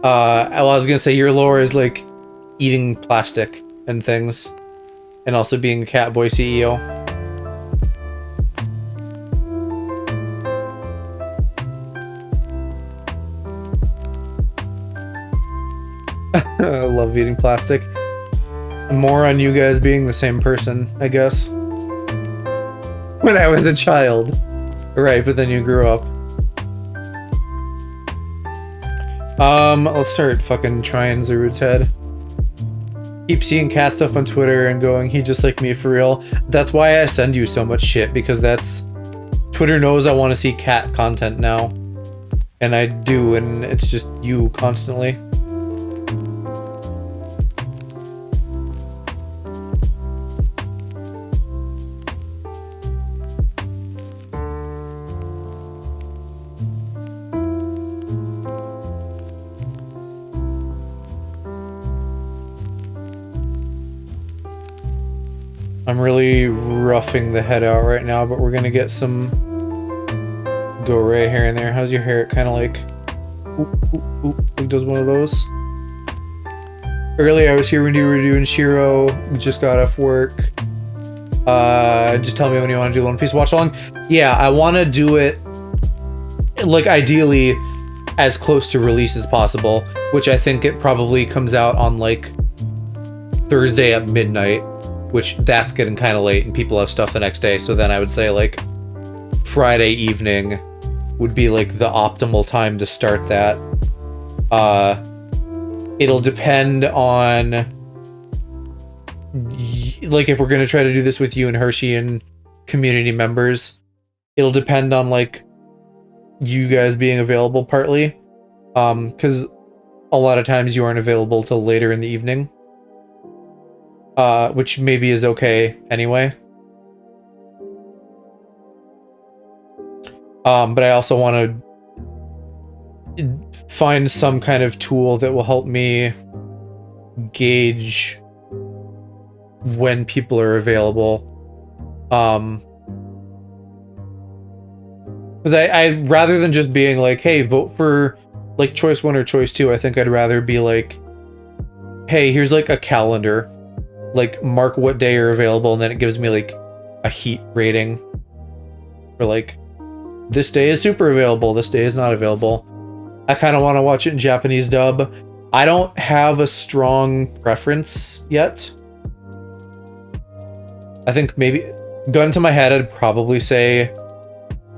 well, I was gonna say your lore is like eating plastic and things, and also being a Catboy CEO. I love eating plastic. More on you guys being the same person, I guess. When I was a child. Right, but then you grew up. Let's start fucking trying Zarude's head. Keep seeing cat stuff on Twitter and going, he just like me for real. That's why I send you so much shit, because that's... Twitter knows I want to see cat content now. And I do, and it's just you constantly. I'm really roughing the head out right now, but we're gonna get some Gore hair in there. How's your hair? It kind of like, like does one of those. Earlier I was here when you were doing Shiro. We just got off work. Just tell me when you want to do One Piece watch along. Yeah, I want to do it like ideally as close to release as possible, which I think it probably comes out on like Thursday at midnight. Which that's getting kind of late and people have stuff the next day. So then I would say like Friday evening would be like the optimal time to start that. It'll depend on like if we're going to try to do this with you and Hershey and community members, it'll depend on like you guys being available partly. 'Cause a lot of times you aren't available till later in the evening. Which maybe is okay anyway. But I also want to find some kind of tool that will help me gauge when people are available. Because I rather than just being like, hey, vote for like choice 1 or choice 2, I think I'd rather be like, hey, here's like a calendar. Like, mark what day you're available, and then it gives me, like, a heat rating. For, like, this day is super available, this day is not available. I kind of want to watch it in Japanese dub. I don't have a strong preference yet. I think maybe, gun to my head, I'd probably say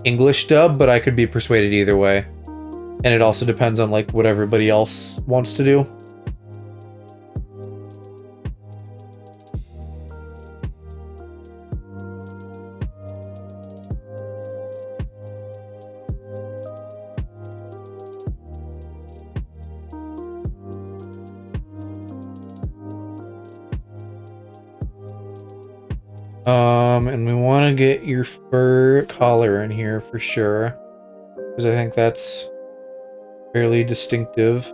English dub, but I could be persuaded either way. And it also depends on, like, what everybody else wants to do. And we want to get your fur collar in here for sure, because I think that's fairly distinctive.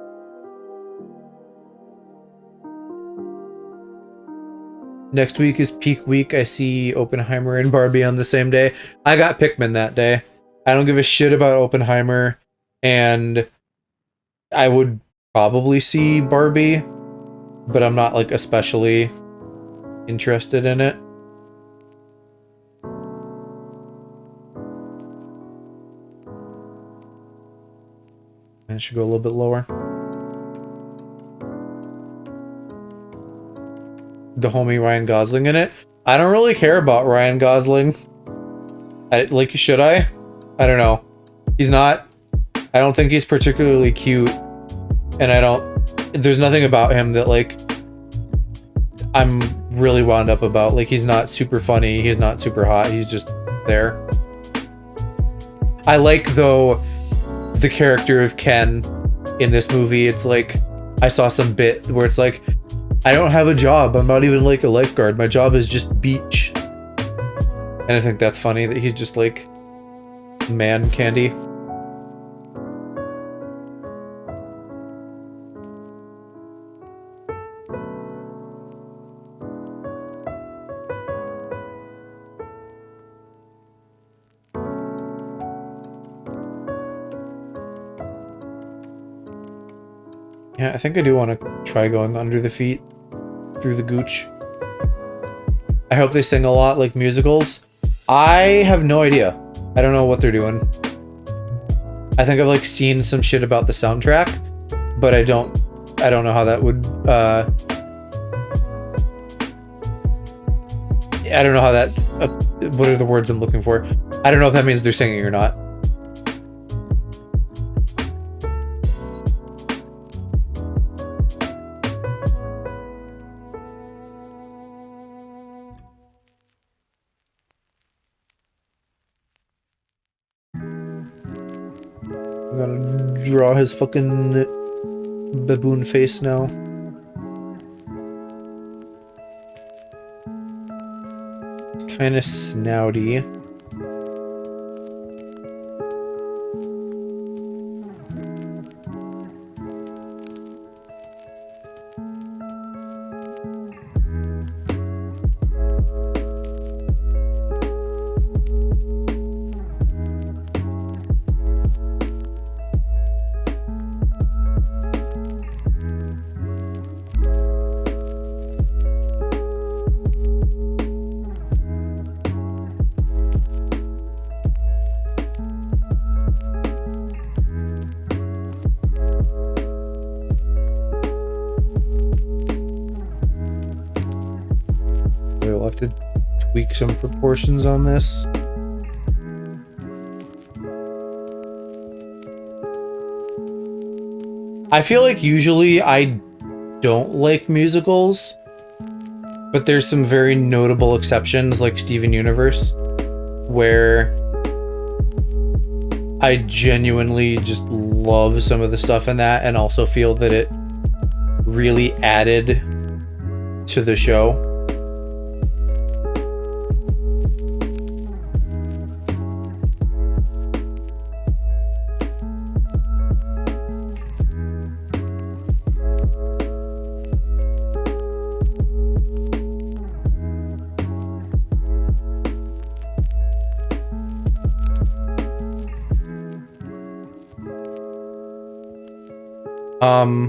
Next week is peak week. I see Oppenheimer and Barbie on the same day. I got Pikmin that day. I don't give a shit about Oppenheimer, and I would probably see Barbie, but I'm not like especially interested in it. And it should go a little bit lower. The homie Ryan Gosling in it. I don't really care about Ryan Gosling. Like, should I? I don't know. He's not. I don't think he's particularly cute, and there's nothing about him that like I'm really wound up about. Like, he's not super funny. He's not super hot. He's just there. I like, though, the character of Ken in this movie. It's like, I saw some bit where it's like, I don't have a job. I'm not even like a lifeguard. My job is just beach. And I think that's funny that he's just like man candy. Yeah, I think I do want to try going under the feet through the gooch. I hope they sing a lot like musicals. I have no idea. I don't know what they're doing. I think I've like seen some shit about the soundtrack, but I don't know how that would I don't know how that what are the words I'm looking for? I don't know if that means they're singing or not. I'm gonna draw his fucking baboon face now. Kind of snouty. We'll have to tweak some proportions on this. I feel like usually I don't like musicals, but there's some very notable exceptions like Steven Universe, where I genuinely just love some of the stuff in that and also feel that it really added to the show.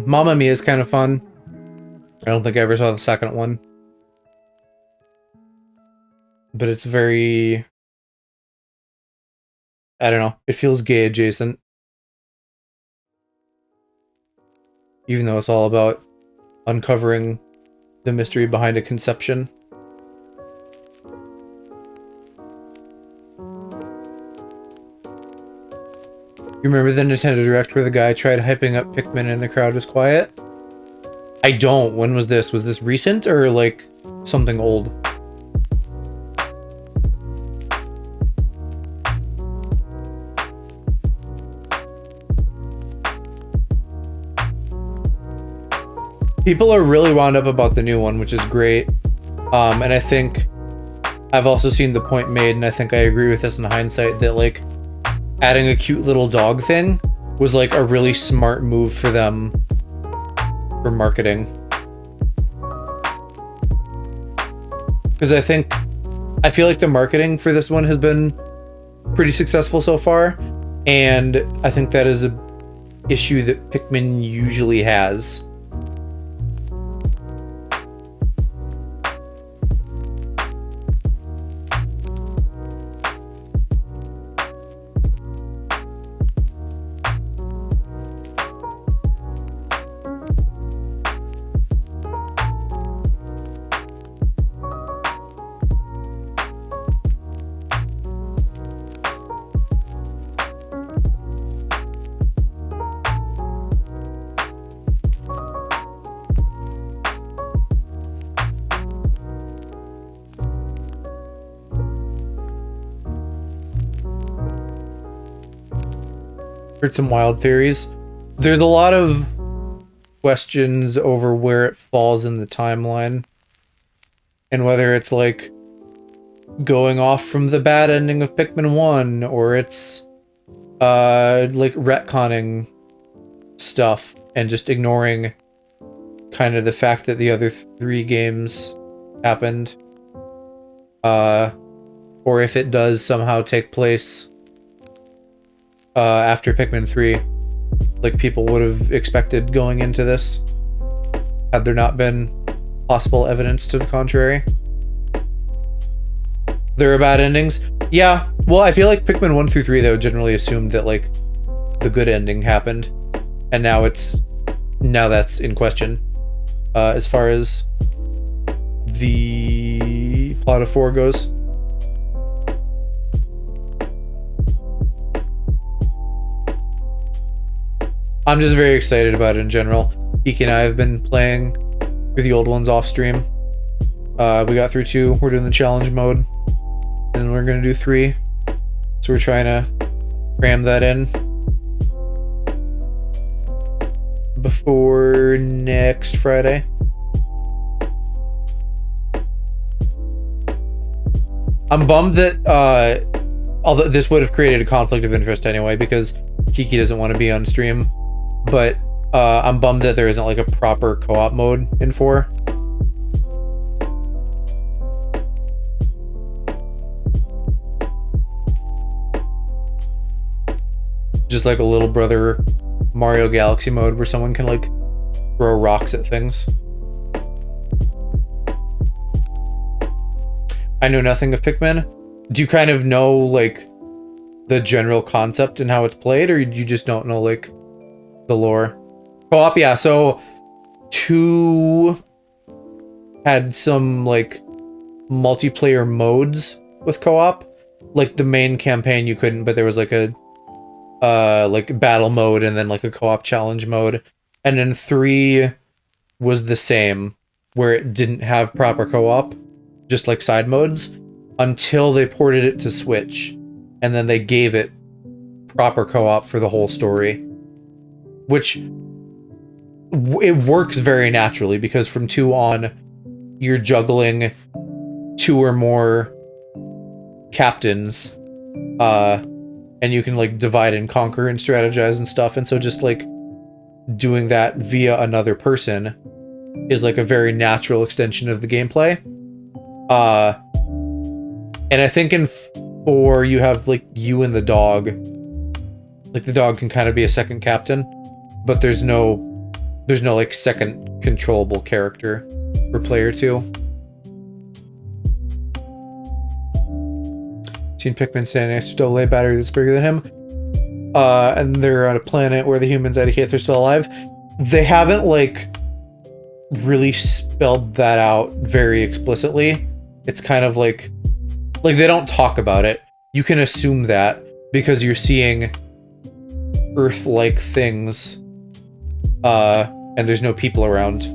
Mamma Mia is kind of fun. I don't think I ever saw the second one. But it's very... I don't know. It feels gay adjacent. Even though it's all about uncovering the mystery behind a conception. You remember the Nintendo Direct where the guy tried hyping up Pikmin and the crowd was quiet? I don't. When was this? Was this recent or like something old? People are really wound up about the new one, which is great. And I think I've also seen the point made, and I think I agree with this in hindsight, that like adding a cute little dog thing was like a really smart move for them for marketing. Because I feel like the marketing for this one has been pretty successful so far, and I think that is a issue that Pikmin usually has. Heard some wild theories. There's a lot of questions over where it falls in the timeline and whether it's like going off from the bad ending of Pikmin 1 or it's like retconning stuff and just ignoring kind of the fact that the other 3 games happened, or if it does somehow take place after Pikmin 3, like people would have expected going into this, had there not been possible evidence to the contrary. There are bad endings. Yeah, well, I feel like Pikmin 1 through 3, though, generally assumed that, like, the good ending happened. And now that's in question. As far as the plot of 4 goes. I'm just very excited about it in general. Iki and I have been playing through the old ones off stream. We got through 2. We're doing the challenge mode. And we're going to do 3. So we're trying to cram that in before next Friday. I'm bummed that although this would have created a conflict of interest anyway, because Kiki doesn't want to be on stream. But I'm bummed that there isn't like a proper co-op mode in 4. Just like a little brother Mario Galaxy mode where someone can like throw rocks at things. I know nothing of Pikmin. Do you kind of know like the general concept and how it's played, or you just don't know like the lore? Co-op, yeah, so 2 had some like multiplayer modes with co-op. Like the main campaign you couldn't, but there was like a like battle mode and then like a co-op challenge mode. And then 3 was the same, where it didn't have proper co-op, just like side modes, until they ported it to Switch, and then they gave it proper co-op for the whole story, which it works very naturally, because from 2 on you're juggling 2 or more captains, and you can like divide and conquer and strategize and stuff, and so just like doing that via another person is like a very natural extension of the gameplay. And I think in 4 you have like you and the dog. Like the dog can kind of be a second captain, but there's no like second controllable character for player 2. Seen Pikmin standing next to a AA battery that's bigger than him. And they're on a planet where the humans indicate they're still alive. They haven't like really spelled that out very explicitly. It's kind of like they don't talk about it. You can assume that because you're seeing Earth-like things, and there's no people around.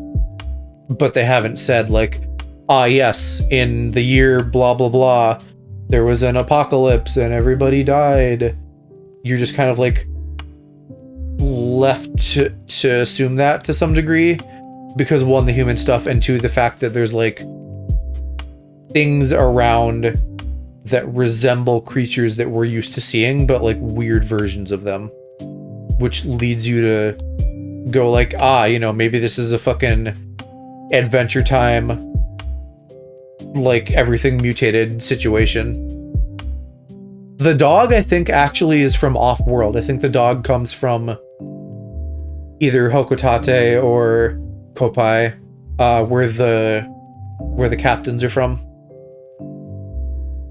But they haven't said like, yes, in the year blah blah blah, there was an apocalypse and everybody died. You're just kind of like left to assume that to some degree, because 1, the human stuff, and 2, the fact that there's like things around that resemble creatures that we're used to seeing, but like weird versions of them, which leads you to go like, maybe this is a fucking Adventure Time like everything mutated situation. The dog, I think, actually is from off-world. I think the dog comes from either Hokotate or Kopai, where the captains are from.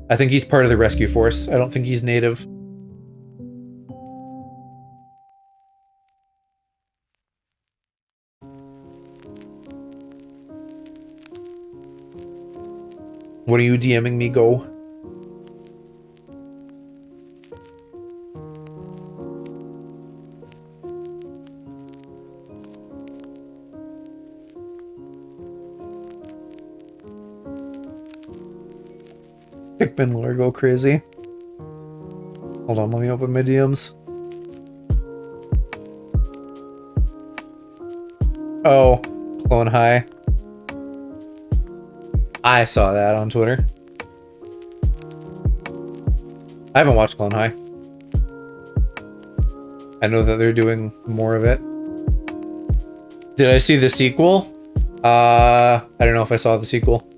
I think he's part of the rescue force. I don't think he's native. What are you DMing me, Go? Pikmin lore go crazy. Hold on, let me open my DMs. Oh, Clone High. I saw that on Twitter. I haven't watched Clone High. I know that they're doing more of it. Did I see the sequel? I don't know if I saw the sequel.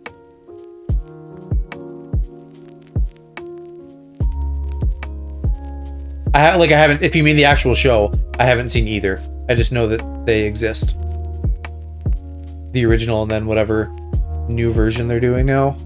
I haven't, if you mean the actual show, I haven't seen either. I just know that they exist. The original and then whatever new version they're doing now.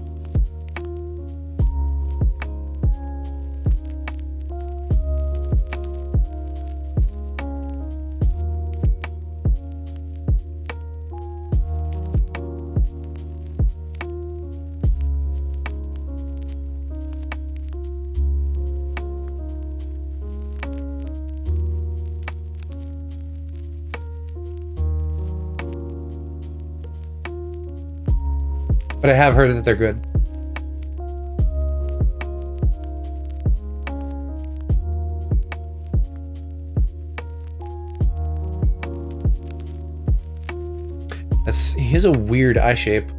But I have heard that they're good. He has a weird eye shape.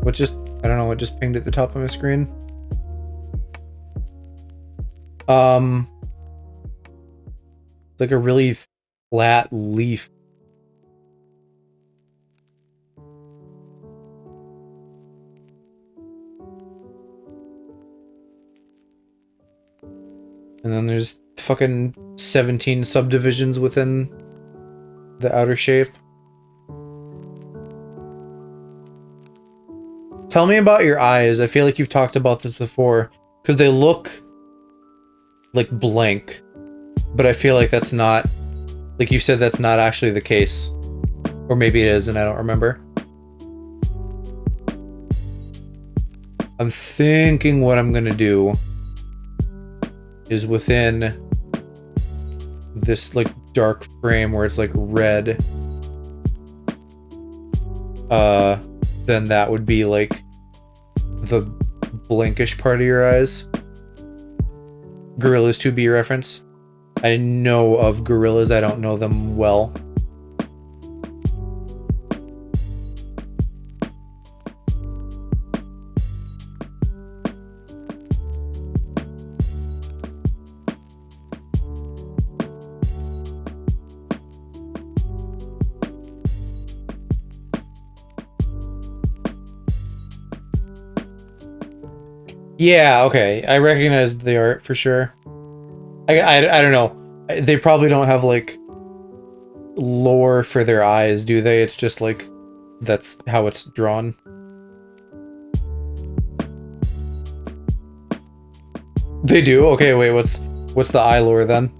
What just, I don't know, what just pinged at the top of my screen. It's like a really flat leaf. And then there's fucking 17 subdivisions within the outer shape. Tell me about your eyes. I feel like you've talked about this before. Because they look like blank. But I feel like that's not... Like you said, that's not actually the case. Or maybe it is and I don't remember. I'm thinking what I'm gonna do is within this like dark frame where it's like red, then that would be like the blankish part of your eyes. Gorillas 2B reference. I know of gorillas, I don't know them well. Yeah, okay. I recognize the art for sure. I don't know. They probably don't have like lore for their eyes, do they? It's just like that's how it's drawn. They do? Okay, wait, what's the eye lore then?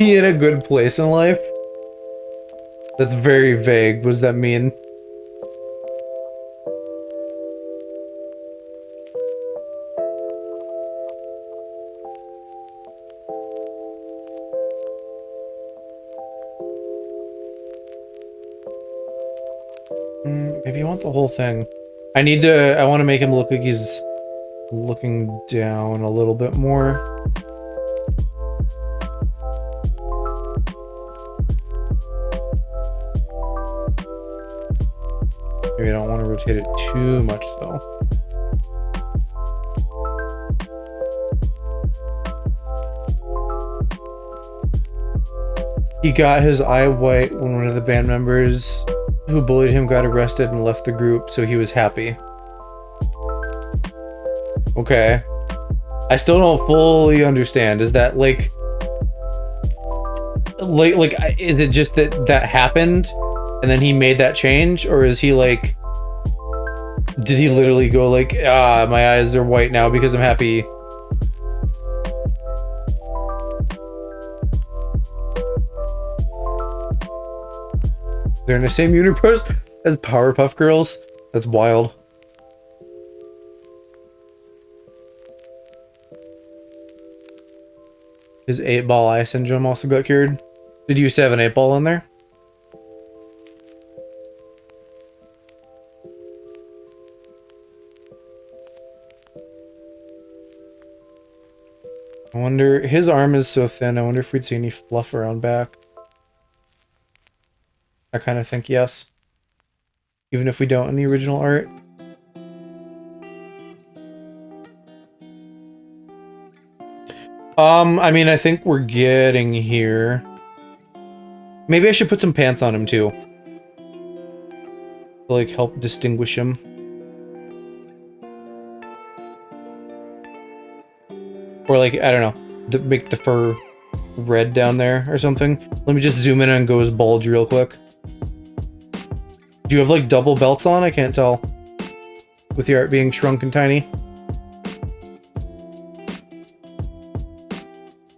He in a good place in life? That's very vague. What does that mean? Maybe you want the whole thing. I want to make him look like he's looking down a little bit more. Maybe I don't want to rotate it too much though. He got his eye white when one of the band members who bullied him got arrested and left the group, so he was happy. Okay. I still don't fully understand. Is that like is it just that that happened and then he made that change, or is he like, did he literally go like, ah, my eyes are white now because I'm happy? They're in the same universe as Powerpuff Girls? That's wild. His 8-ball eye syndrome also got cured. Did you used to have an 8-ball in there? I wonder, his arm is so thin, I wonder if we'd see any fluff around back. I kind of think yes. Even if we don't in the original art. I mean, I think we're getting here. Maybe I should put some pants on him too. To, like, help distinguish him. Or like, I don't know, make the fur red down there or something. Let me just zoom in and go his bulge real quick. Do you have like double belts on? I can't tell. With the art being shrunk and tiny.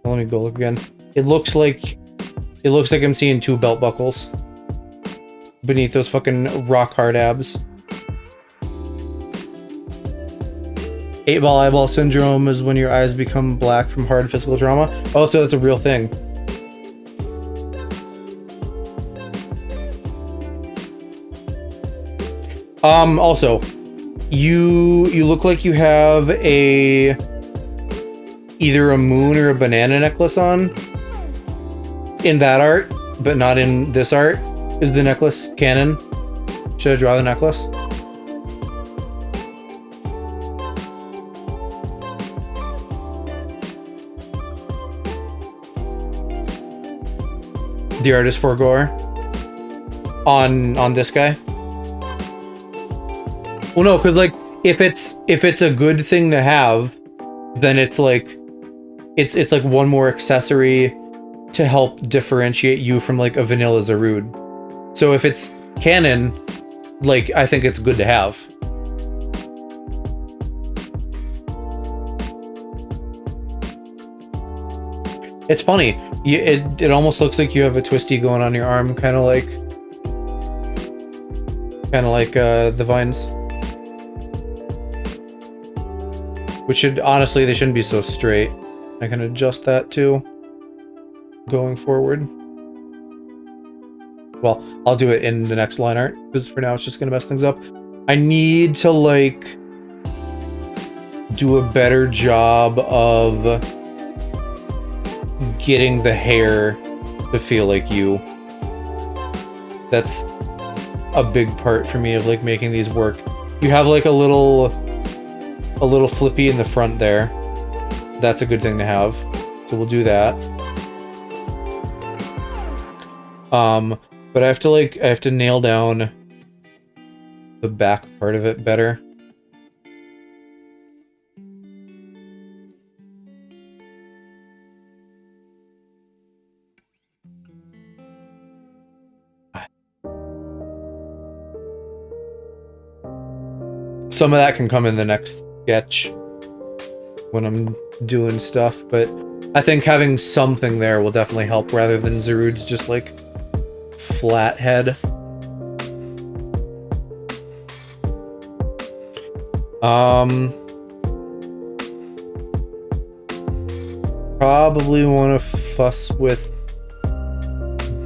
Let me go look again. It looks like I'm seeing 2 belt buckles beneath those fucking rock hard abs. 8-ball eyeball syndrome is when your eyes become black from hard physical trauma. Oh, so it's a real thing. Also, you look like you have either a moon or a banana necklace on in that art, but not in this art. Is the necklace canon? Should I draw the necklace? The artist for gore on this guy. Well, no, because like if it's a good thing to have, then it's like it's like one more accessory to help differentiate you from like a vanilla Zarude. So if it's canon, like I think it's good to have. It's funny. It almost looks like you have a twisty going on your arm, kind of like the vines. Which should, honestly, they shouldn't be so straight. I can adjust that too, going forward. Well, I'll do it in the next line art, because for now it's just gonna mess things up. I need to, like, do a better job of getting the hair to feel like you. That's a big part for me of, like, making these work. You have, like, a little flippy in the front there. That's a good thing to have. So we'll do that. But I have to nail down the back part of it better. Some of that can come in the next sketch when I'm doing stuff, but I think having something there will definitely help rather than Zarude's just like flat head. Probably want to fuss with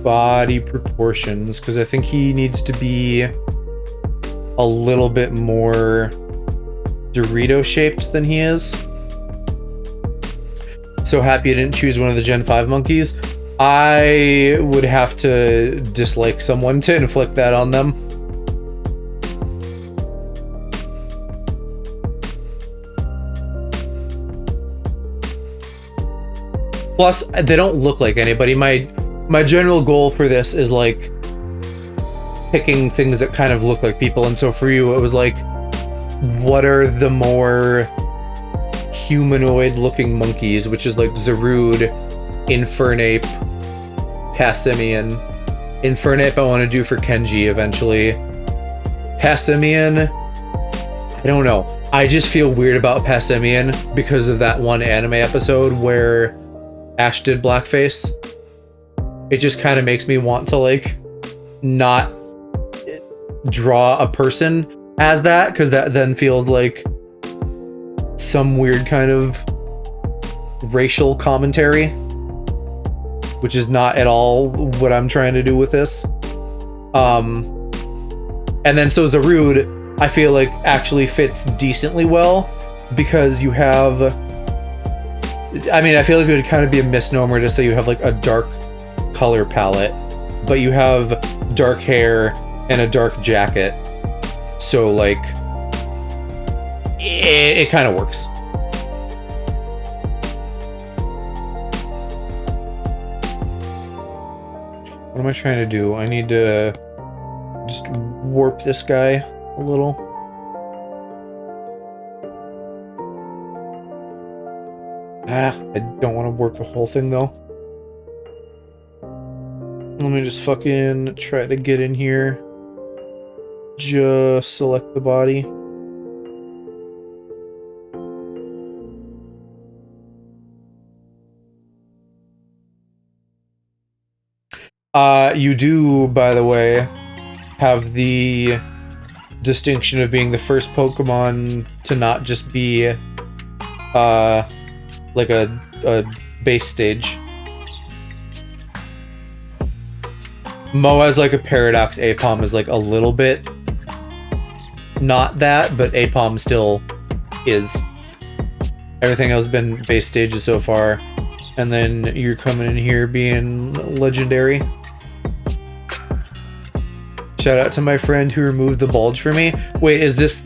body proportions because I think he needs to be a little bit more Dorito shaped than he is. So happy I didn't choose one of the Gen 5 monkeys. I would have to dislike someone to inflict that on them. Plus, they don't look like anybody. My general goal for this is like picking things that kind of look like people, and so for you, it was like, what are the more humanoid-looking monkeys, which is like Zarude, Infernape, Passimian. Infernape I want to do for Kenji eventually. Passimian, I don't know. I just feel weird about Passimian because of that one anime episode where Ash did blackface. It just kind of makes me want to like not draw a person as that, because that then feels like some weird kind of racial commentary, which is not at all what I'm trying to do with this. And then so Zarude, I feel like actually fits decently well because you have, I mean, I feel like it would kind of be a misnomer to say you have like a dark color palette, but you have dark hair and a dark jacket. So like, it kind of works. What am I trying to do? I need to just warp this guy a little. I don't want to warp the whole thing though. Let me just fucking try to get in here. Just select the body. You do, by the way, have the distinction of being the first Pokemon to not just be like a base stage. Moa's like a Paradox, Apom is like a little bit not that, but Apom still is. Everything else has been base stages so far. And then you're coming in here being legendary. Shout out to my friend who removed the bulge for me. Wait, is this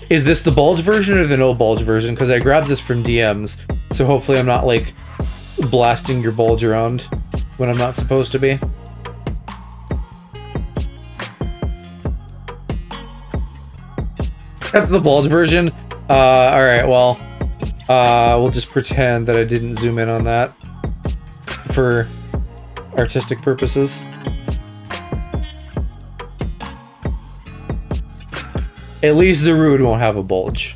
the bulge version or the no bulge version? Because I grabbed this from DMs, so hopefully I'm not like blasting your bulge around when I'm not supposed to be. That's the bulge version. Alright, well, we'll just pretend that I didn't zoom in on that for artistic purposes. At least Zarude won't have a bulge.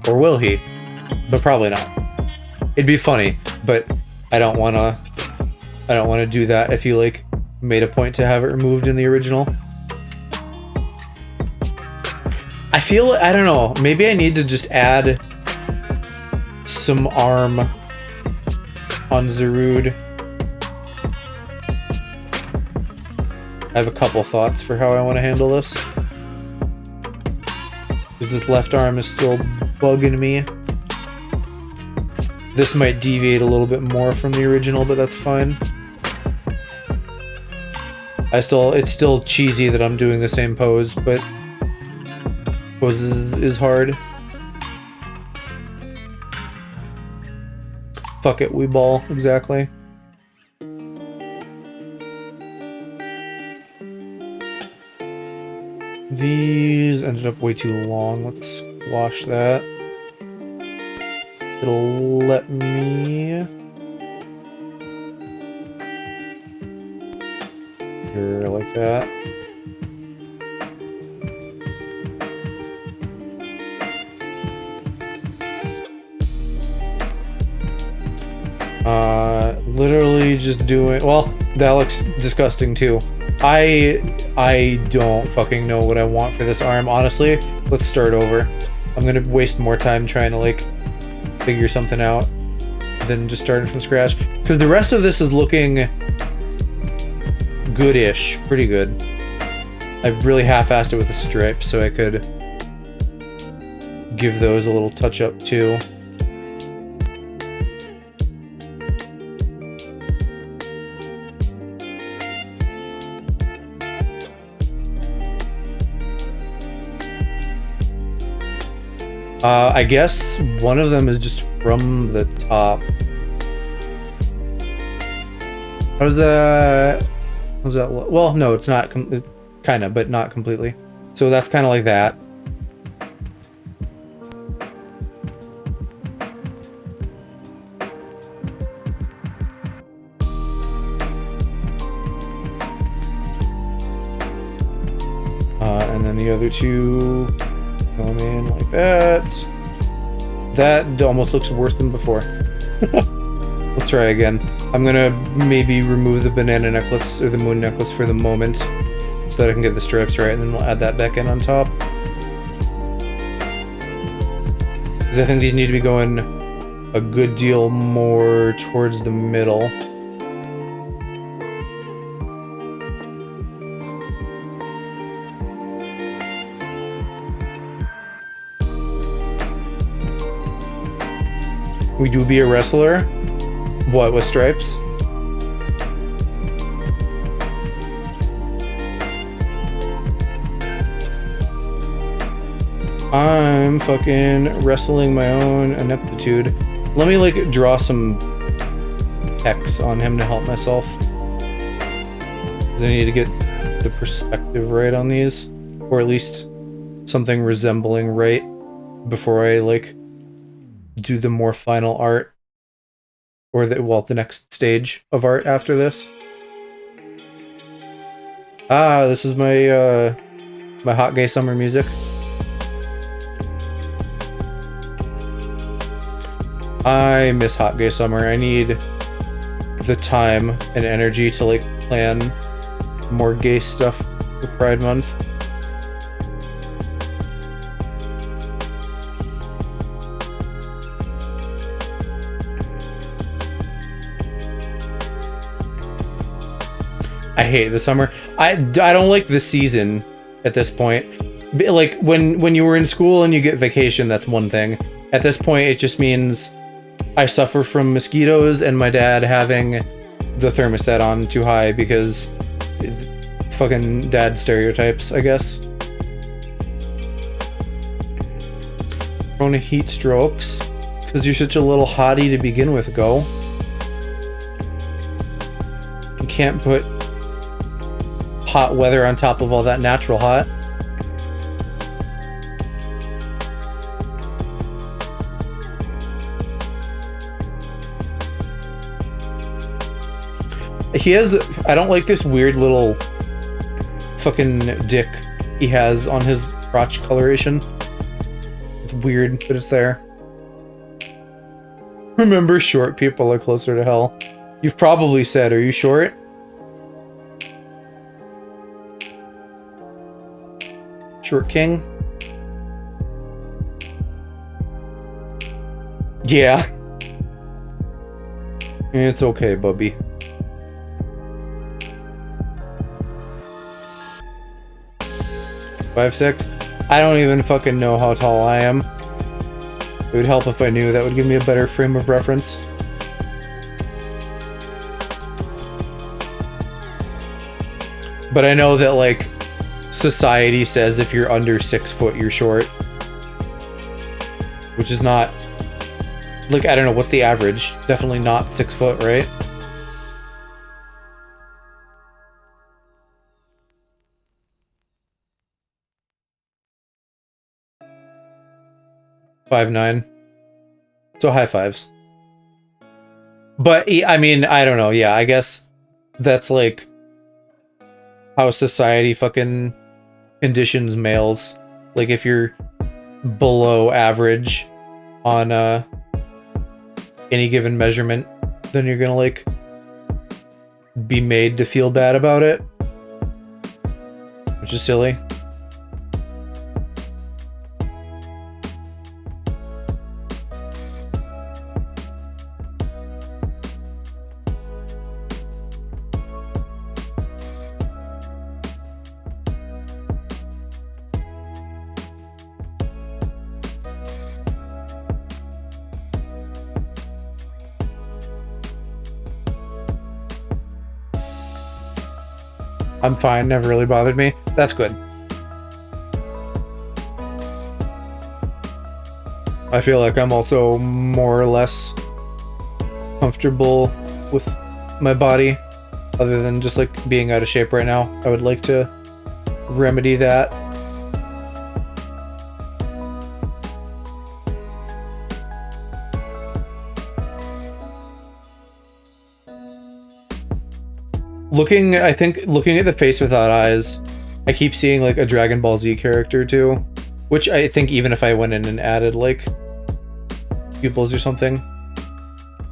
Or will he? But probably not. It'd be funny, but I don't wanna do that if you like made a point to have it removed in the original. I feel, I don't know, maybe I need to just add some arm on Zarude. I have a couple thoughts for how I want to handle this. Because this left arm is still bugging me. This might deviate a little bit more from the original, but that's fine. It's still cheesy that I'm doing the same pose, but pose is hard. Fuck it, we ball, exactly. These ended up way too long. Let's squash that. It'll let me... Here, like that. Literally just doing... Well, that looks disgusting too. I don't fucking know what I want for this arm, honestly. Let's start over. I'm gonna waste more time trying to, like, figure something out than just starting from scratch. Because the rest of this is looking good-ish. Pretty good. I really half-assed it with a stripe so I could give those a little touch up too. I guess one of them is just from the top. How's that? Well, no, it's not. Kind of, but not completely. So that's kind of like that. And then the other two come in like that. That almost looks worse than before. Let's try again. I'm gonna maybe remove the banana necklace or the moon necklace for the moment so that I can get the stripes right, and then we'll add that back in on top. Because I think these need to be going a good deal more towards the middle. We do be a wrestler? What, with stripes? I'm fucking wrestling my own ineptitude. Let me, like, draw some X on him to help myself. Because I need to get the perspective right on these. Or at least something resembling right before I, like, do the more final art. Or the next stage of art after this. Ah, this is my, my hot gay summer music. I miss hot gay summer. I need the time and energy to, like, plan more gay stuff for Pride Month. I hate the summer. I don't like the season at this point. Like, when you were in school and you get vacation, that's one thing. At this point, it just means I suffer from mosquitoes and my dad having the thermostat on too high because fucking dad stereotypes, I guess. Prone to heat strokes because you're such a little hottie to begin with, go. You can't put hot weather on top of all that natural hot. He has, I don't like this weird little fucking dick he has on his crotch coloration. It's weird, but it's there. Remember, short people are closer to hell. You've probably said, are you short? Short king? Yeah. It's okay, bubby. Five, 6? I don't even fucking know how tall I am. It would help if I knew. That would give me a better frame of reference. But I know that, like, society says if you're under 6 foot, you're short. Which is not... Like, I don't know, what's the average? Definitely not 6 foot, right? Five, 9. So high fives. But, I mean, I don't know, yeah, I guess that's, like, how society fucking conditions males. Like, if you're below average on any given measurement, then you're gonna, like, be made to feel bad about it, which is silly. I'm fine, never really bothered me. That's good. I feel like I'm also more or less comfortable with my body, other than just like being out of shape right now. I would like to remedy that. I think looking at the face without eyes, I keep seeing like a Dragon Ball Z character too, which I think even if I went in and added like pupils or something,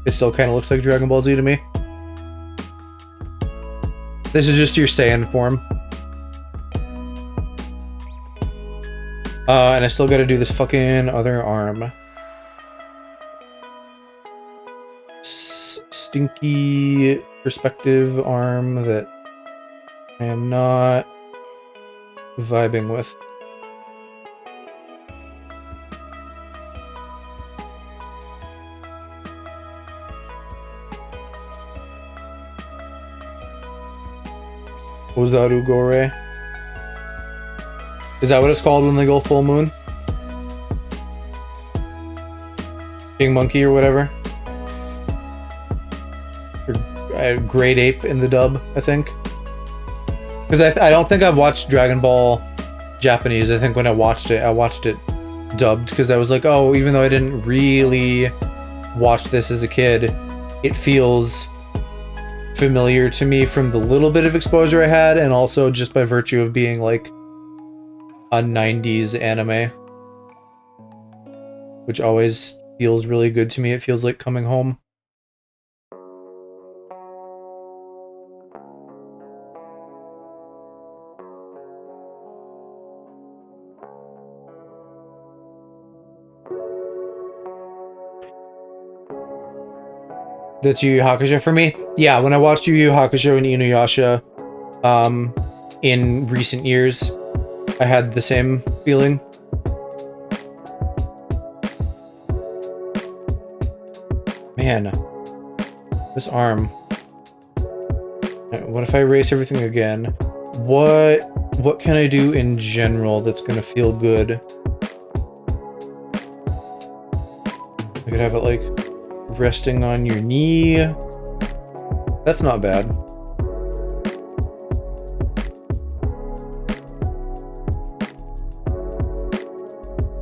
it still kind of looks like Dragon Ball Z to me. This is just your Saiyan form. And I still gotta do this fucking other arm. Stinky perspective arm that I am not vibing with. Ozaru Gore. Is that what it's called when they go full moon? King Monkey or whatever? Or Great Ape in the dub, I think. Because I don't think I've watched Dragon Ball Japanese. I think when I watched it dubbed, because I was like, oh, even though I didn't really watch this as a kid, it feels familiar to me from the little bit of exposure I had, and also just by virtue of being like a 90s anime, which always feels really good to me. It feels like coming home. That's Yu Yu Hakusho for me. Yeah, when I watched Yu Yu Hakusho and Inuyasha in recent years, I had the same feeling. Man, this arm. What if I erase everything again? What can I do in general that's gonna feel good? I could have it like resting on your knee. That's not bad.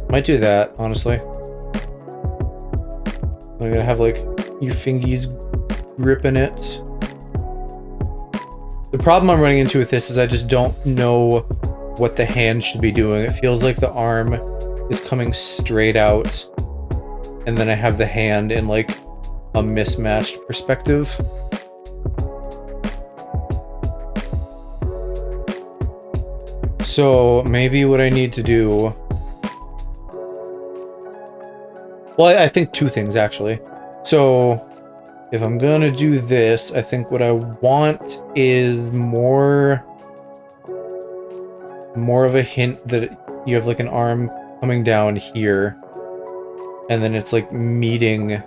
Might do that, honestly. I'm gonna have like your fingies gripping it. The problem I'm running into with this is I just don't know what the hand should be doing. It feels like the arm is coming straight out, and then I have the hand in like a mismatched perspective. So maybe what I need to do... Well, I think two things, actually. So if I'm gonna do this, I think what I want is more of a hint that you have like an arm coming down here, and then it's like meeting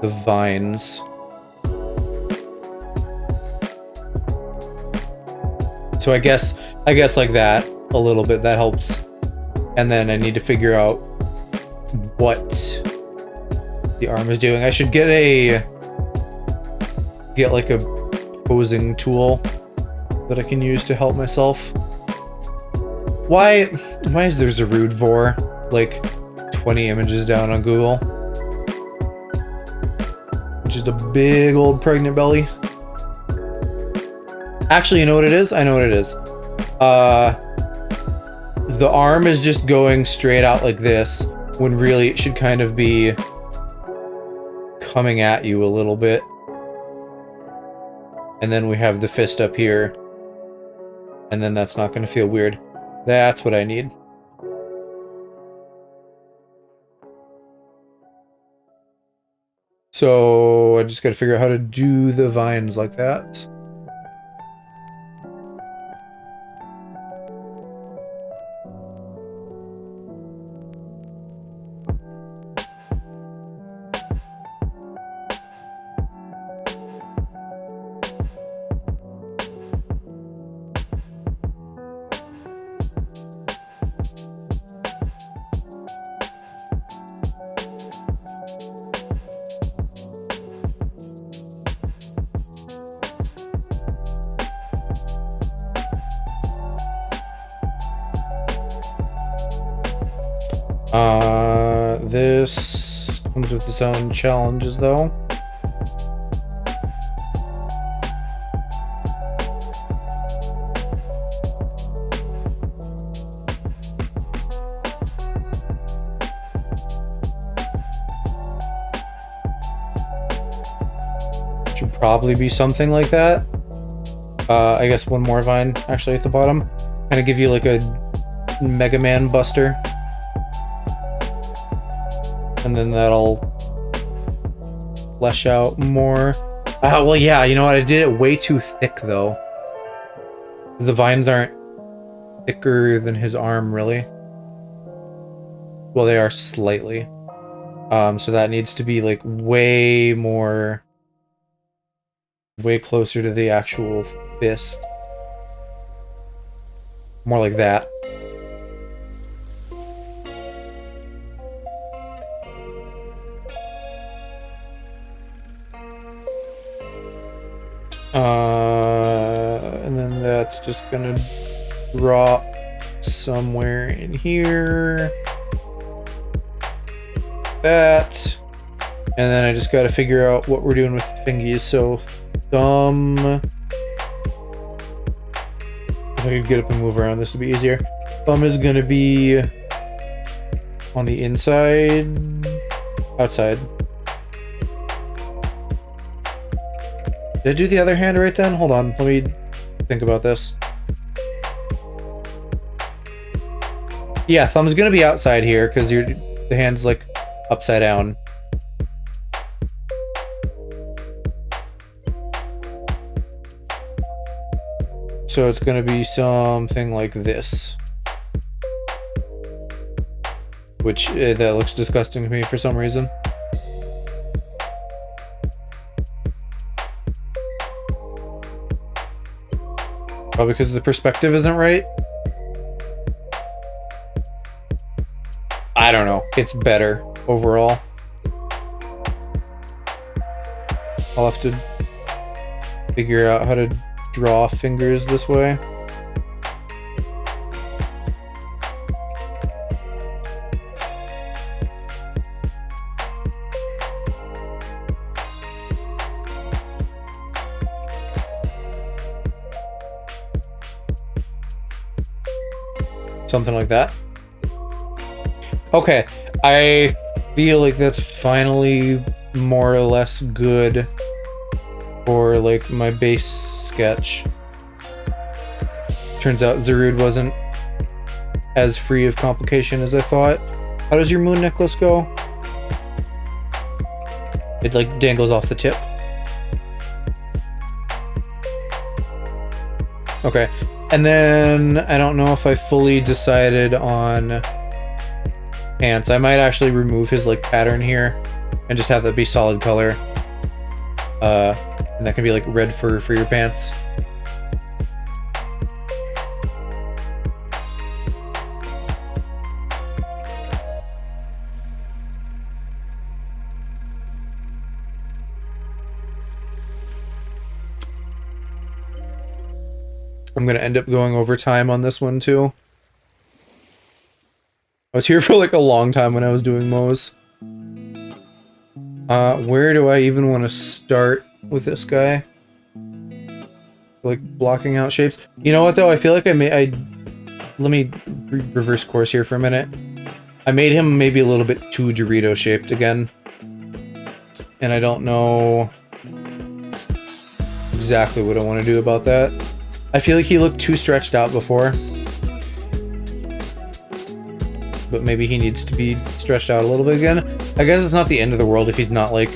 the vines. So I guess like that a little bit, that helps. And then I need to figure out what the arm is doing. I should get like a posing tool that I can use to help myself. Why is there Zarude Vor like 20 images down on Google? Just a big old pregnant belly. Actually, you know what it is? I know what it is. The arm is just going straight out like this, when really it should kind of be coming at you a little bit. And then we have the fist up here. And then that's not going to feel weird. That's what I need. So I just got to figure out how to do the vines like that. This comes with its own challenges, though. Should probably be something like that. I guess one more vine actually at the bottom. Kind of give you like a Mega Man Buster. And then that'll flesh out more. Well, yeah, you know what? I did it way too thick, though. The vines aren't thicker than his arm, really. Well, they are slightly. So that needs to be, like, way more... way closer to the actual fist. More like that. And then that's just gonna drop somewhere in here. That. And then I just gotta figure out what we're doing with the fingies. So, thumb. If I could get up and move around, this would be easier. Thumb is gonna be on the inside, outside. Did I do the other hand right then? Hold on, let me think about this. Yeah, thumb's gonna be outside here because the hand's like upside down. So it's gonna be something like this. Which, that looks disgusting to me for some reason. Probably because the perspective isn't right. I don't know. It's better overall. I'll have to figure out how to draw fingers this way. Something like that. Okay, I feel like that's finally more or less good for like my base sketch. Turns out Zarude wasn't as free of complication as I thought. How does your moon necklace go? It like dangles off the tip. Okay. And then, I don't know if I fully decided on pants. I might actually remove his, like, pattern here and just have that be solid color. And that can be, like, red fur for your pants. I'm gonna end up going over time on this one too. I was here for like a long time when I was doing Moe's. Where do I even want to start with this guy? Like blocking out shapes. You know what though? I feel like let me reverse course here for a minute. I made him maybe a little bit too Dorito shaped again. And I don't know exactly what I want to do about that. I feel like he looked too stretched out before. But maybe he needs to be stretched out a little bit again. I guess it's not the end of the world if he's not, like,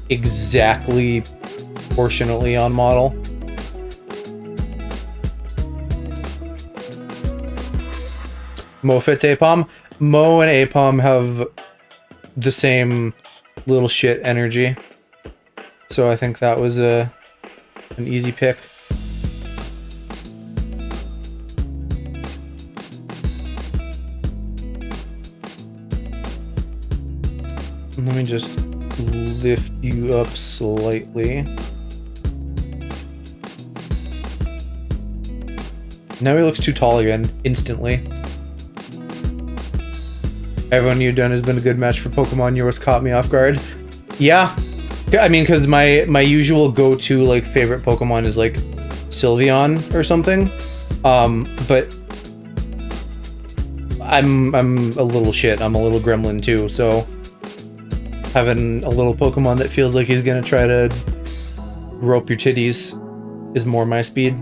exactly proportionately on model. Mo fits Apom. Mo and Apom have the same little shit energy. So I think that was an easy pick. Let me just lift you up slightly. Now he looks too tall again, instantly. Everyone you've done has been a good match for Pokemon. Yours caught me off guard. Yeah, I mean, because my usual go-to like favorite Pokemon is like Sylveon or something. But I'm a little shit. I'm a little gremlin too, so having a little Pokemon that feels like he's gonna try to rope your titties is more my speed.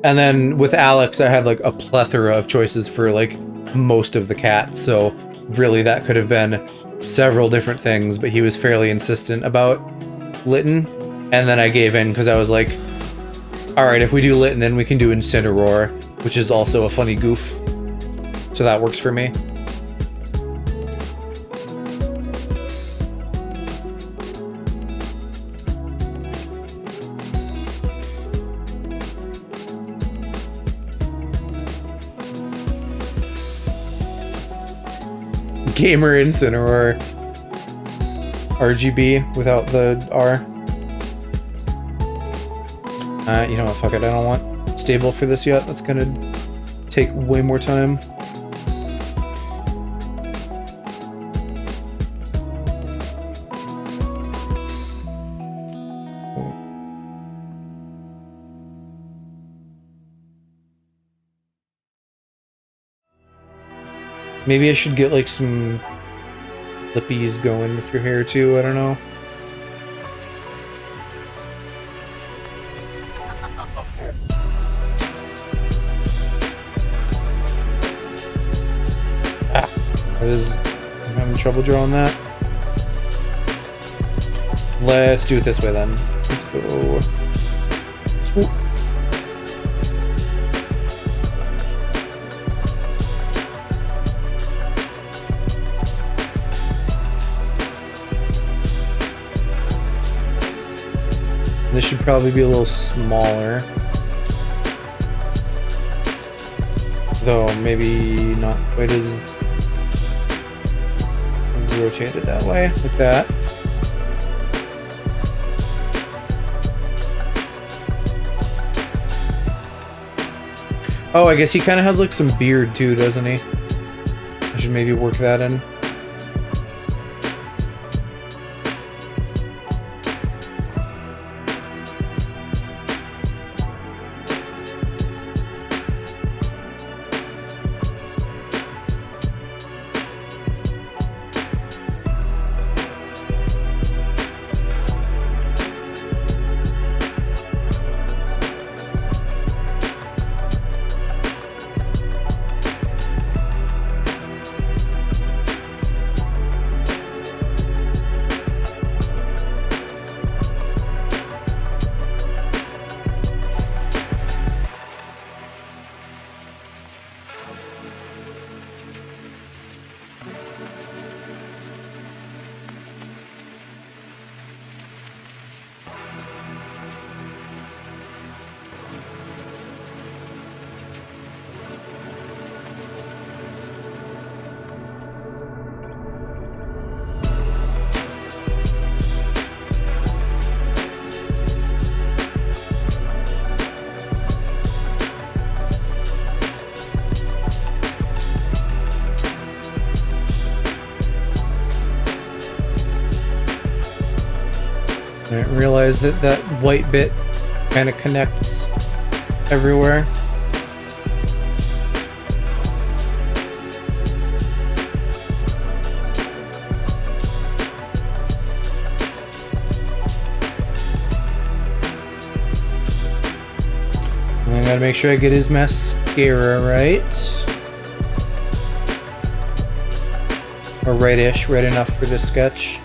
And then with Alex, I had like a plethora of choices for like most of the cats, so really that could have been several different things, but he was fairly insistent about Litten, and then I gave in because I was like, alright, if we do Litten, then we can do Incineroar, which is also a funny goof. So that works for me. Gamer Incineroar. RGB without the R. You know what, fuck it, I don't want stable for this yet. That's gonna take way more time. Maybe I should get like some lippies going with your hair too, I don't know. I'm having trouble drawing that. Let's do it this way then. Let's go. Ooh. This should probably be a little smaller. Though maybe not quite as rotated that way, like that. Oh, I guess he kind of has like some beard too, doesn't he? I should maybe work that in. I didn't realize that that white bit kind of connects everywhere. And I gotta make sure I get his mascara right. Or right-ish, right enough for this sketch.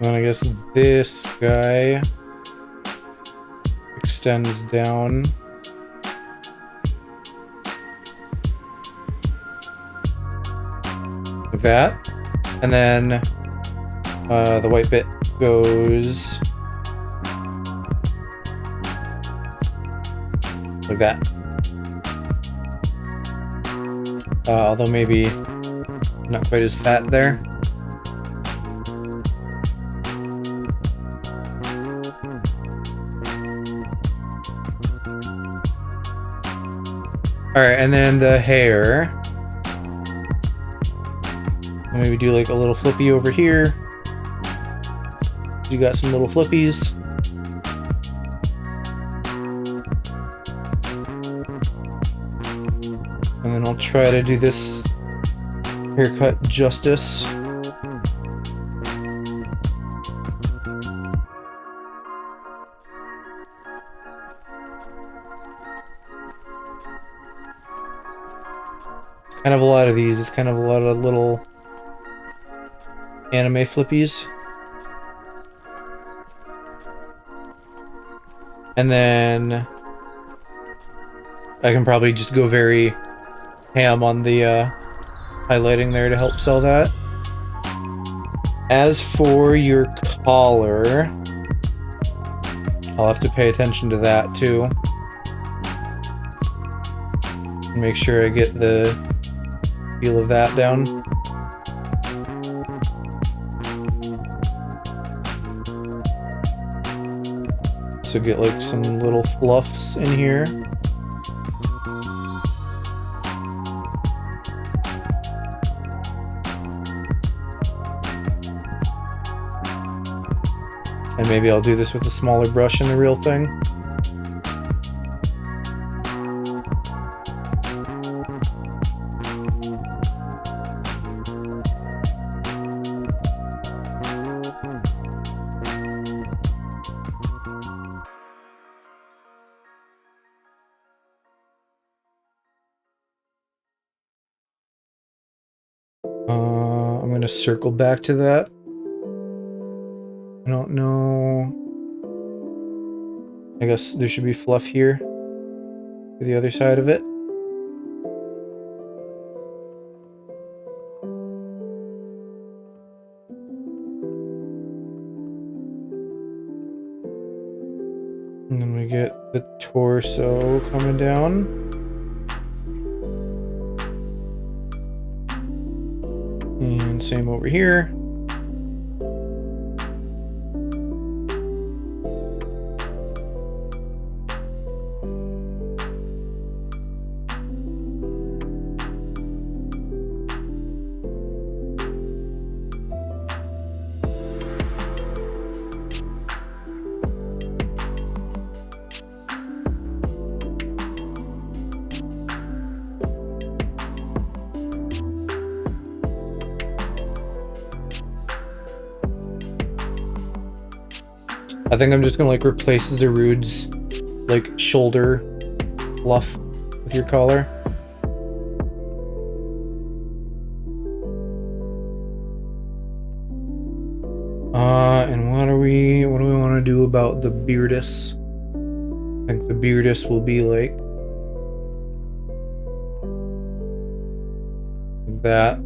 And I guess this guy extends down. Like that. And then the white bit goes like that. Although maybe not quite as fat there. Alright, and then the hair. Maybe do like a little flippy over here. You got some little flippies. And then I'll try to do this haircut justice. Kind of a lot of these. It's kind of a lot of little anime flippies. And then I can probably just go very ham on the highlighting there to help sell that. As for your collar, I'll have to pay attention to that too. Make sure I get the feel of that down. So get like some little fluffs in here. And maybe I'll do this with a smaller brush in the real thing. I'm gonna circle back to that. I don't know. I guess there should be fluff here to the other side of it. And then we get the torso coming down. And same over here. I think I'm just gonna like replace Zarude's like shoulder fluff with your collar. And what do we want to do about the Beardus? I think the Beardus will be like that.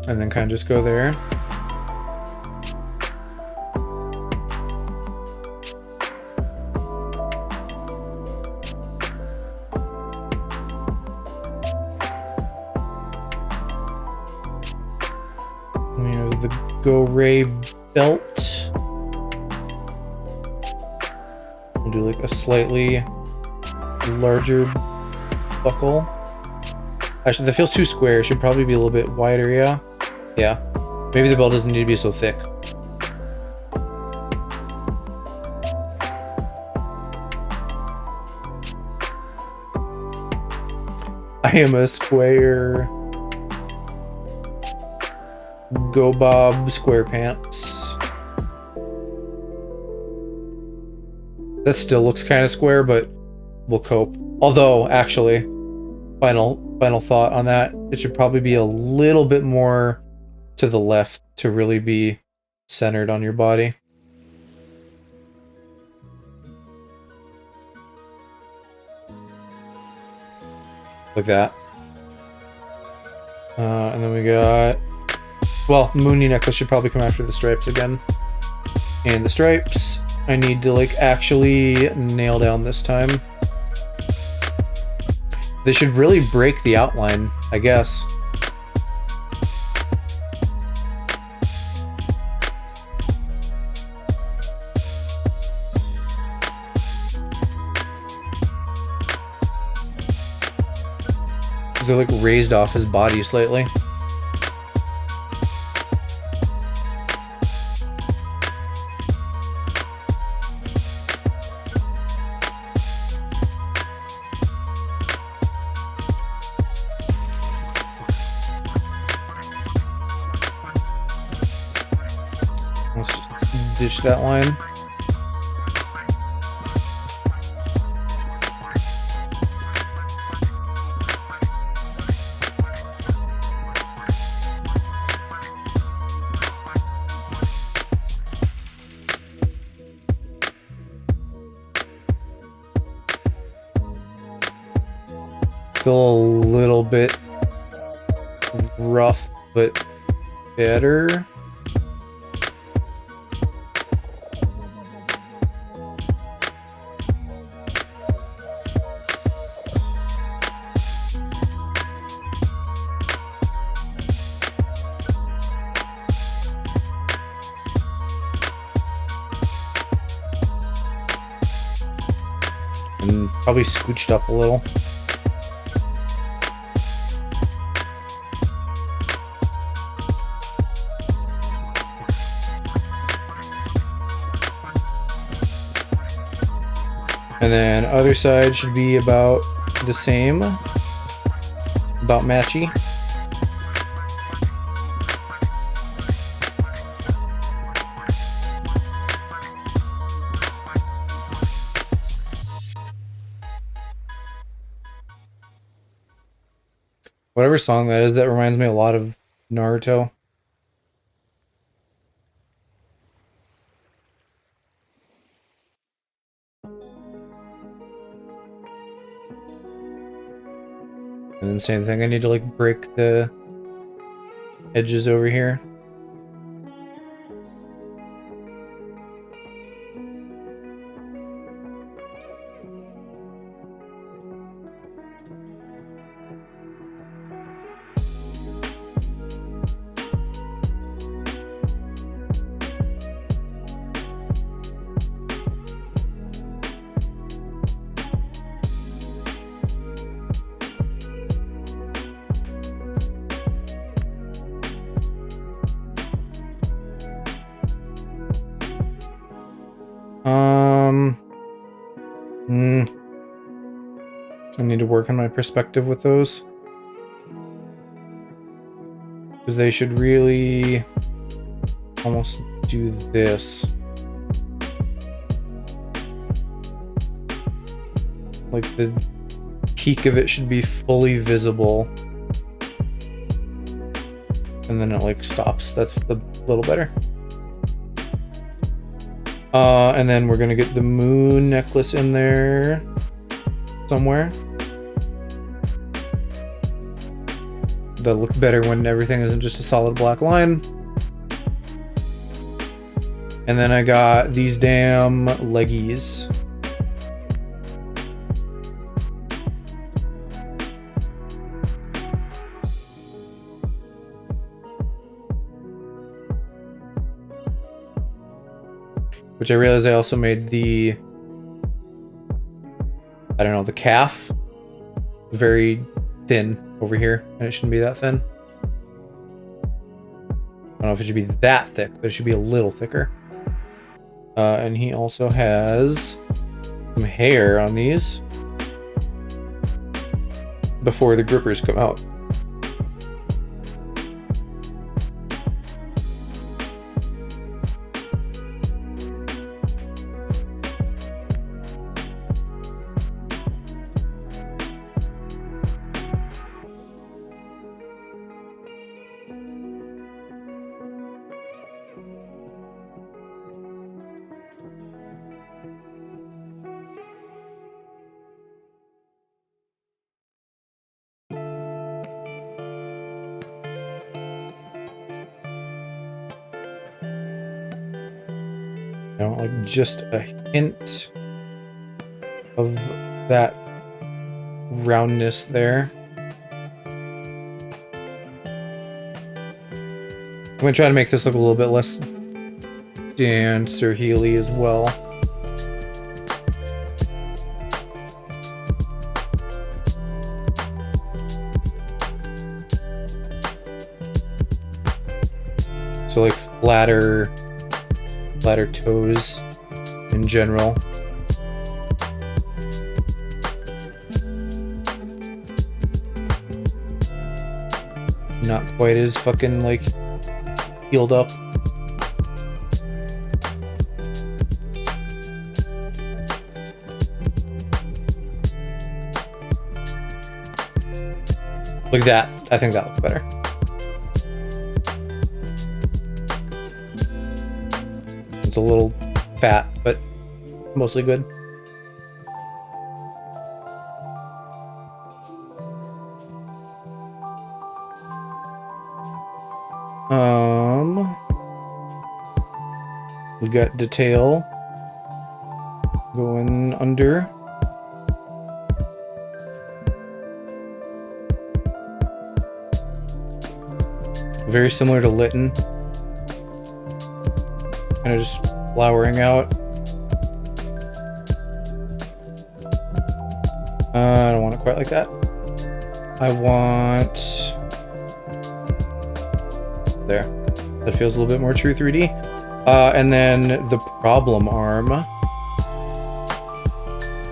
And then kind of just go there. We have the Go Ray belt. We'll do like a slightly larger buckle. Actually, that feels too square. It should probably be a little bit wider, yeah? Yeah. Maybe the belt doesn't need to be so thick. I am a square Go Bob square pants. That still looks kind of square, but we'll cope. Although, actually, final thought on that. it should probably be a little bit more to the left to really be centered on your body. Like that. And then we got... Well, Moony necklace should probably come after the stripes again. And the stripes, I need to, like, actually nail down this time. They should really break the outline, I guess. They're, like, raised off his body slightly. Let's just ditch that line. Still a little bit rough, but better. And probably scooched up a little. And then other side should be about the same, about matchy. Whatever song that is, that reminds me a lot of Naruto. And then same thing, I need to like break the edges over here. I need to work on my perspective with those. Because they should really almost do this. Like the peak of it should be fully visible. And then it like stops. That's a little better. And then we're gonna get the moon necklace in there somewhere. That'll look better when everything isn't just a solid black line. And then I got these damn leggies. Which I realized I also made the, I don't know, the calf very thin over here, and it shouldn't be that thin. I don't know if it should be that thick, but it should be a little thicker. And he also has some hair on these before the grippers come out. know, like just a hint of that roundness there. I'm gonna try to make this look a little bit less dancer heely as well. So like flatter toes in general. Not quite as fucking like healed up. Look at that. I think that looks better. It's a little fat, but mostly good. We got detail going under. Very similar to Litten. Kind of just flowering out. I don't want it quite like that. I want... There. That feels a little bit more true 3D. And then the problem arm.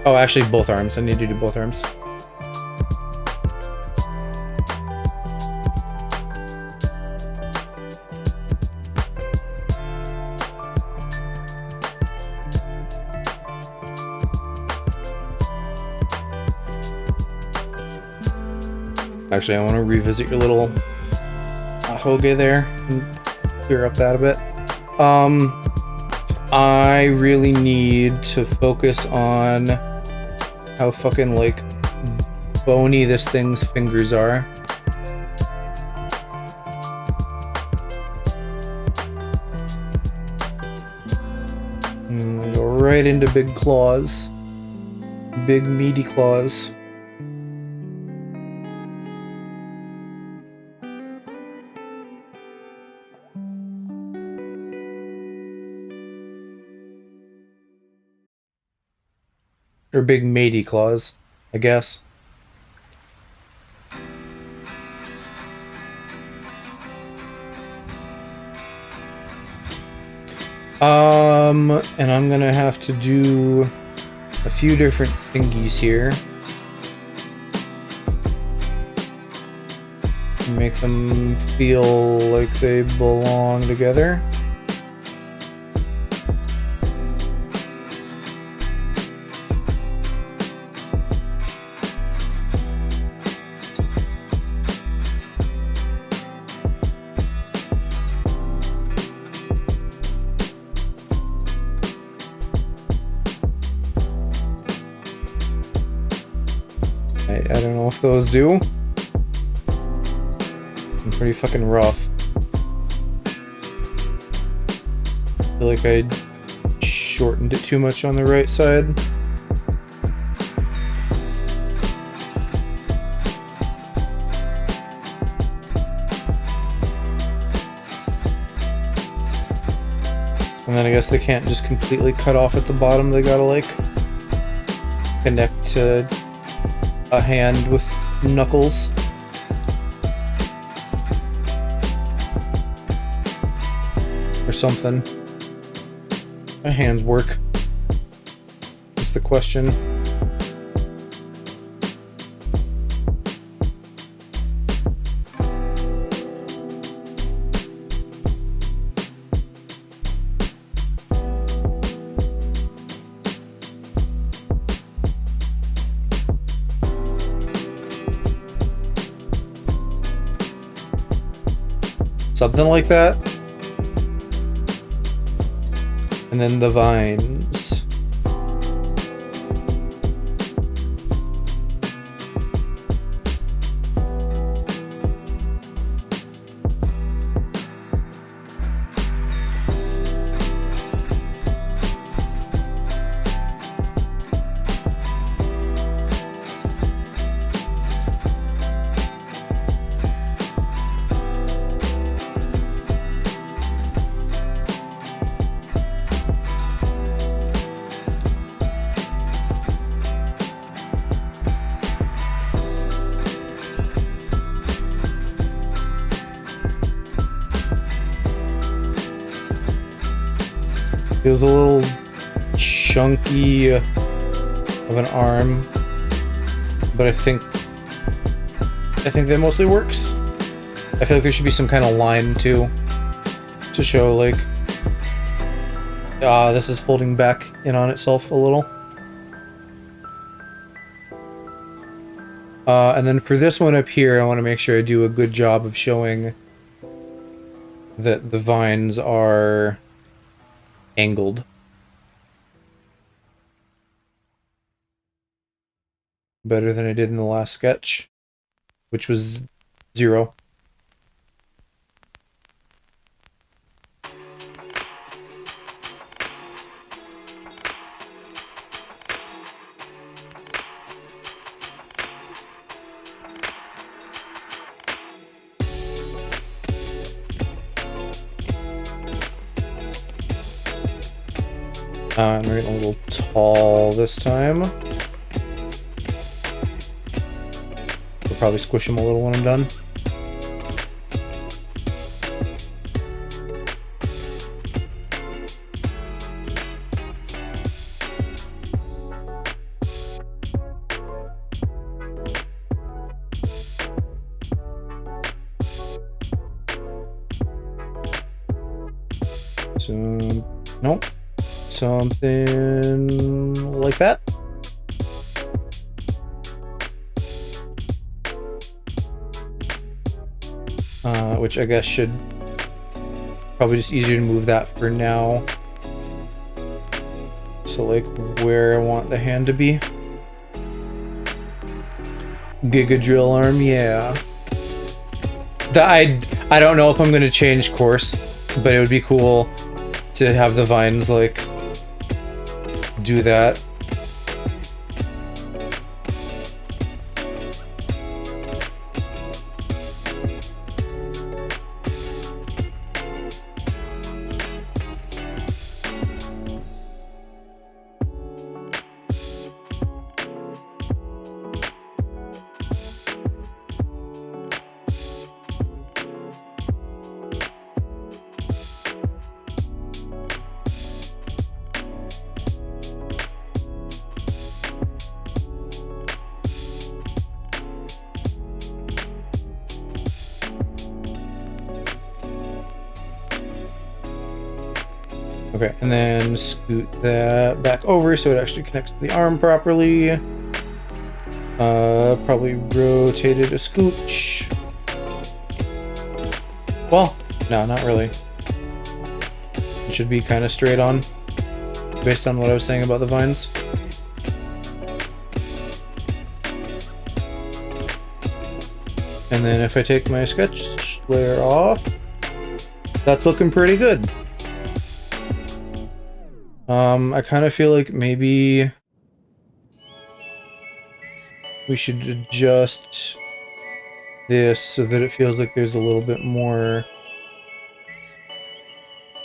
Oh, actually both arms. I need to do both arms. Actually, I want to revisit your little hoge there and clear up that a bit. I really need to focus on how fucking like bony this thing's fingers are. And go right into big claws. Big meaty claws. Or big matey claws, I guess. And I'm gonna have to do a few different thingies here. Make them feel like they belong together. I don't know if those do. I'm pretty fucking rough. I feel like I shortened it too much on the right side. And then I guess they can't just completely cut off at the bottom. They gotta like connect to a hand with knuckles. Or something. My hands work. That's the question. Something like that. And then the vines. Feels a little chunky of an arm, but I think that mostly works. I feel like there should be some kind of line too, to show like, this is folding back in on itself a little. And then for this one up here, I want to make sure I do a good job of showing that the vines are angled. Better than I did in the last sketch, which was 0. I'm getting a little tall this time. I'll probably squish him a little when I'm done. So, nope. Something like that. Which I guess should probably just easier to move that for now. So like where I want the hand to be. Giga drill arm, yeah. I don't know if I'm gonna change course, but it would be cool to have the vines like do that. Okay, and then scoot that back over so it actually connects to the arm properly. Probably rotate it a scooch. Well, no, not really. It should be kind of straight on, based on what I was saying about the vines. And then if I take my sketch layer off, that's looking pretty good. I kind of feel like maybe we should adjust this so that it feels like there's a little bit more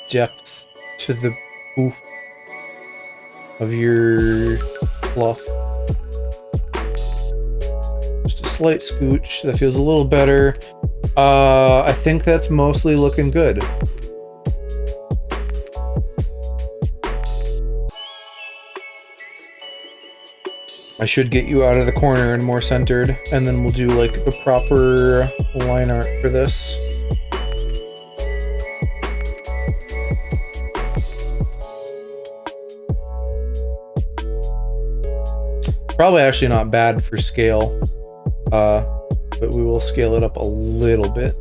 depth to the poof of your fluff. Just a slight scooch. That feels a little better. I think that's mostly looking good. I should get you out of the corner and more centered, and then we'll do like the proper line art for this. Probably actually not bad for scale, but we will scale it up a little bit.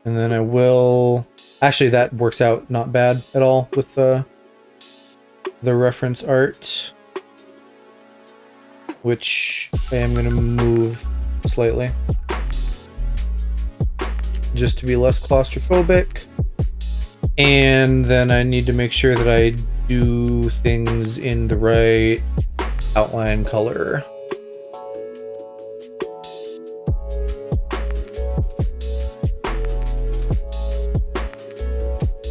And then I will... Actually, that works out not bad at all with the reference art, which I am going to move slightly, just to be less claustrophobic. And then I need to make sure that I do things in the right outline color.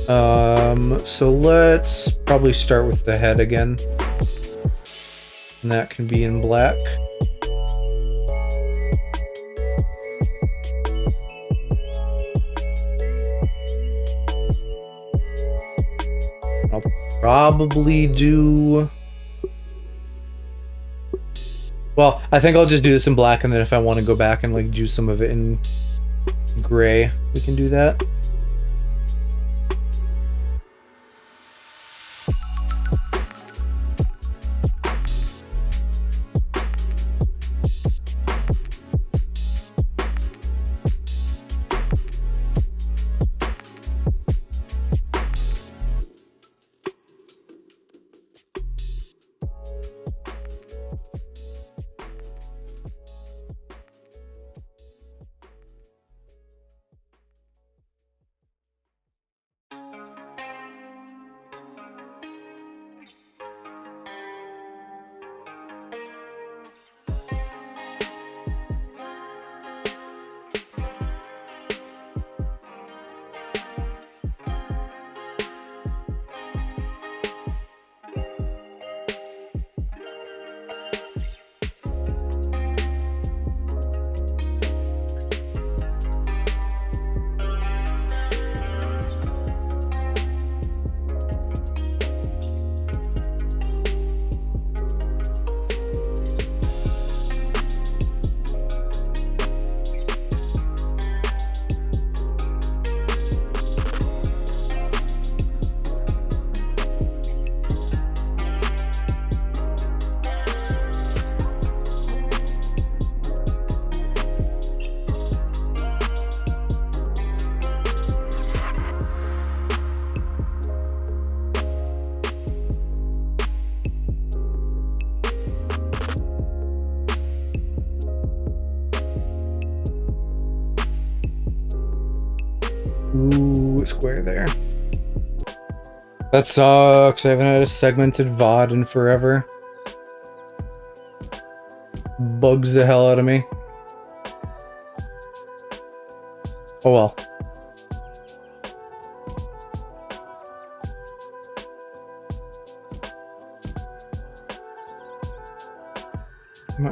So let's probably start with the head again. And that can be in black. I'll probably do... Well, I think I'll just do this in black, and then if I want to go back and like do some of it in gray, we can do that. Ooh, square there. That sucks. I haven't had a segmented VOD in forever. Bugs the hell out of me. Oh well.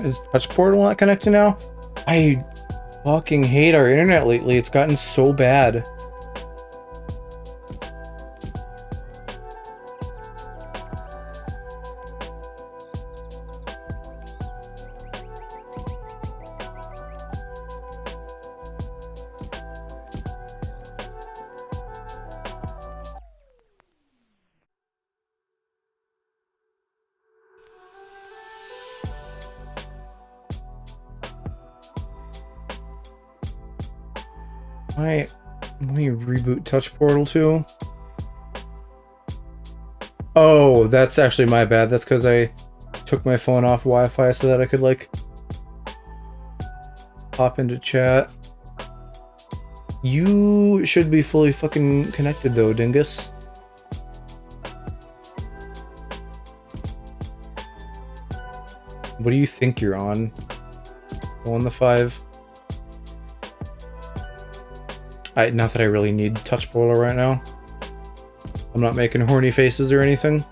Is Touch Portal not connected now? I fucking hate our internet lately. It's gotten so bad. Let me reboot Touch Portal too. Oh, that's actually my bad. That's because I took my phone off Wi-Fi so that I could like hop into chat. You should be fully fucking connected though, dingus. What do you think you're on? 1-5. Not that I really need Touch Portal right now. I'm not making horny faces or anything.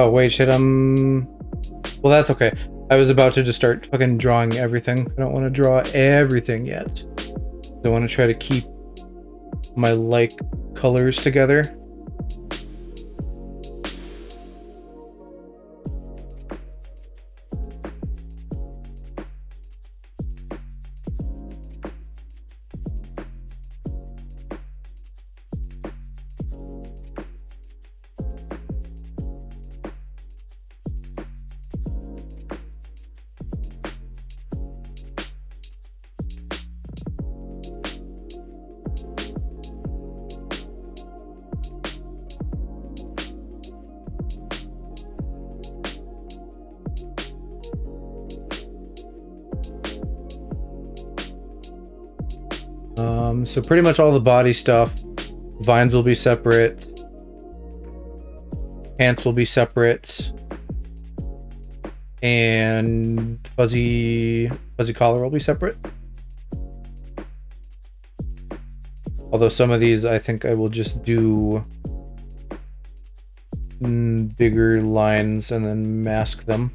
Oh wait, shit, well that's okay. I was about to just start fucking drawing everything. I don't want to draw everything yet. I want to try to keep my like colors together. So pretty much all the body stuff. Vines will be separate. Pants will be separate. And fuzzy collar will be separate. Although some of these I think I will just do bigger lines and then mask them.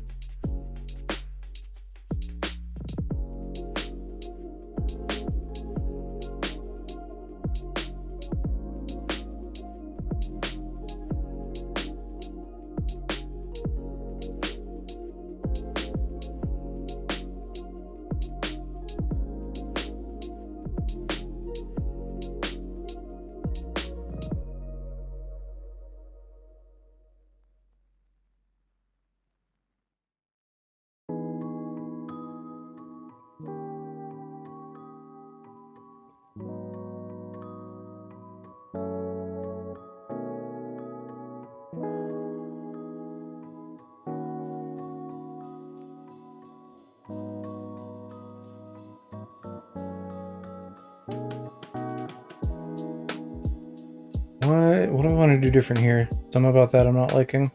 What do I want to do different here? Something about that I'm not liking.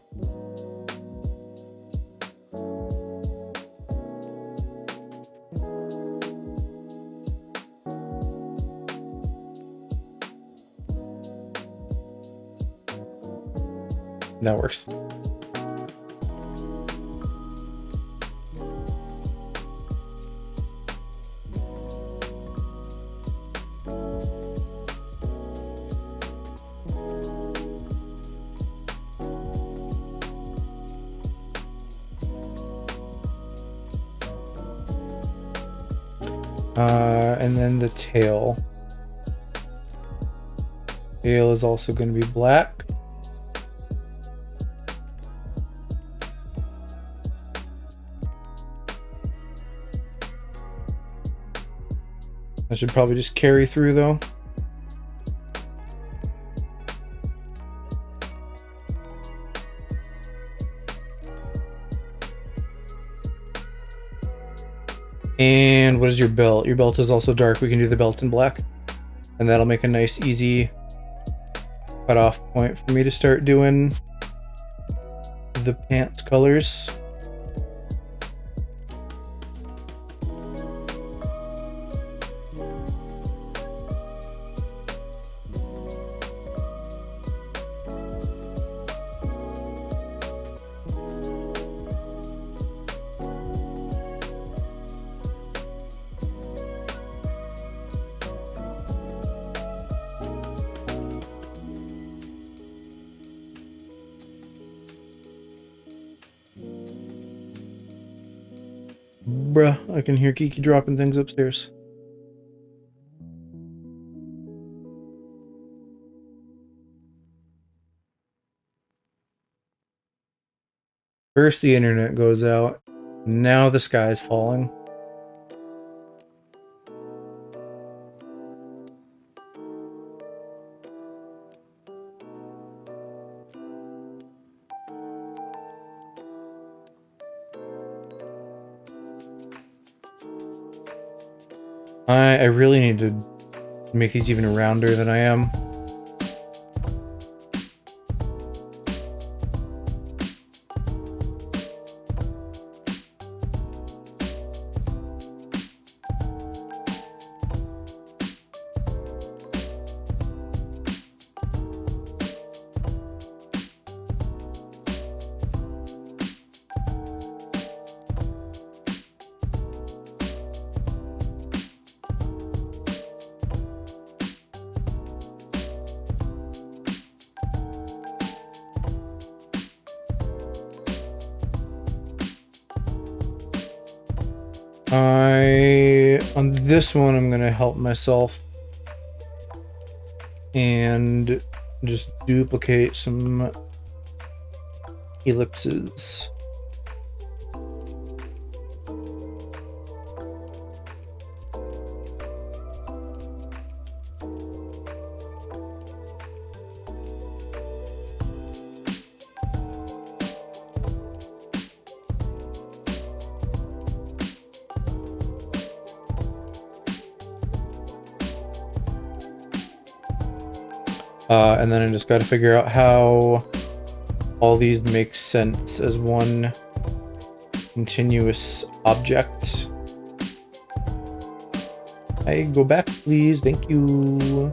That works. And then the tail. Tail is also going to be black. I should probably just carry through though. And what is your belt? Your belt is also dark. We can do the belt in black. And that'll make a nice, easy cutoff point for me to start doing the pants colors. Bruh, I can hear Kiki dropping things upstairs. First the internet goes out, now the sky's falling. I really need to make these even rounder than I am. On this one, I'm gonna help myself and just duplicate some ellipses. And then I just got to figure out how all these make sense as one continuous object. I go back, please. Thank you.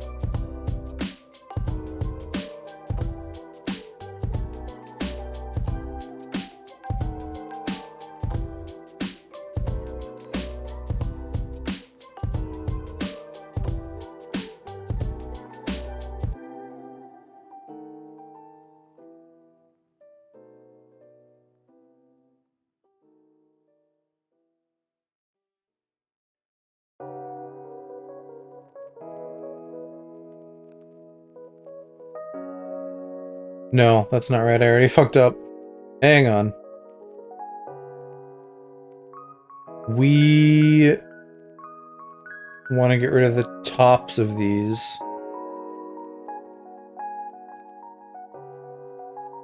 No, that's not right. I already fucked up. Hang on. We want to get rid of the tops of these.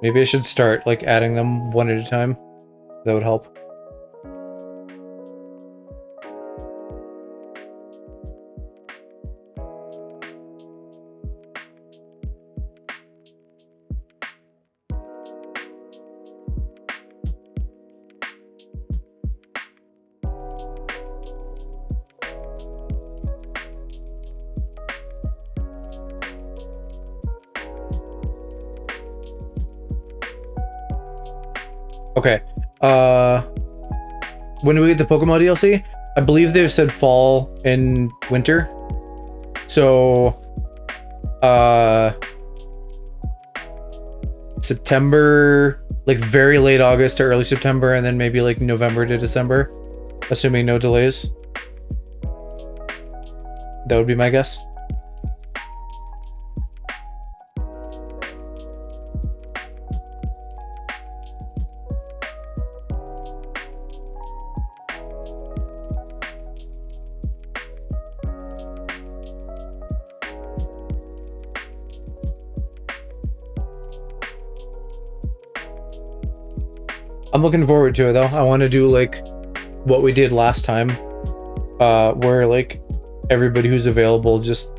Maybe I should start, like, adding them one at a time. That would help. Okay, when do we get the Pokemon DLC? I believe they've said fall and winter. So, September, like very late August to early September, and then maybe like November to December, assuming no delays. That would be my guess. I'm looking forward to it though. I want to do like what we did last time, where like everybody who's available just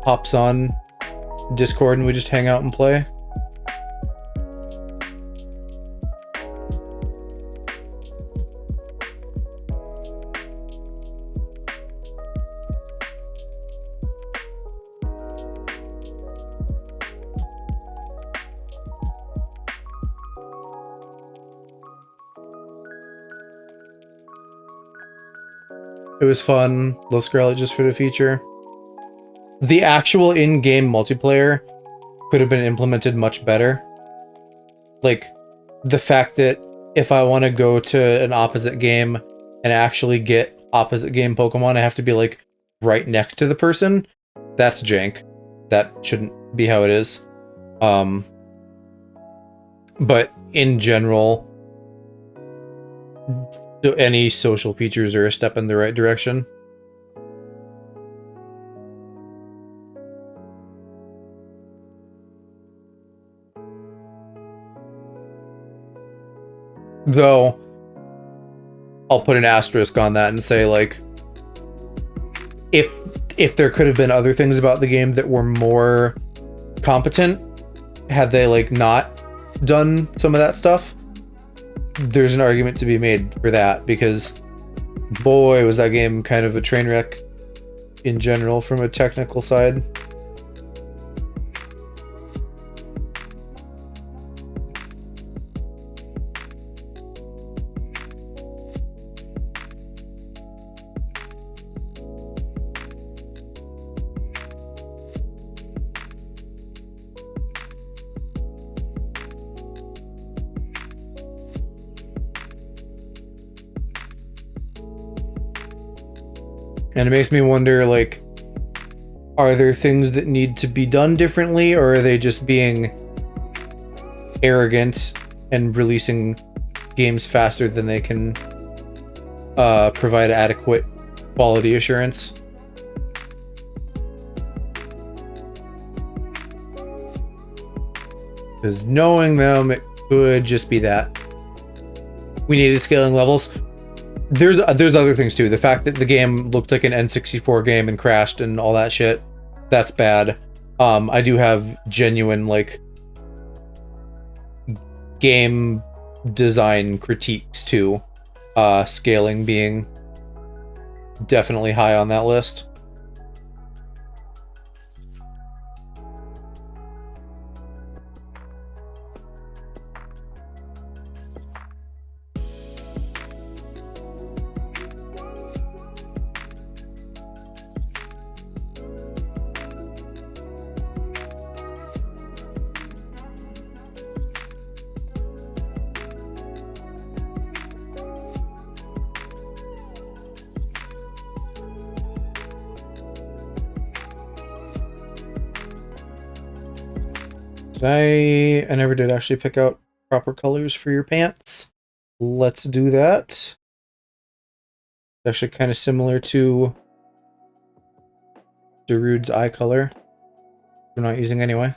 hops on Discord and we just hang out and play. It was fun. Love Scarlet just for the future. The actual in-game multiplayer could have been implemented much better. Like, the fact that if I want to go to an opposite game and actually get opposite game Pokemon, I have to be, like, right next to the person. That's jank. That shouldn't be how it is. But in general, any social features are a step in the right direction. Though, I'll put an asterisk on that and say, like, if there could have been other things about the game that were more competent, had they, like, not done some of that stuff, there's an argument to be made for that, because boy, was that game kind of a train wreck in general from a technical side. And it makes me wonder, like, are there things that need to be done differently, or are they just being arrogant and releasing games faster than they can provide adequate quality assurance? Because knowing them, it could just be that. We needed scaling levels. There's other things too. The fact that the game looked like an N64 game and crashed and all that shit, that's bad. I do have genuine like game design critiques too. Scaling being definitely high on that list. I never did actually pick out proper colors for your pants. Let's do that. It's actually kind of similar to Darude's eye color. We're not using anyway.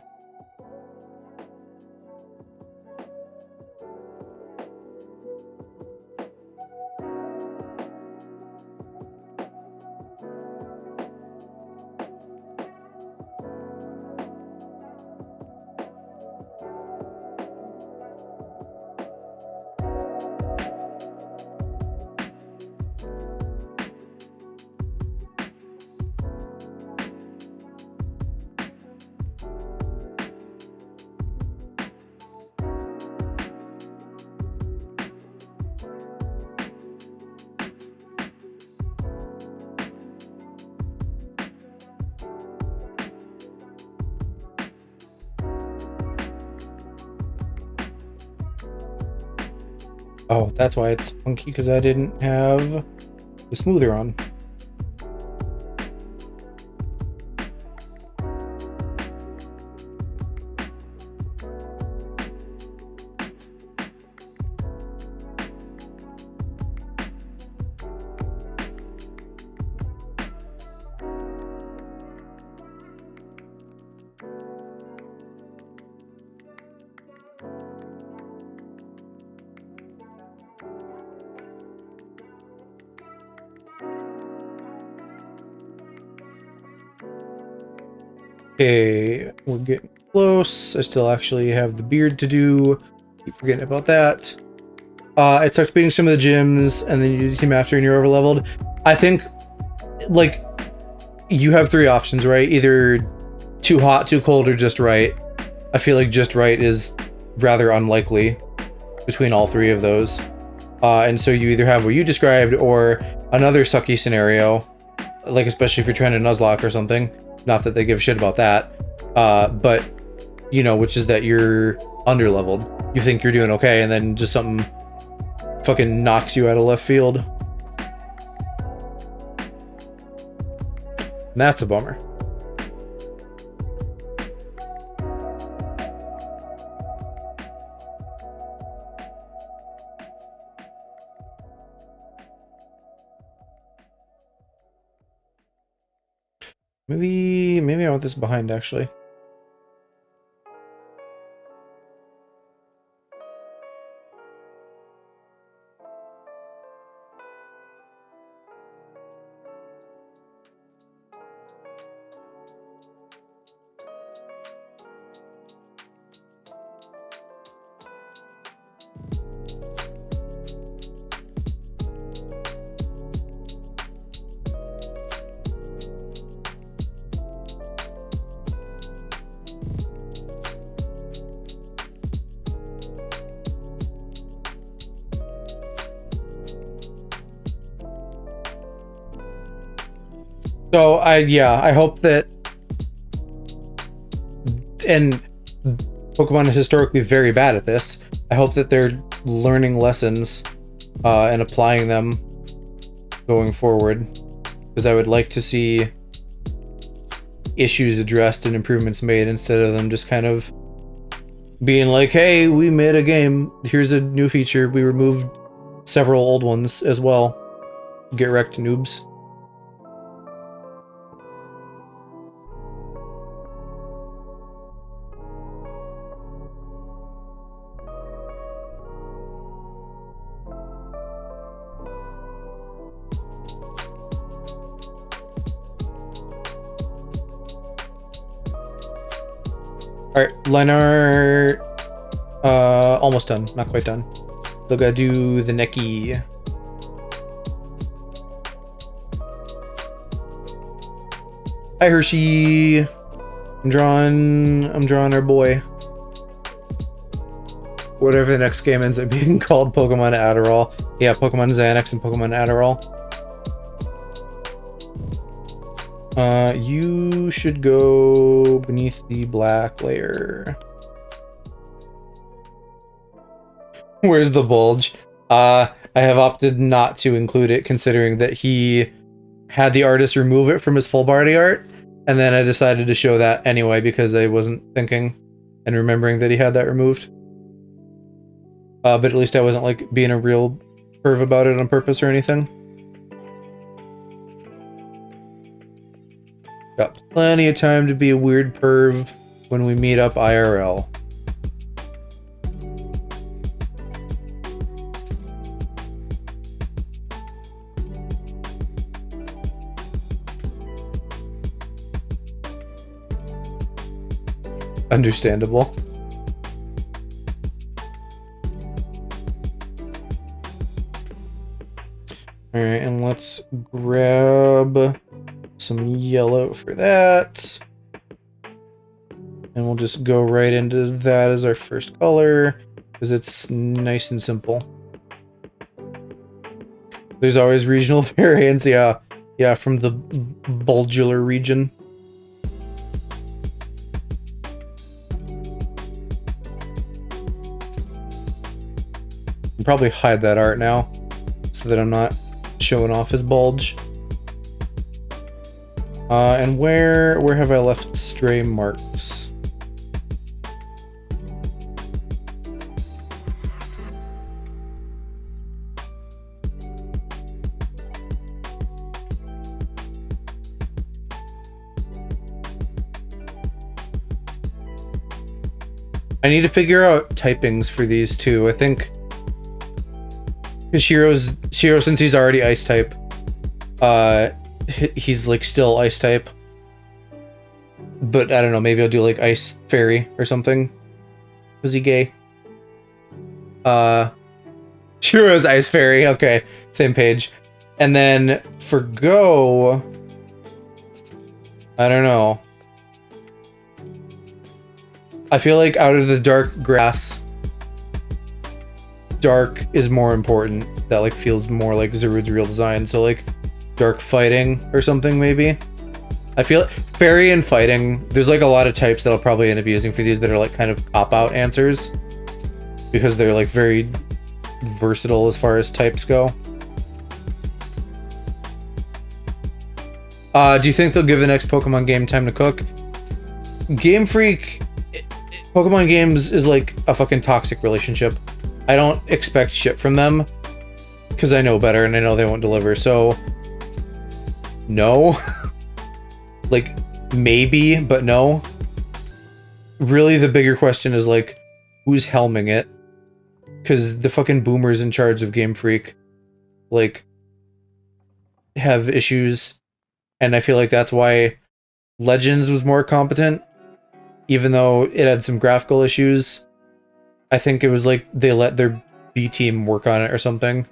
Oh, that's why it's funky, because I didn't have the smoother on. Okay, we're getting close. I still actually have the beard to do. Keep forgetting about that. It starts beating some of the gyms, and then you do the team after and you're overleveled. I think, like, you have three options, right? Either too hot, too cold, or just right. I feel like just right is rather unlikely between all three of those. And so you either have what you described or another sucky scenario, like especially if you're trying to Nuzlocke or something. Not that they give a shit about that, but, you know, which is that you're underleveled. You think you're doing okay, and then just something fucking knocks you out of left field. And that's a bummer. Maybe I want this behind, actually. So I hope that, and Pokemon is historically very bad at this. I hope that they're learning lessons and applying them going forward, because I would like to see issues addressed and improvements made instead of them just kind of being like, hey, we made a game, here's a new feature, we removed several old ones as well. Get wrecked, noobs. Alright, line art. Almost done. Not quite done. Still gotta do the necky. Hi, Hershey. I'm drawing our boy. Whatever the next game ends up being called, Pokemon Adderall. Yeah, Pokemon Xanax and Pokemon Adderall. You should go beneath the black layer. Where's the bulge? I have opted not to include it, considering that he had the artist remove it from his full body art, and then I decided to show that anyway because I wasn't thinking and remembering that he had that removed. But at least I wasn't like being a real perv about it on purpose or anything. Got plenty of time to be a weird perv when we meet up IRL. Understandable. Alright, and let's grab some yellow for that. And we'll just go right into that as our first color, because it's nice and simple. There's always regional variants, yeah. Yeah, from the bulgular region. I'll probably hide that art now, so that I'm not showing off his bulge. And where have I left stray marks? I need to figure out typings for these two. I think Shiro, since he's already ice type, he's like still ice type. But I don't know, maybe I'll do like ice fairy or something. Was he gay? Shiro's ice fairy. Okay, same page. And then for Go, I don't know. I feel like out of the dark grass, dark is more important. That like feels more like Zarude's real design. So like dark fighting or something maybe. I feel fairy and fighting, there's like a lot of types that I'll probably end up using for these that are like kind of cop-out answers, because they're like very versatile as far as types go. Do you think they'll give the next Pokemon game time to cook? Game Freak, Pokemon games is like a fucking toxic relationship. I don't expect shit from them because I know better and I know they won't deliver. So no. Like maybe, but no. Really the bigger question is like, who's helming it? Because the fucking boomers in charge of Game Freak like have issues, and I feel like that's why Legends was more competent, even though it had some graphical issues. I think it was like they let their B team work on it or something,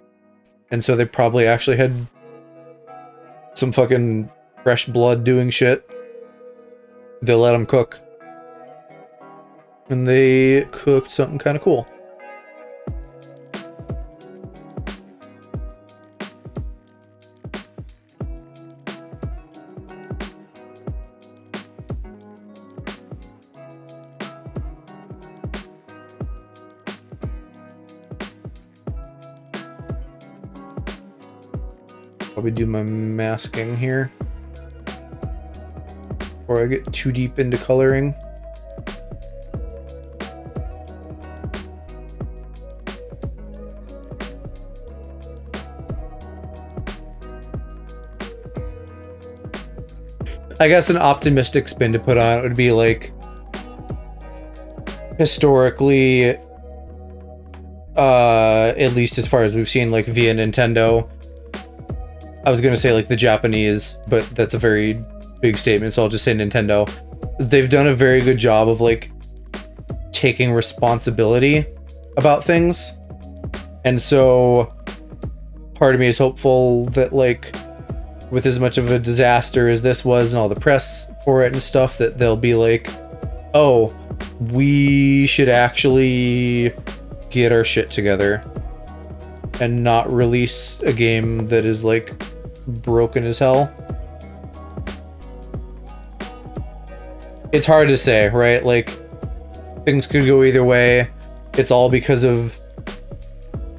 and so they probably actually had some fucking fresh blood doing shit. They let them cook, and they cooked something kind of cool. Probably do my masking here before I get too deep into coloring. I guess an optimistic spin to put on it would be like, historically, at least as far as we've seen, like via Nintendo. I was gonna say like the Japanese, but that's a very big statement, so I'll just say Nintendo. They've done a very good job of like taking responsibility about things. And so part of me is hopeful that, like, with as much of a disaster as this was and all the press for it and stuff, that they'll be like, oh, we should actually get our shit together and not release a game that is, like, broken as hell. It's hard to say, right? Like, things could go either way. It's all because of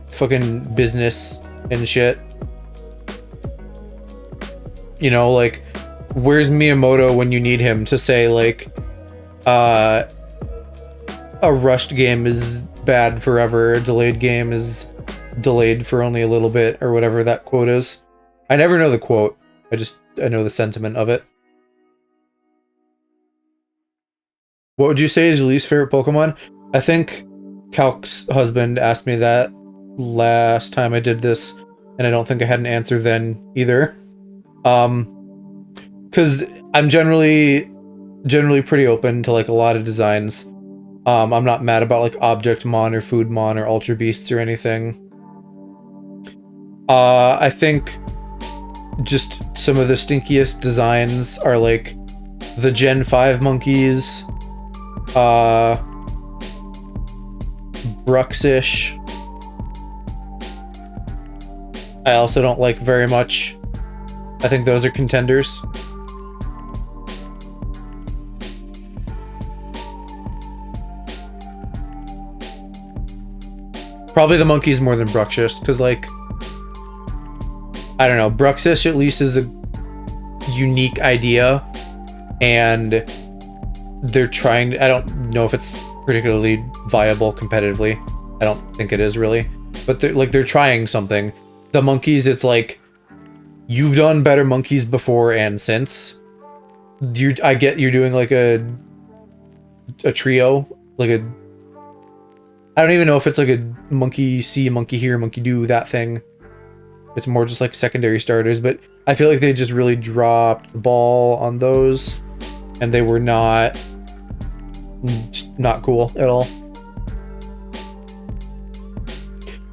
fucking business and shit. You know, like, where's Miyamoto when you need him to say, like, a rushed game is bad forever, a delayed game is delayed for only a little bit, or whatever that quote is. I never know the quote. I know the sentiment of it. What would you say is your least favorite Pokemon? I think Calc's husband asked me that last time I did this, and I don't think I had an answer then either. Because I'm generally pretty open to, like, a lot of designs. I'm not mad about, like, Objectmon or Foodmon or Ultra Beasts or anything. I think just some of the stinkiest designs are, like, the Gen 5 monkeys, Bruxish. I also don't like very much. I think those are contenders. Probably the monkeys more than Bruxish, because, like, I don't know, Bruxish at least is a unique idea, and they're trying. I don't know if it's particularly viable competitively. I don't think it is really, but they're trying something. The monkeys, it's like, you've done better monkeys before and since. I get you're doing, like, a trio, like a. I don't even know if it's like a monkey see, monkey hear, monkey do, that thing. It's more just like secondary starters, but I feel like they just really dropped the ball on those, and they were not cool at all.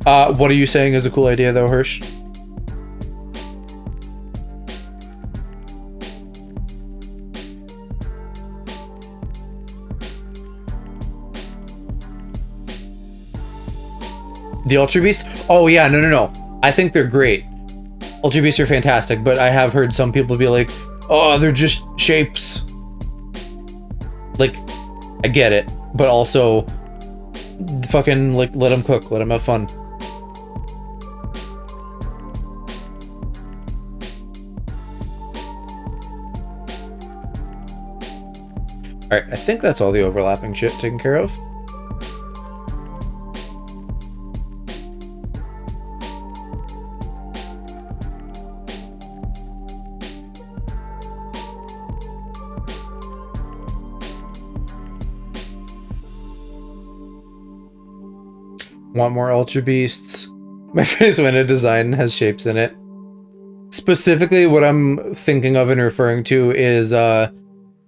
What are you saying is a cool idea though, Hirsch? The Ultra Beasts? Oh yeah, no. I think they're great. Ultra Beasts are fantastic, but I have heard some people be like, oh, they're just shapes. Like, I get it, but also, fucking, like, let them cook, let them have fun. Alright, I think that's all the overlapping shit taken care of. Want more Ultra Beasts? My face when a design has shapes in it. Specifically, what I'm thinking of and referring to is, as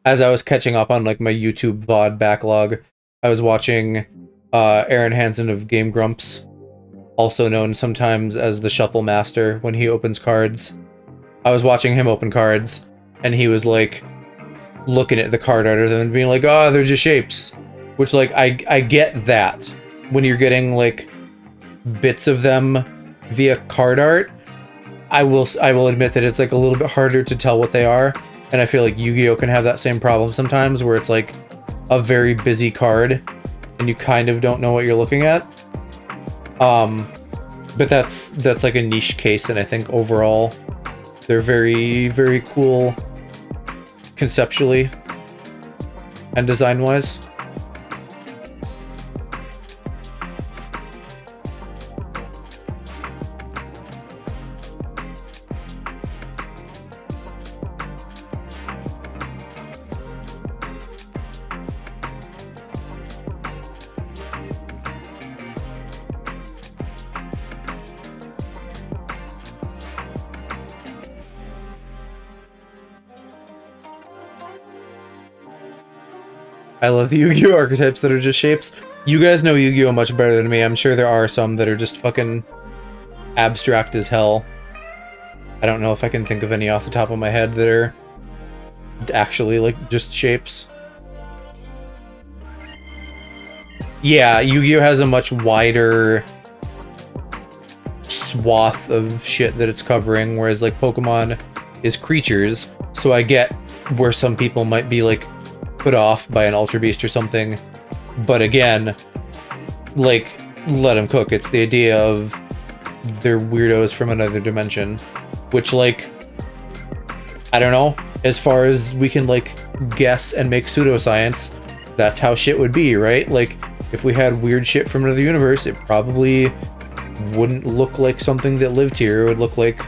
I was catching up on, like, my YouTube VOD backlog, I was watching Aaron Hansen of Game Grumps, also known sometimes as the Shuffle Master when he opens cards. I was watching him open cards, and he was, like, looking at the card art of them and being like, oh, they're just shapes. Which, like, I get that. When you're getting, like, bits of them via card art, I will admit that it's, like, a little bit harder to tell what they are, and I feel like Yu-Gi-Oh! Can have that same problem sometimes, where it's, like, a very busy card, and you kind of don't know what you're looking at. But that's like a niche case, and I think overall, they're very, very cool conceptually and design-wise. I love the Yu-Gi-Oh archetypes that are just shapes. You guys know Yu-Gi-Oh much better than me. I'm sure there are some that are just fucking abstract as hell. I don't know if I can think of any off the top of my head that are actually like just shapes. Yeah, Yu-Gi-Oh has a much wider swath of shit that it's covering, whereas like Pokemon is creatures, so I get where some people might be like put off by an Ultra Beast or something, but again, like, let them cook. It's the idea of they're weirdos from another dimension, which, like, I don't know, as far as we can like guess and make pseudoscience, that's how shit would be, right? Like, if we had weird shit from another universe, it probably wouldn't look like something that lived here. It would look like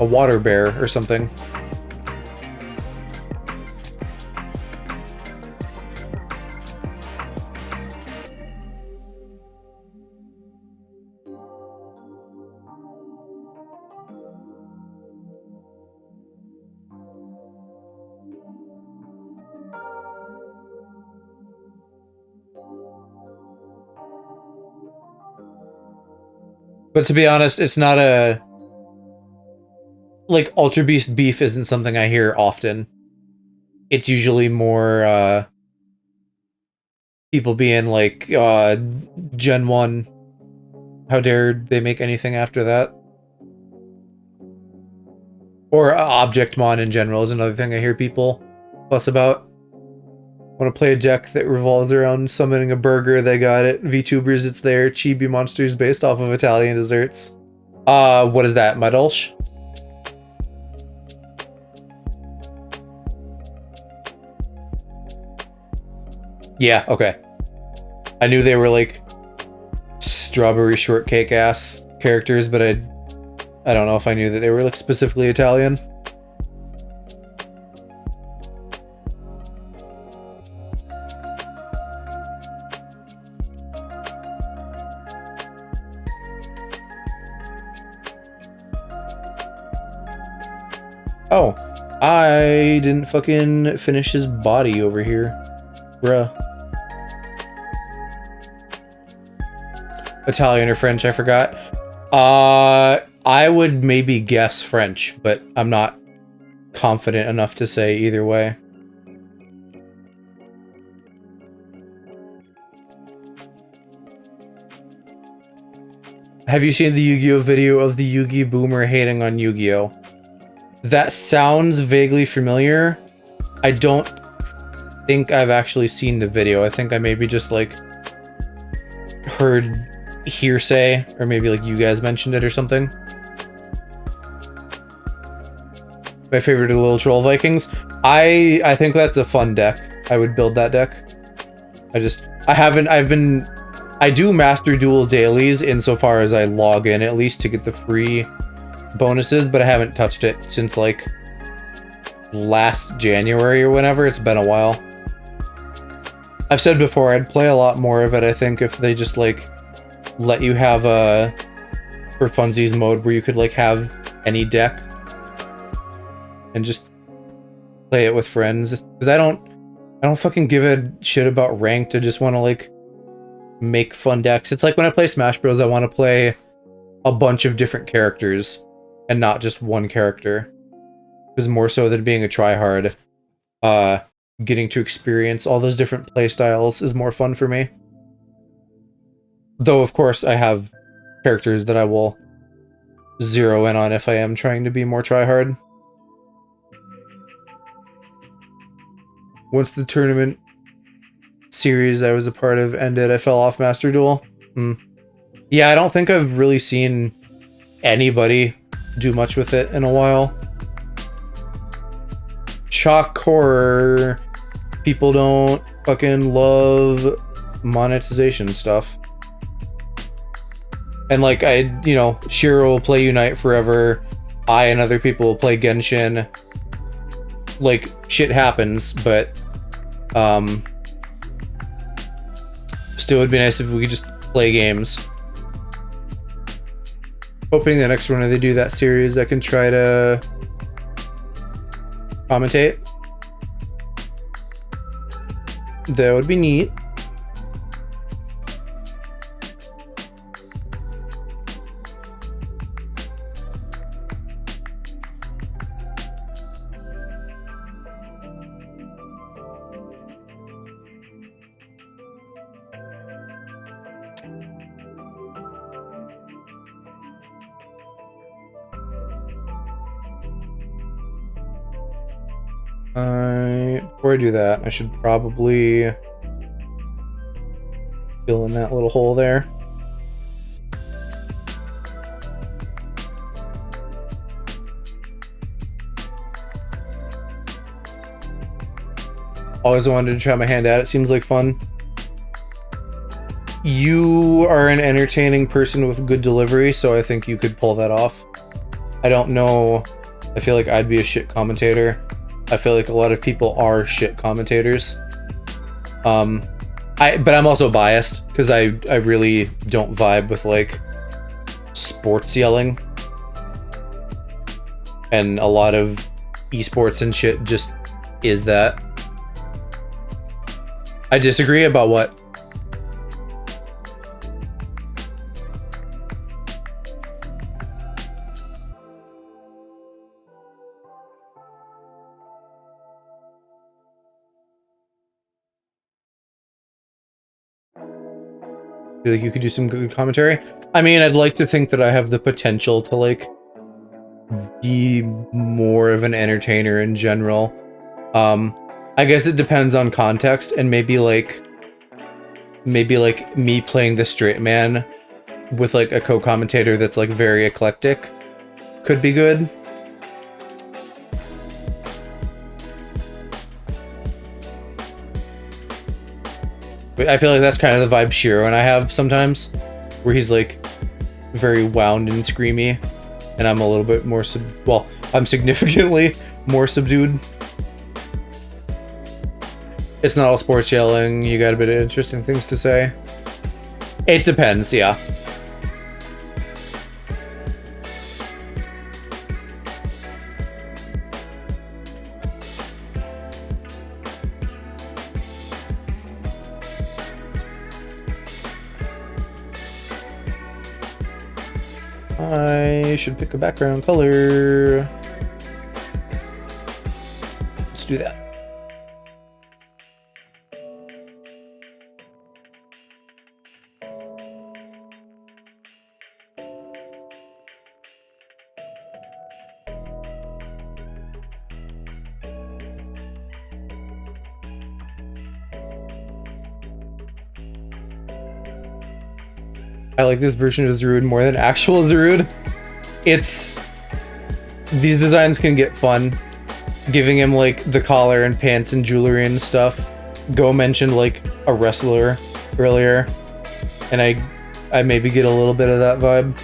a water bear or something. But to be honest, it's not a... Like, Ultra Beast beef isn't something I hear often. It's usually more, people being like, Gen 1, how dare they make anything after that? Or Objectmon in general is another thing I hear people fuss about. Want to play a deck that revolves around summoning a burger? They got it. VTubers, it's there. Chibi monsters based off of Italian desserts. What is that? Madolch? Yeah, okay. I knew they were like strawberry shortcake ass characters, but I don't know if I knew that they were like specifically Italian. Oh, I didn't fucking finish his body over here. Bruh. Italian or French, I forgot. I would maybe guess French, but I'm not confident enough to say either way. Have you seen the Yu-Gi-Oh video of the Yu-Gi boomer hating on Yu-Gi-Oh? That sounds vaguely familiar. I don't think I've actually seen the video. I think I maybe just like heard hearsay, or maybe like you guys mentioned it or something. My favorite are the Little Troll Vikings. I think that's a fun deck. I would build that deck. I do Master Duel dailies insofar as I log in at least to get the free bonuses, but I haven't touched it since like last January or whenever. It's been a while. I've said before I'd play a lot more of it, I think, if they just like let you have a for funsies mode where you could like have any deck and just play it with friends, because I don't fucking give a shit about ranked. I just want to like make fun decks. It's like when I play Smash Bros, I want to play a bunch of different characters and not just one character. Because more so than being a tryhard, getting to experience all those different playstyles is more fun for me. Though, of course, I have characters that I will zero in on if I am trying to be more tryhard. Once the tournament series I was a part of ended, I fell off Master Duel. Yeah, I don't think I've really seen anybody do much with it in a while. Shock horror. People don't fucking love monetization stuff. And like, Shiro will play Unite forever. I and other people will play Genshin. Like, shit happens, but still would be nice if we could just play games. Hoping the next one when they do that series I can try to commentate. That would be neat. Before I do that, I should probably fill in that little hole there. Always wanted to try my hand at it. Seems like fun. You are an entertaining person with good delivery, so I think you could pull that off. I don't know. I feel like I'd be a shit commentator. I feel like a lot of people are shit commentators. But I'm also biased because I really don't vibe with like sports yelling. And a lot of esports and shit just is that. I disagree about what? Feel like you could do some good commentary. I mean, I'd like to think that I have the potential to like be more of an entertainer in general. I guess it depends on context, and maybe like me playing the straight man with like a co-commentator that's like very eclectic could be good. I feel like that's kind of the vibe Shiro and I have sometimes, where he's like very wound and screamy, and I'm a little bit more I'm significantly more subdued. It's not all sports yelling, you got a bit of interesting things to say. It depends, yeah. I should pick a background color. Let's do that. I like this version of Zarude more than actual Zarude. These designs can get fun. Giving him like the collar and pants and jewelry and stuff. Go mentioned like a wrestler earlier, and I maybe get a little bit of that vibe.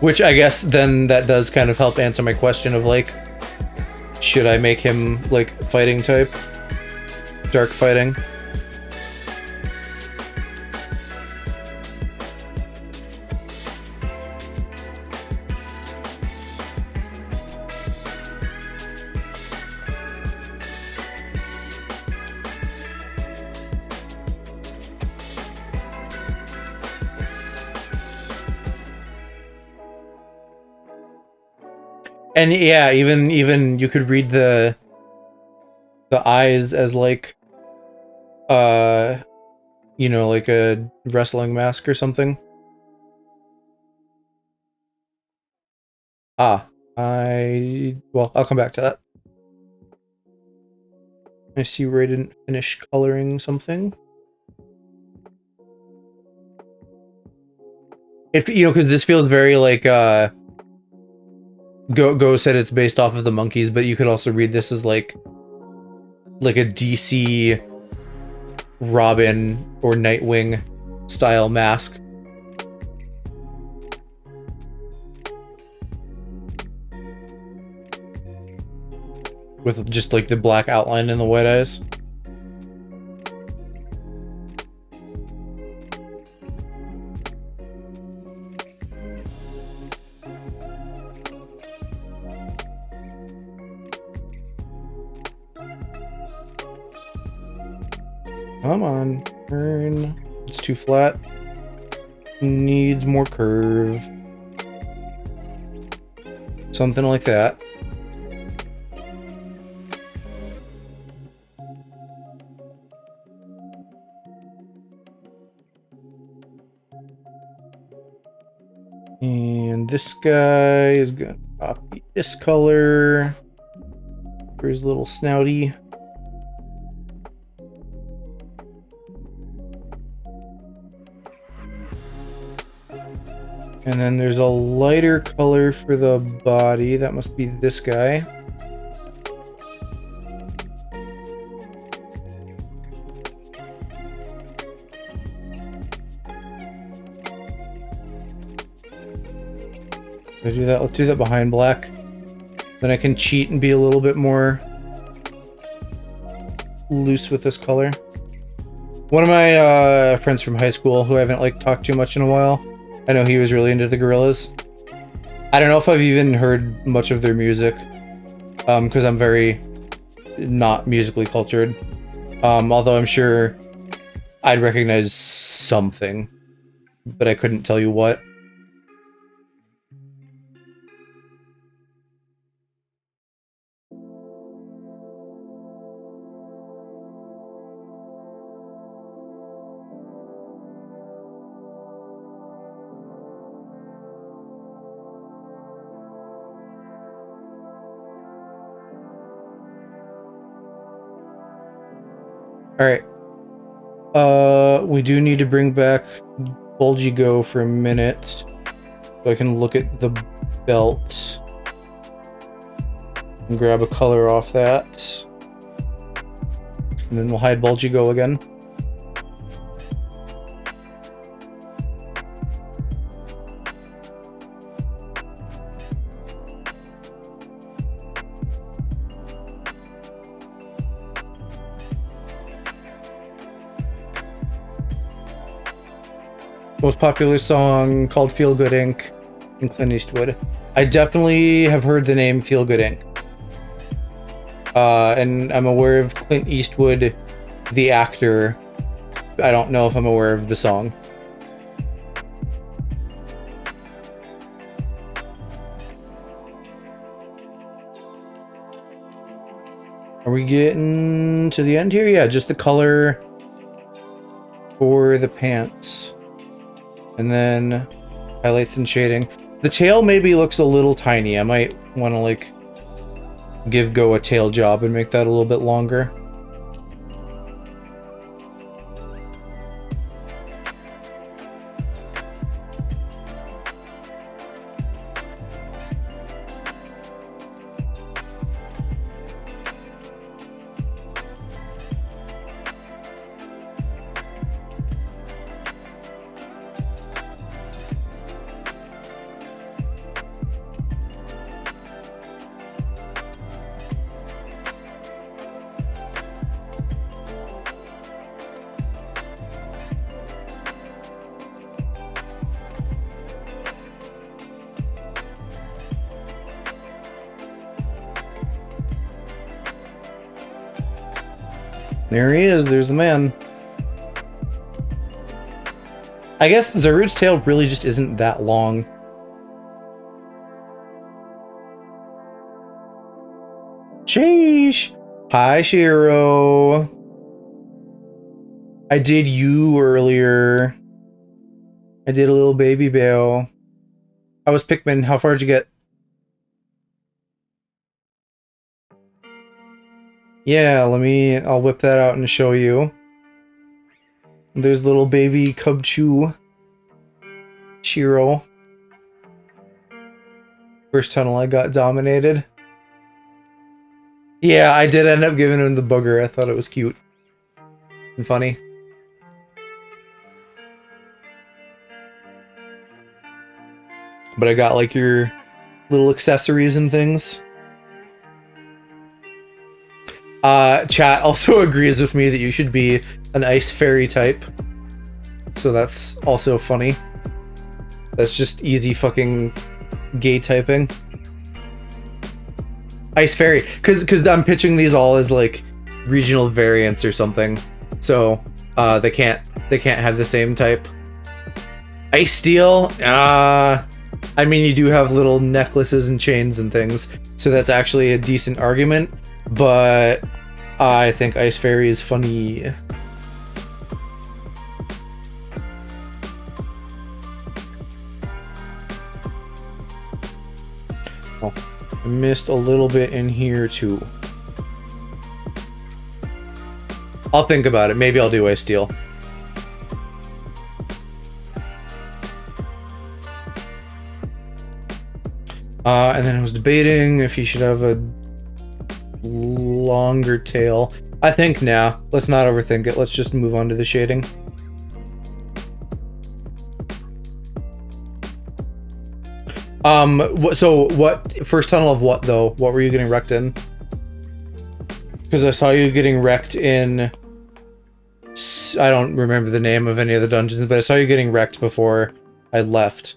Which I guess then that does kind of help answer my question of like, should I make him like fighting type? Dark fighting? And yeah, even you could read the eyes as like you know, like a wrestling mask or something. I'll come back to that. I see where I didn't finish coloring something. If you know, because this feels very like Go said it's based off of the monkeys, but you could also read this as like a DC Robin or Nightwing style mask. With just like the black outline and the white eyes. Come on, turn. It's too flat. Needs more curve. Something like that. And this guy is gonna copy this color for his little snouty. And then there's a lighter color for the body. That must be this guy. Let's do that. Let's do that behind black. Then I can cheat and be a little bit more loose with this color. One of my friends from high school, who I haven't like talked too much in a while, I know he was really into the Gorillaz. I don't know if I've even heard much of their music, because I'm very not musically cultured. Although I'm sure I'd recognize something, but I couldn't tell you what. Alright. We do need to bring back Bulgy Go for a minute, so I can look at the belt and grab a color off that. And then we'll hide Bulgy Go again. Most popular song called Feel Good Inc. in Clint Eastwood. I definitely have heard the name Feel Good Inc. And I'm aware of Clint Eastwood, the actor. I don't know if I'm aware of the song. Are we getting to the end here? Yeah, just the color for the pants. And then highlights and shading. The tail maybe looks a little tiny. I might want to like give Go a tail job and make that a little bit longer. There he is, there's the man. I guess Zaru's tail really just isn't that long. Sheesh! Hi, Shiro. I did you earlier. I did a little baby beaw. How was Pikmin? How far did you get? Yeah, I'll whip that out and show you. There's little baby Cubchoo. Shiro. First tunnel I got dominated. Yeah, I did end up giving him the booger. I thought it was cute and funny. But I got like your little accessories and things. Chat also agrees with me that you should be an ice fairy type. So that's also funny. That's just easy fucking gay typing. Ice fairy. Cause I'm pitching these all as like regional variants or something. So They can't have the same type. Ice steel? I mean, you do have little necklaces and chains and things, so that's actually a decent argument, but I think Ice Fairy is funny. Oh, I missed a little bit in here too. I'll think about it. Maybe I'll do Ice Steel. And then I was debating if he should have a longer tail. I think nah. Let's not overthink it. Let's just move on to the shading. So what first tunnel of what though? What were you getting wrecked in? Because I saw you getting wrecked in... I don't remember the name of any of the dungeons, but I saw you getting wrecked before I left.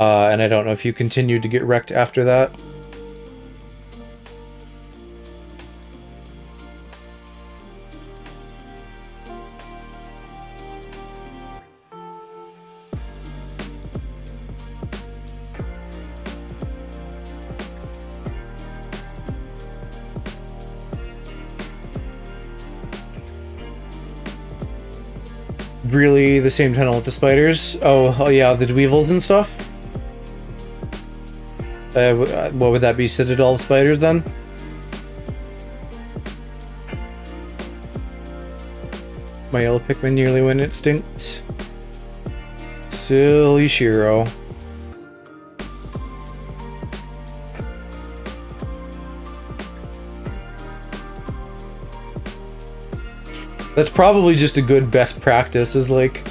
And I don't know if you continued to get wrecked after that. Really the same tunnel with the spiders? Oh yeah, the Dweevils and stuff? What would that be? Citadel of spiders then? My yellow Pikmin nearly went extinct. Silly Shiro. That's probably just a good best practice, is like,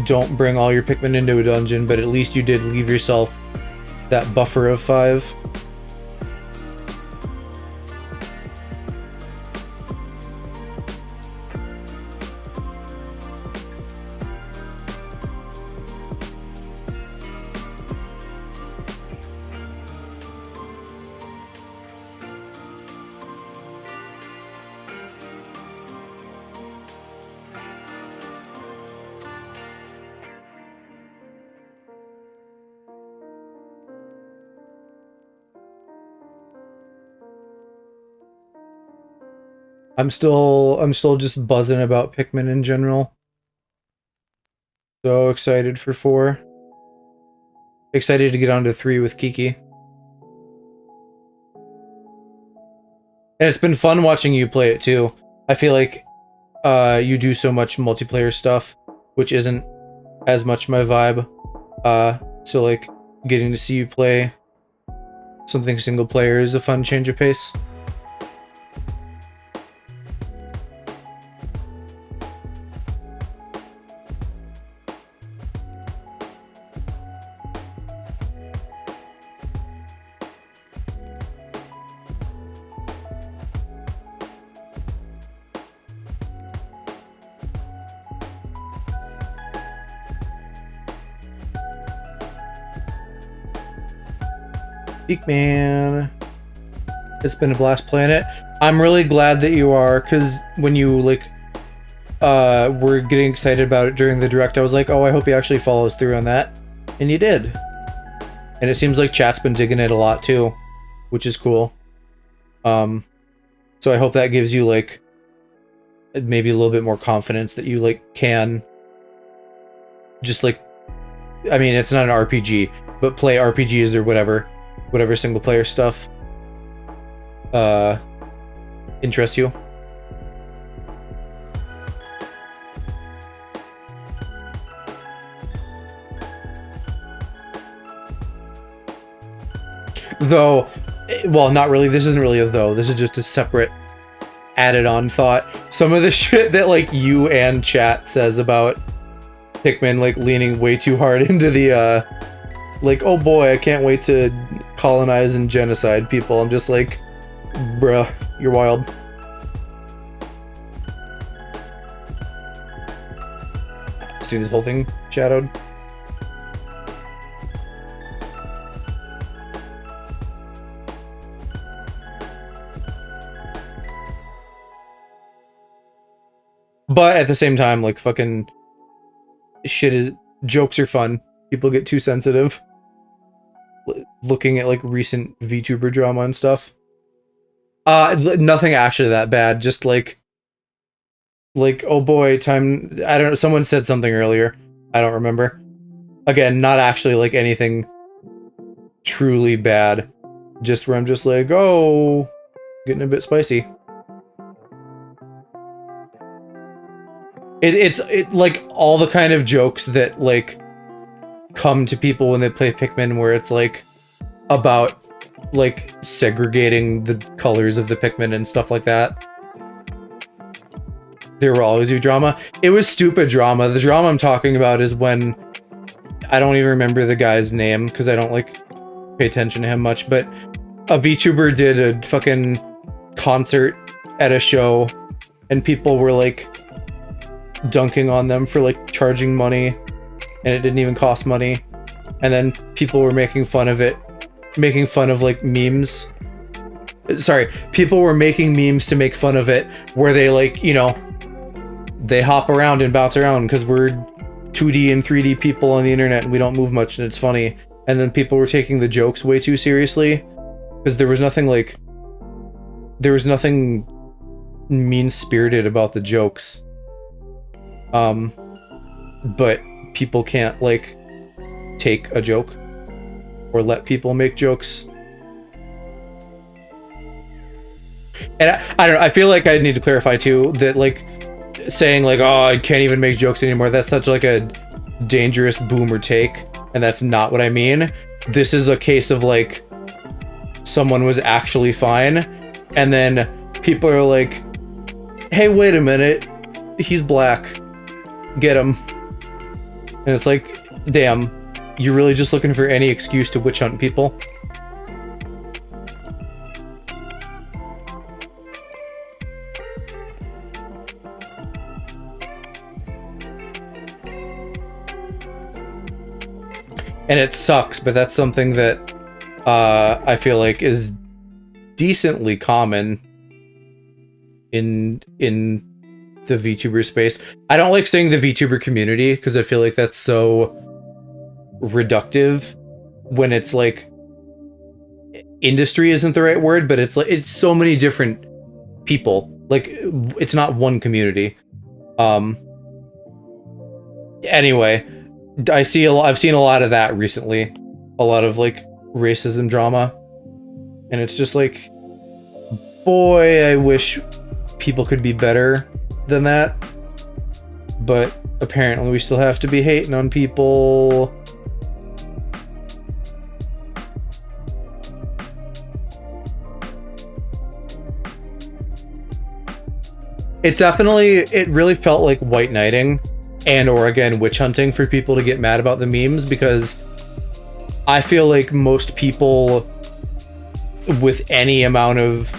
don't bring all your Pikmin into a dungeon, but at least you did leave yourself that buffer of 5. I'm still just buzzing about Pikmin in general. So excited for 4. Excited to get on to 3 with Kiki. And it's been fun watching you play it too. I feel like you do so much multiplayer stuff, which isn't as much my vibe. So like getting to see you play something single player is a fun change of pace. Man, it's been a blast playing it. I'm really glad that you are, because when you like were getting excited about it during the direct, I was like, oh, I hope he actually follows through on that, and you did. And it seems like chat's been digging it a lot too, which is cool. So I hope that gives you like maybe a little bit more confidence that you like can just like, I mean, it's not an RPG, but play RPGs or whatever single player stuff interests you. Though, well, not really. This isn't really a though. This is just a separate added on thought. Some of the shit that like you and chat says about Pikmin like leaning way too hard into the like, oh boy, I can't wait to colonize and genocide people. I'm just like, bruh, you're wild. Let's do this whole thing shadowed. But at the same time, like, fucking shit is, jokes are fun. People get too sensitive looking at like recent VTuber drama and stuff. Nothing actually that bad, just like, oh boy, time, I don't know, someone said something earlier, I don't remember. Again, not actually like anything truly bad, just where I'm just like, oh, getting a bit spicy. It's like all the kind of jokes that like come to people when they play Pikmin, where it's like about like segregating the colors of the Pikmin and stuff like that. There will always be drama. It was stupid drama. The drama I'm talking about is when, I don't even remember the guy's name because I don't like pay attention to him much, but a VTuber did a fucking concert at a show and people were like dunking on them for like charging money, and it didn't even cost money, and then people were making fun of it, making fun of like memes. Sorry, people were making memes to make fun of it, where they like, you know, they hop around and bounce around because we're 2D and 3D people on the internet and we don't move much and it's funny. And then people were taking the jokes way too seriously because there was nothing mean-spirited about the jokes. But people can't like take a joke or let people make jokes. And I don't know, I feel like I need to clarify too that like saying like, oh, I can't even make jokes anymore, that's such like a dangerous boomer take, and that's not what I mean. This is a case of like someone was actually fine and then people are like, hey, wait a minute, he's black, get him. And it's like, damn, you're really just looking for any excuse to witch hunt people? And it sucks, but that's something that I feel like is decently common in the VTuber space. I don't like saying the VTuber community because I feel like that's so reductive when it's like, industry isn't the right word, but it's like, it's so many different people. Like, it's not one community. Anyway, I've seen a lot of that recently. A lot of like racism drama. And it's just like, boy, I wish people could be better than that. But apparently we still have to be hating on people. It really felt like white knighting and or again witch hunting for people to get mad about the memes, because I feel like most people with any amount of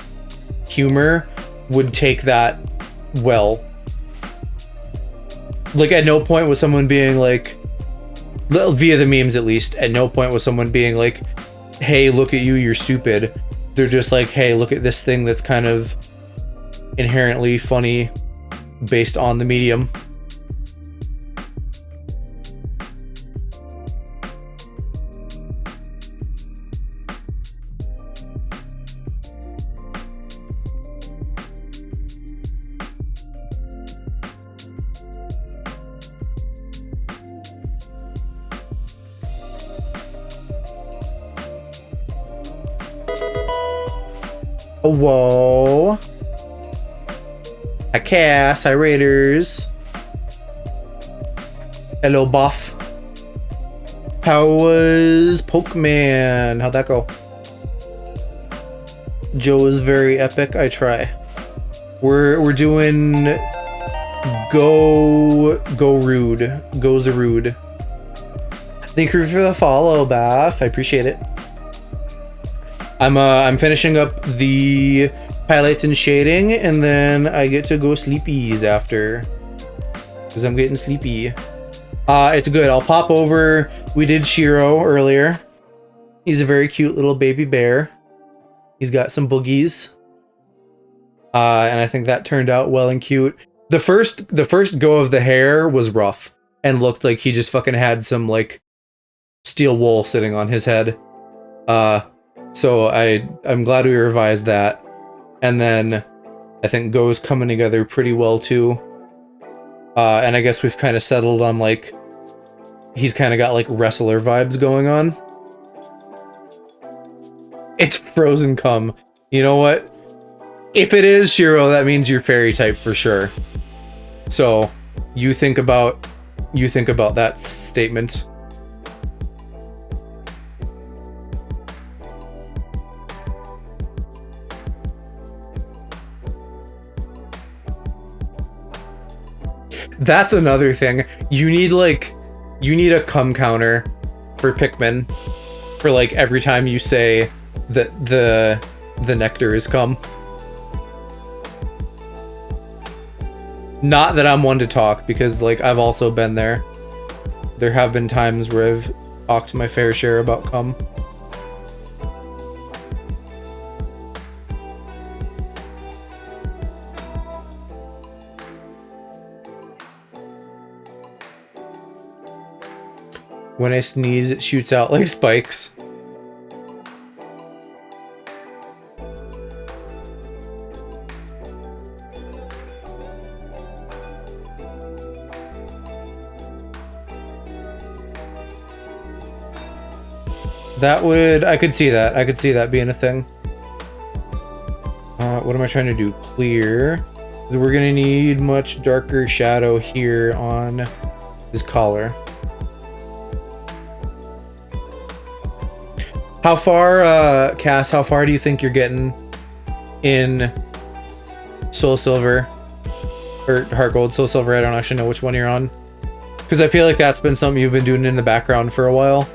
humor would take that well. Like, at no point was someone being like, via the memes at least, at no point was someone being like, hey, look at you, you're stupid. They're just like, hey, look at this thing that's kind of inherently funny based on the medium. Whoa. Hi Cass, hi Raiders. Hello Buff. How was Pokemon? How'd that go? Joe is very epic, I try. We're doing Go Rude. Go Zarude. Thank you for the follow, Bath. I appreciate it. I'm finishing up the highlights and shading, and then I get to go sleepies after, because I'm getting sleepy. It's good. I'll pop over. We did Shiro earlier. He's a very cute little baby bear. He's got some boogies. And I think that turned out well and cute. the first go of the hair was rough and looked like he just fucking had some like steel wool sitting on his head. So I'm glad we revised that. And then I think Go's coming together pretty well too. And I guess we've kind of settled on like he's kind of got like wrestler vibes going on. It's frozen cum. You know what? If it is Shiro, that means you're fairy type for sure. So you think about that statement. That's another thing. You need a cum counter for Pikmin for like every time you say that the nectar is cum. Not that I'm one to talk, because like I've also been there. There have been times where I've talked my fair share about cum. When I sneeze, it shoots out like spikes. I could see that. I could see that being a thing. What am I trying to do? Clear. We're gonna need much darker shadow here on his collar. How far, Cass, how far do you think you're getting in Soul Silver? Or Heart Gold, Soul Silver, I don't actually know which one you're on. Because I feel like that's been something you've been doing in the background for a while.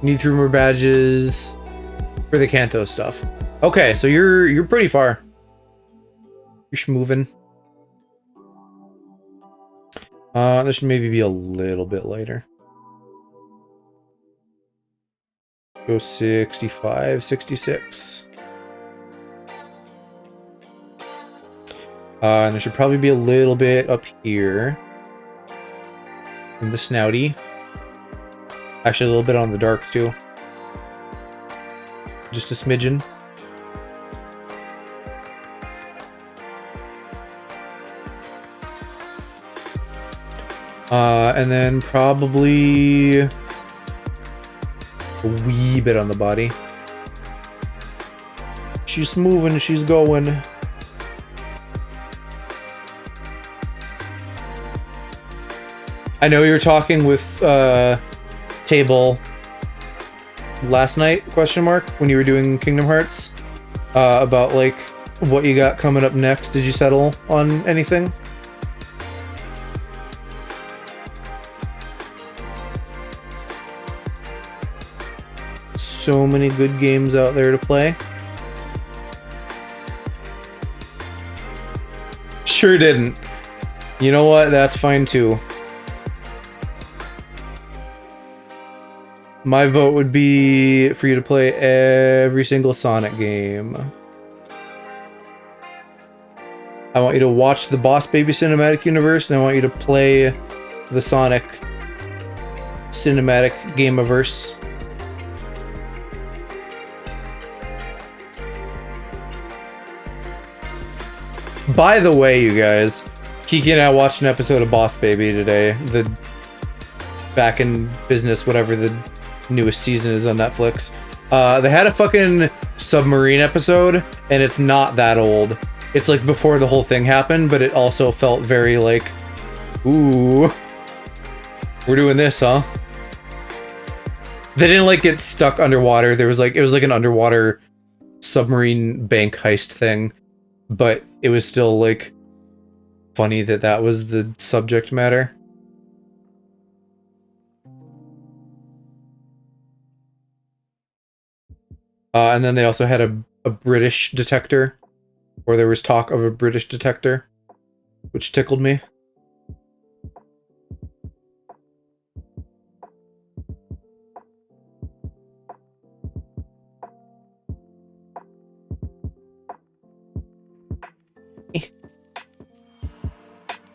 Need 3 more badges for the Kanto stuff. Okay, so you're pretty far. You're schmoving. This should maybe be a little bit lighter. Go 65, 66. And there should probably be a little bit up here in the snouty. Actually, a little bit on the dark too. Just a smidgen. And then probably a wee bit on the body. She's moving, she's going. I know you were talking with Table last night, question mark, when you were doing Kingdom Hearts, about like what you got coming up next. Did you settle on anything? So many good games out there to play. Sure didn't. You know what? That's fine too. My vote would be for you to play every single Sonic game. I want you to watch the Boss Baby Cinematic Universe, and I want you to play the Sonic Cinematic Gameverse. By the way, you guys, Kiki and I watched an episode of Boss Baby today. The Back in Business, whatever the newest season is on Netflix. They had a fucking submarine episode, and it's not that old. It's like before the whole thing happened, but it also felt very like, ooh, we're doing this, huh? They didn't like get stuck underwater. There was like, it was like an underwater submarine bank heist thing, but it was still like funny that that was the subject matter. And then they also had a British detector, or there was talk of a British detector, which tickled me.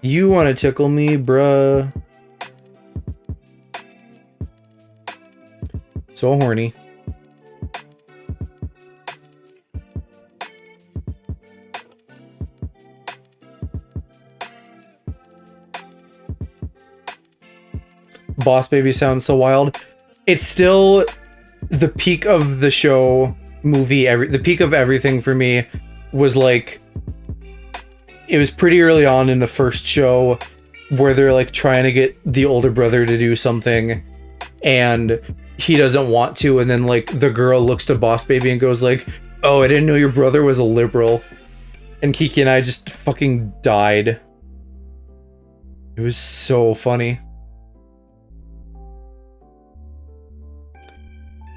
You want to tickle me, bruh. So horny. Boss Baby sounds so wild. It's still the peak of the show, movie, the peak of everything for me was like, it was pretty early on in the first show where they're like trying to get the older brother to do something and he doesn't want to, and then like the girl looks to Boss Baby and goes like, oh, I didn't know your brother was a liberal. And Kiki and I just fucking died. It was so funny.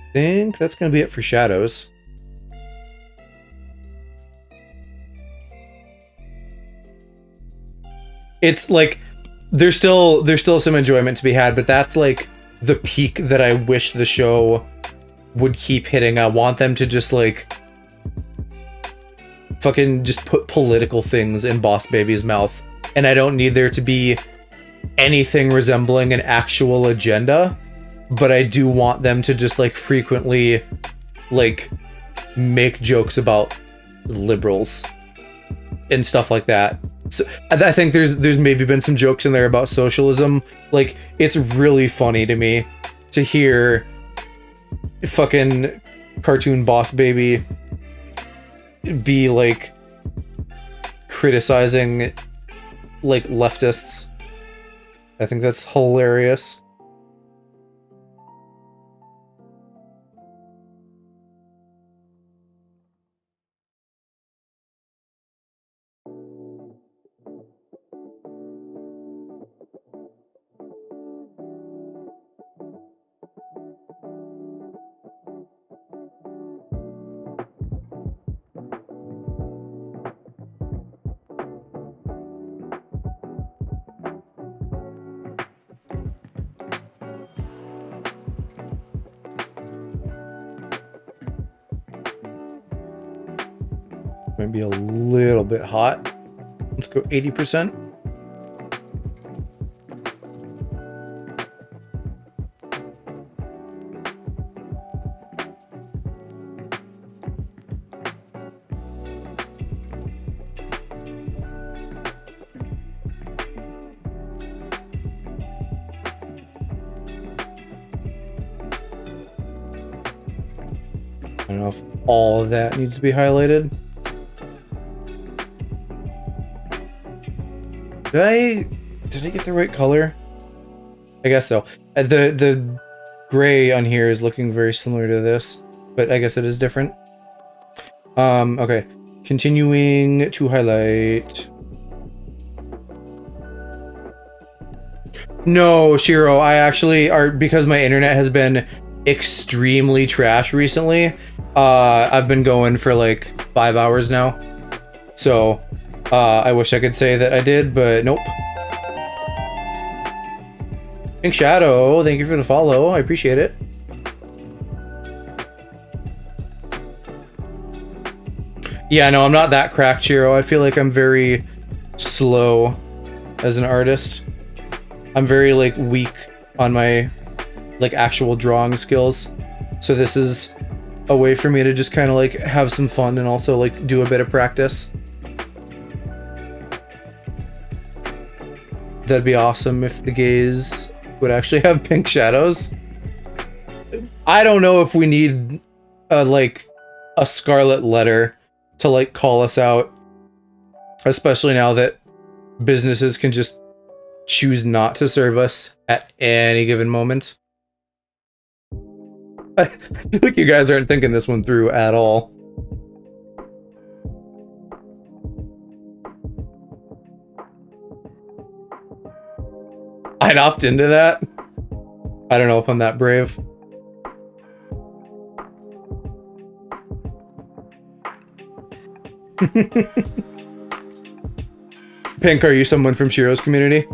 I think that's gonna be it for shadows. It's like there's still some enjoyment to be had, but that's like the peak that I wish the show would keep hitting. I want them to just like fucking just put political things in Boss Baby's mouth, and I don't need there to be anything resembling an actual agenda, but I do want them to just like frequently like make jokes about liberals and stuff like that. So I think there's maybe been some jokes in there about socialism. Like, it's really funny to me to hear fucking cartoon Boss Baby be like criticizing like leftists. I think that's hilarious. Might be a little bit hot. Let's go 80%. I don't know if all of that needs to be highlighted. Did I get the right color? I guess so. The gray on here is looking very similar to this, but I guess it is different. Okay. Continuing to highlight. No, Shiro, I actually because my internet has been extremely trash recently. I've been going for like 5 hours now. So, I wish I could say that I did, but nope. Pink Shadow, thank you for the follow. I appreciate it. Yeah, no, I'm not that cracked, Shiro. I feel like I'm very slow as an artist. I'm very like weak on my like actual drawing skills. So this is a way for me to just kind of like have some fun and also like do a bit of practice. That'd be awesome if the gays would actually have pink shadows. I don't know if we need like a scarlet letter to like call us out, especially now that businesses can just choose not to serve us at any given moment. I feel like you guys aren't thinking this one through at all. I'd opt into that. I don't know if I'm that brave. Pink, are you someone from Shiro's community?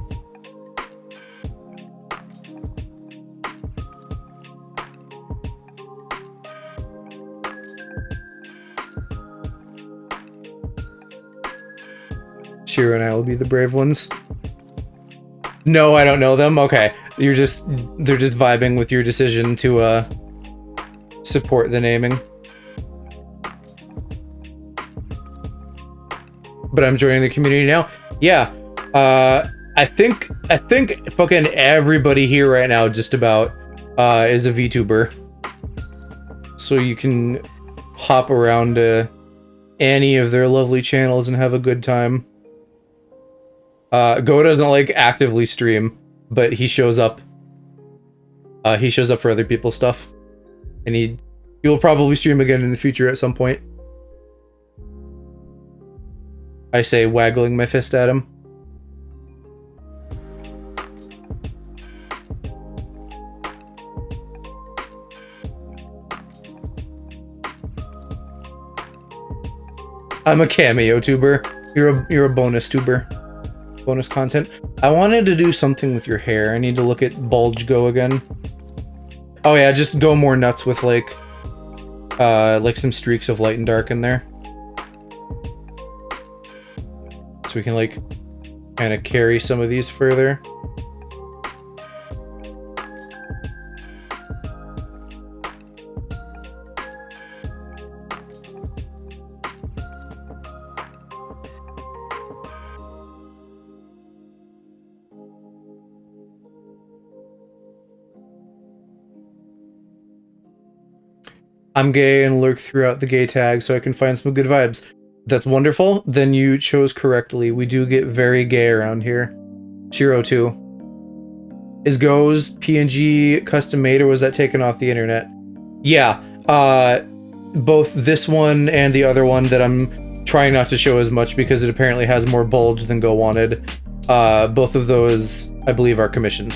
Shiro and I will be the brave ones. No, I don't know them. Okay. They're just vibing with your decision to support the naming. But I'm joining the community now. Yeah. I think fucking everybody here right now just about is a VTuber. So you can hop around to any of their lovely channels and have a good time. Go doesn't like actively stream, but he shows up. He shows up for other people's stuff. And he will probably stream again in the future at some point. I say, waggling my fist at him. I'm a cameo tuber. You're a bonus tuber. Bonus content. I wanted to do something with your hair. I need to look at Bulge Go again. Oh yeah, just go more nuts with like some streaks of light and dark in there. So we can like kind of carry some of these further. I'm gay and lurk throughout the gay tag so I can find some good vibes. That's wonderful. Then you chose correctly. We do get very gay around here. Shiro 2. Is Go's PNG custom made or was that taken off the internet? Yeah. Both this one and the other one that I'm trying not to show as much because it apparently has more bulge than Go wanted. Both of those, I believe, are commissioned.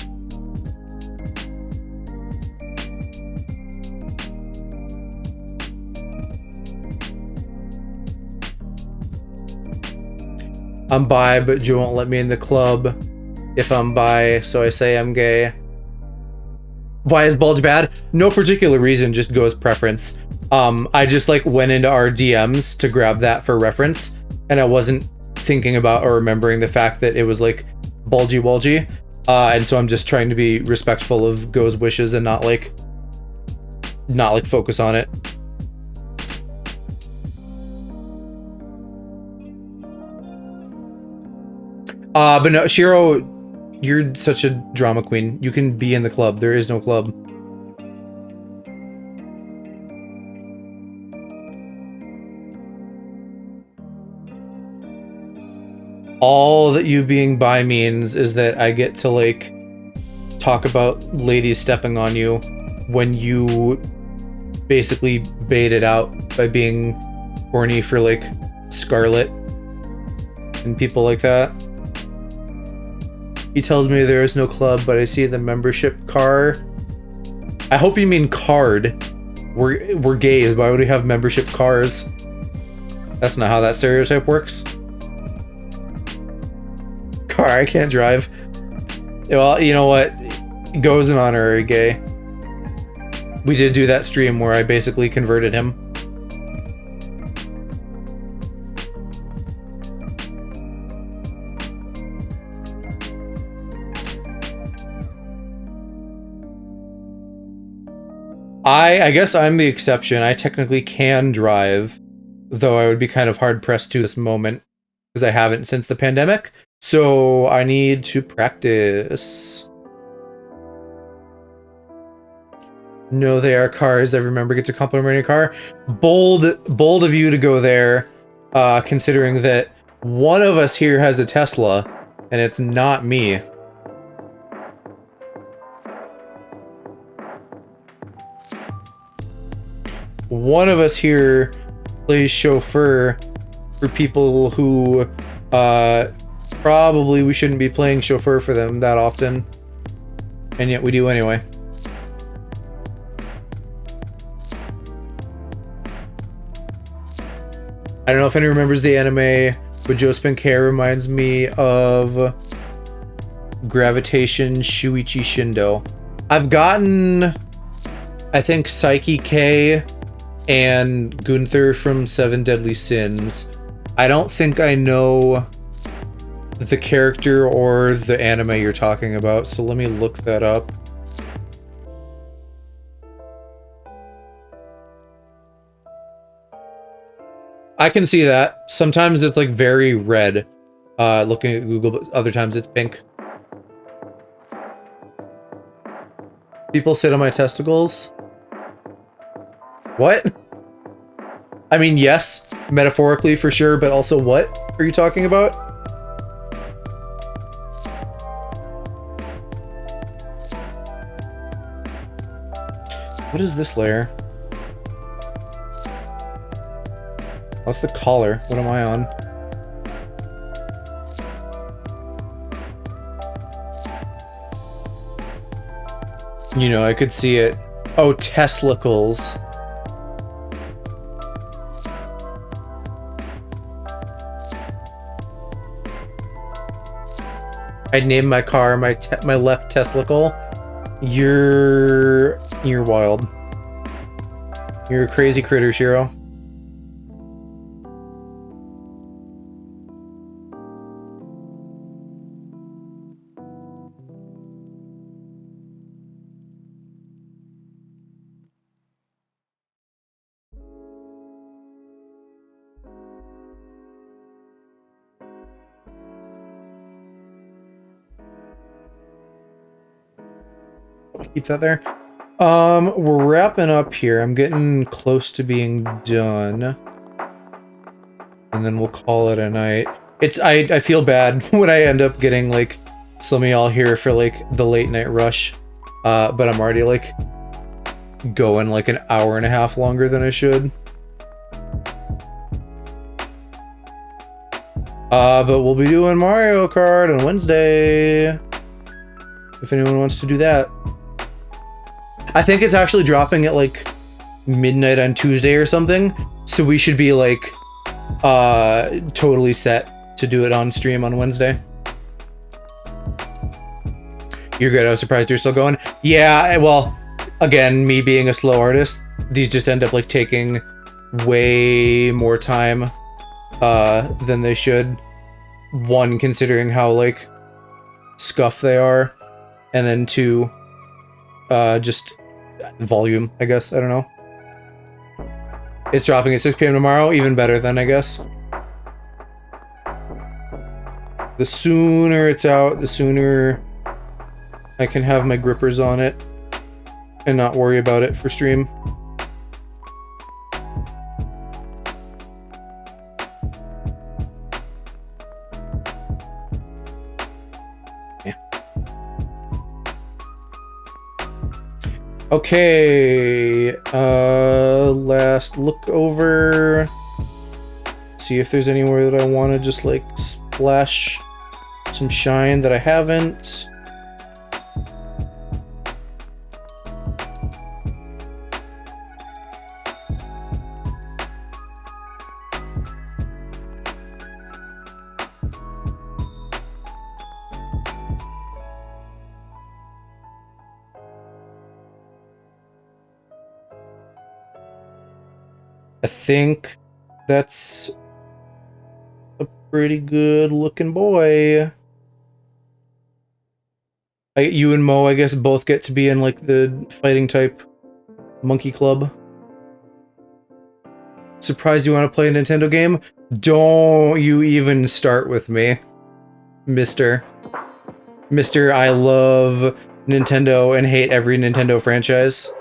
I'm bi, but Joe won't let me in the club if I'm bi, so I say I'm gay. Why is bulge bad? No particular reason, just Go's preference. I just like went into our DMs to grab that for reference, and I wasn't thinking about or remembering the fact that it was like bulgy, and so I'm just trying to be respectful of Go's wishes and not like focus on it. But no, Shiro, you're such a drama queen. You can be in the club. There is no club. All that you being bi means is that I get to, like, talk about ladies stepping on you when you basically bait it out by being horny for, like, Scarlet and people like that. He tells me there is no club, but I see the membership car. I hope you mean card. We're gays. Why would we have membership cars? That's not how that stereotype works. Car, I can't drive. Well, you know what? Go's an honorary gay. We did do that stream where I basically converted him. I guess I'm the exception. I technically can drive, though I would be kind of hard-pressed to this moment, because I haven't since the pandemic, so I need to practice. No, they are cars. Every member gets a complimentary car. Bold of you to go there, considering that one of us here has a Tesla, and it's not me. One of us here plays chauffeur for people who probably we shouldn't be playing chauffeur for them that often, and yet we do anyway. I don't know if anyone remembers the anime, but Jospin K reminds me of Gravitation Shuichi Shindo. I've gotten, I think, Psyche K and Gunther from Seven Deadly Sins. I don't think I know the character or the anime you're talking about, so let me look that up. I can see that. Sometimes it's like very red, looking at Google, but other times it's pink. People sit on my testicles? What? I mean, yes, metaphorically for sure, but also what are you talking about? What is this layer? What's the collar? What am I on? You know, I could see it. Oh, testicles. I'd name my car my left testicle. You're wild. You're a crazy critter, Shiro. Keep that there. We're wrapping up here. I'm getting close to being done. And then we'll call it a night. I feel bad when I end up getting like some of y'all here for like the late night rush. But I'm already like going like an hour and a half longer than I should. But we'll be doing Mario Kart on Wednesday. If anyone wants to do that. I think it's actually dropping at like midnight on Tuesday or something. So we should be like totally set to do it on stream on Wednesday. You're good. I was surprised you're still going. Yeah, well, again, me being a slow artist, these just end up like taking way more time than they should. One, considering how like scuffed they are, and then two, just volume, I guess. I don't know. It's dropping at 6 p.m. tomorrow. Even better then, I guess. The sooner it's out, the sooner I can have my grippers on it and not worry about it for stream. Okay, last look over. See if there's anywhere that I want to just like splash some shine that I haven't. I think that's a pretty good looking boy. You and Mo, I guess, both get to be in like the fighting type monkey club. Surprised you want to play a Nintendo game? Don't you even start with me, Mister. I love Nintendo and hate every Nintendo franchise.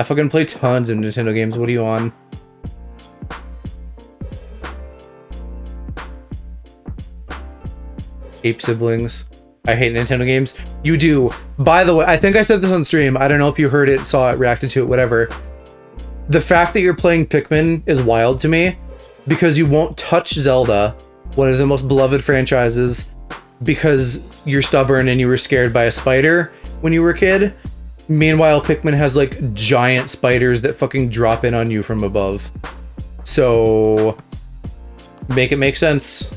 I fucking play tons of Nintendo games. What are you on? Ape siblings. I hate Nintendo games. You do. By the way, I think I said this on stream. I don't know if you heard it, saw it, reacted to it, whatever. The fact that you're playing Pikmin is wild to me because you won't touch Zelda, one of the most beloved franchises, because you're stubborn and you were scared by a spider when you were a kid. Meanwhile, Pikmin has like giant spiders that fucking drop in on you from above. So make it make sense.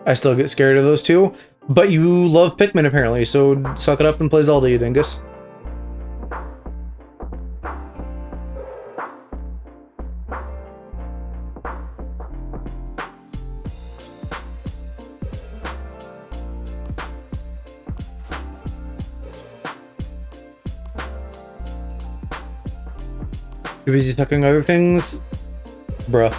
I still get scared of those two. But you love Pikmin apparently, so suck it up and play Zelda, you dingus. Too busy sucking other things? Bruh.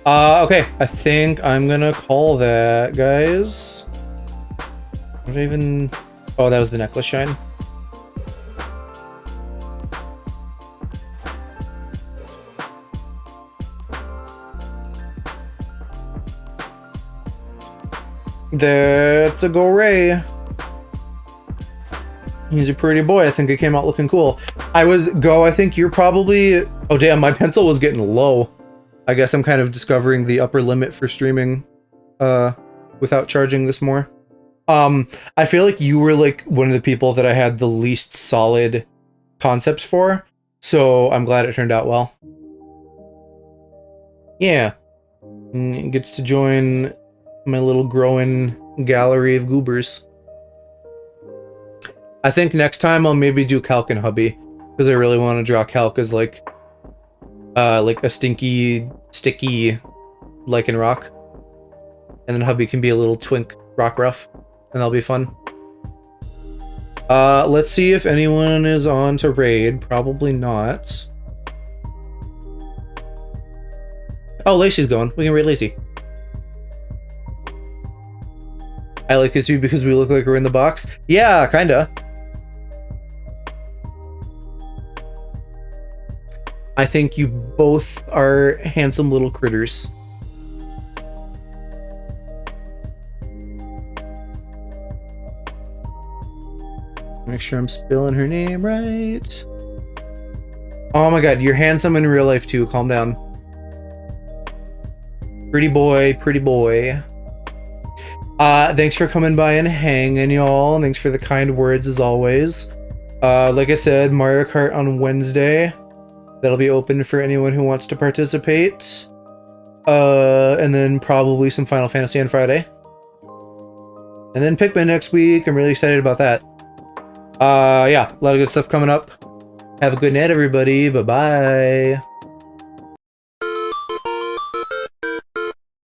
Okay. I think I'm gonna call that, guys. What even... Oh, that was the necklace shine. That's a Go Ray. He's a pretty boy. I think it came out looking cool. I think you're probably... Oh, damn, my pencil was getting low. I guess I'm kind of discovering the upper limit for streaming without charging this more. I feel like you were like one of the people that I had the least solid concepts for, so I'm glad it turned out well. Yeah. And it gets to join my little growing gallery of goobers. I think next time I'll maybe do Calc and Hubby, because I really want to draw Calc as like a stinky, sticky lichen rock, and then Hubby can be a little twink rock ruff, and that'll be fun. Let's see if anyone is on to raid. Probably not. Oh, Lacey's going. We can raid Lacey. I like this view because we look like we're in the box. Yeah, kinda. I think you both are handsome little critters. Make sure I'm spelling her name right. Oh my god, you're handsome in real life too. Calm down. Pretty boy, pretty boy. Thanks for coming by and hanging, y'all. Thanks for the kind words as always. Like I said, Mario Kart on Wednesday. That'll be open for anyone who wants to participate. And then probably some Final Fantasy on Friday. And then Pikmin next week. I'm really excited about that. Yeah, a lot of good stuff coming up. Have a good night, everybody. Bye-bye.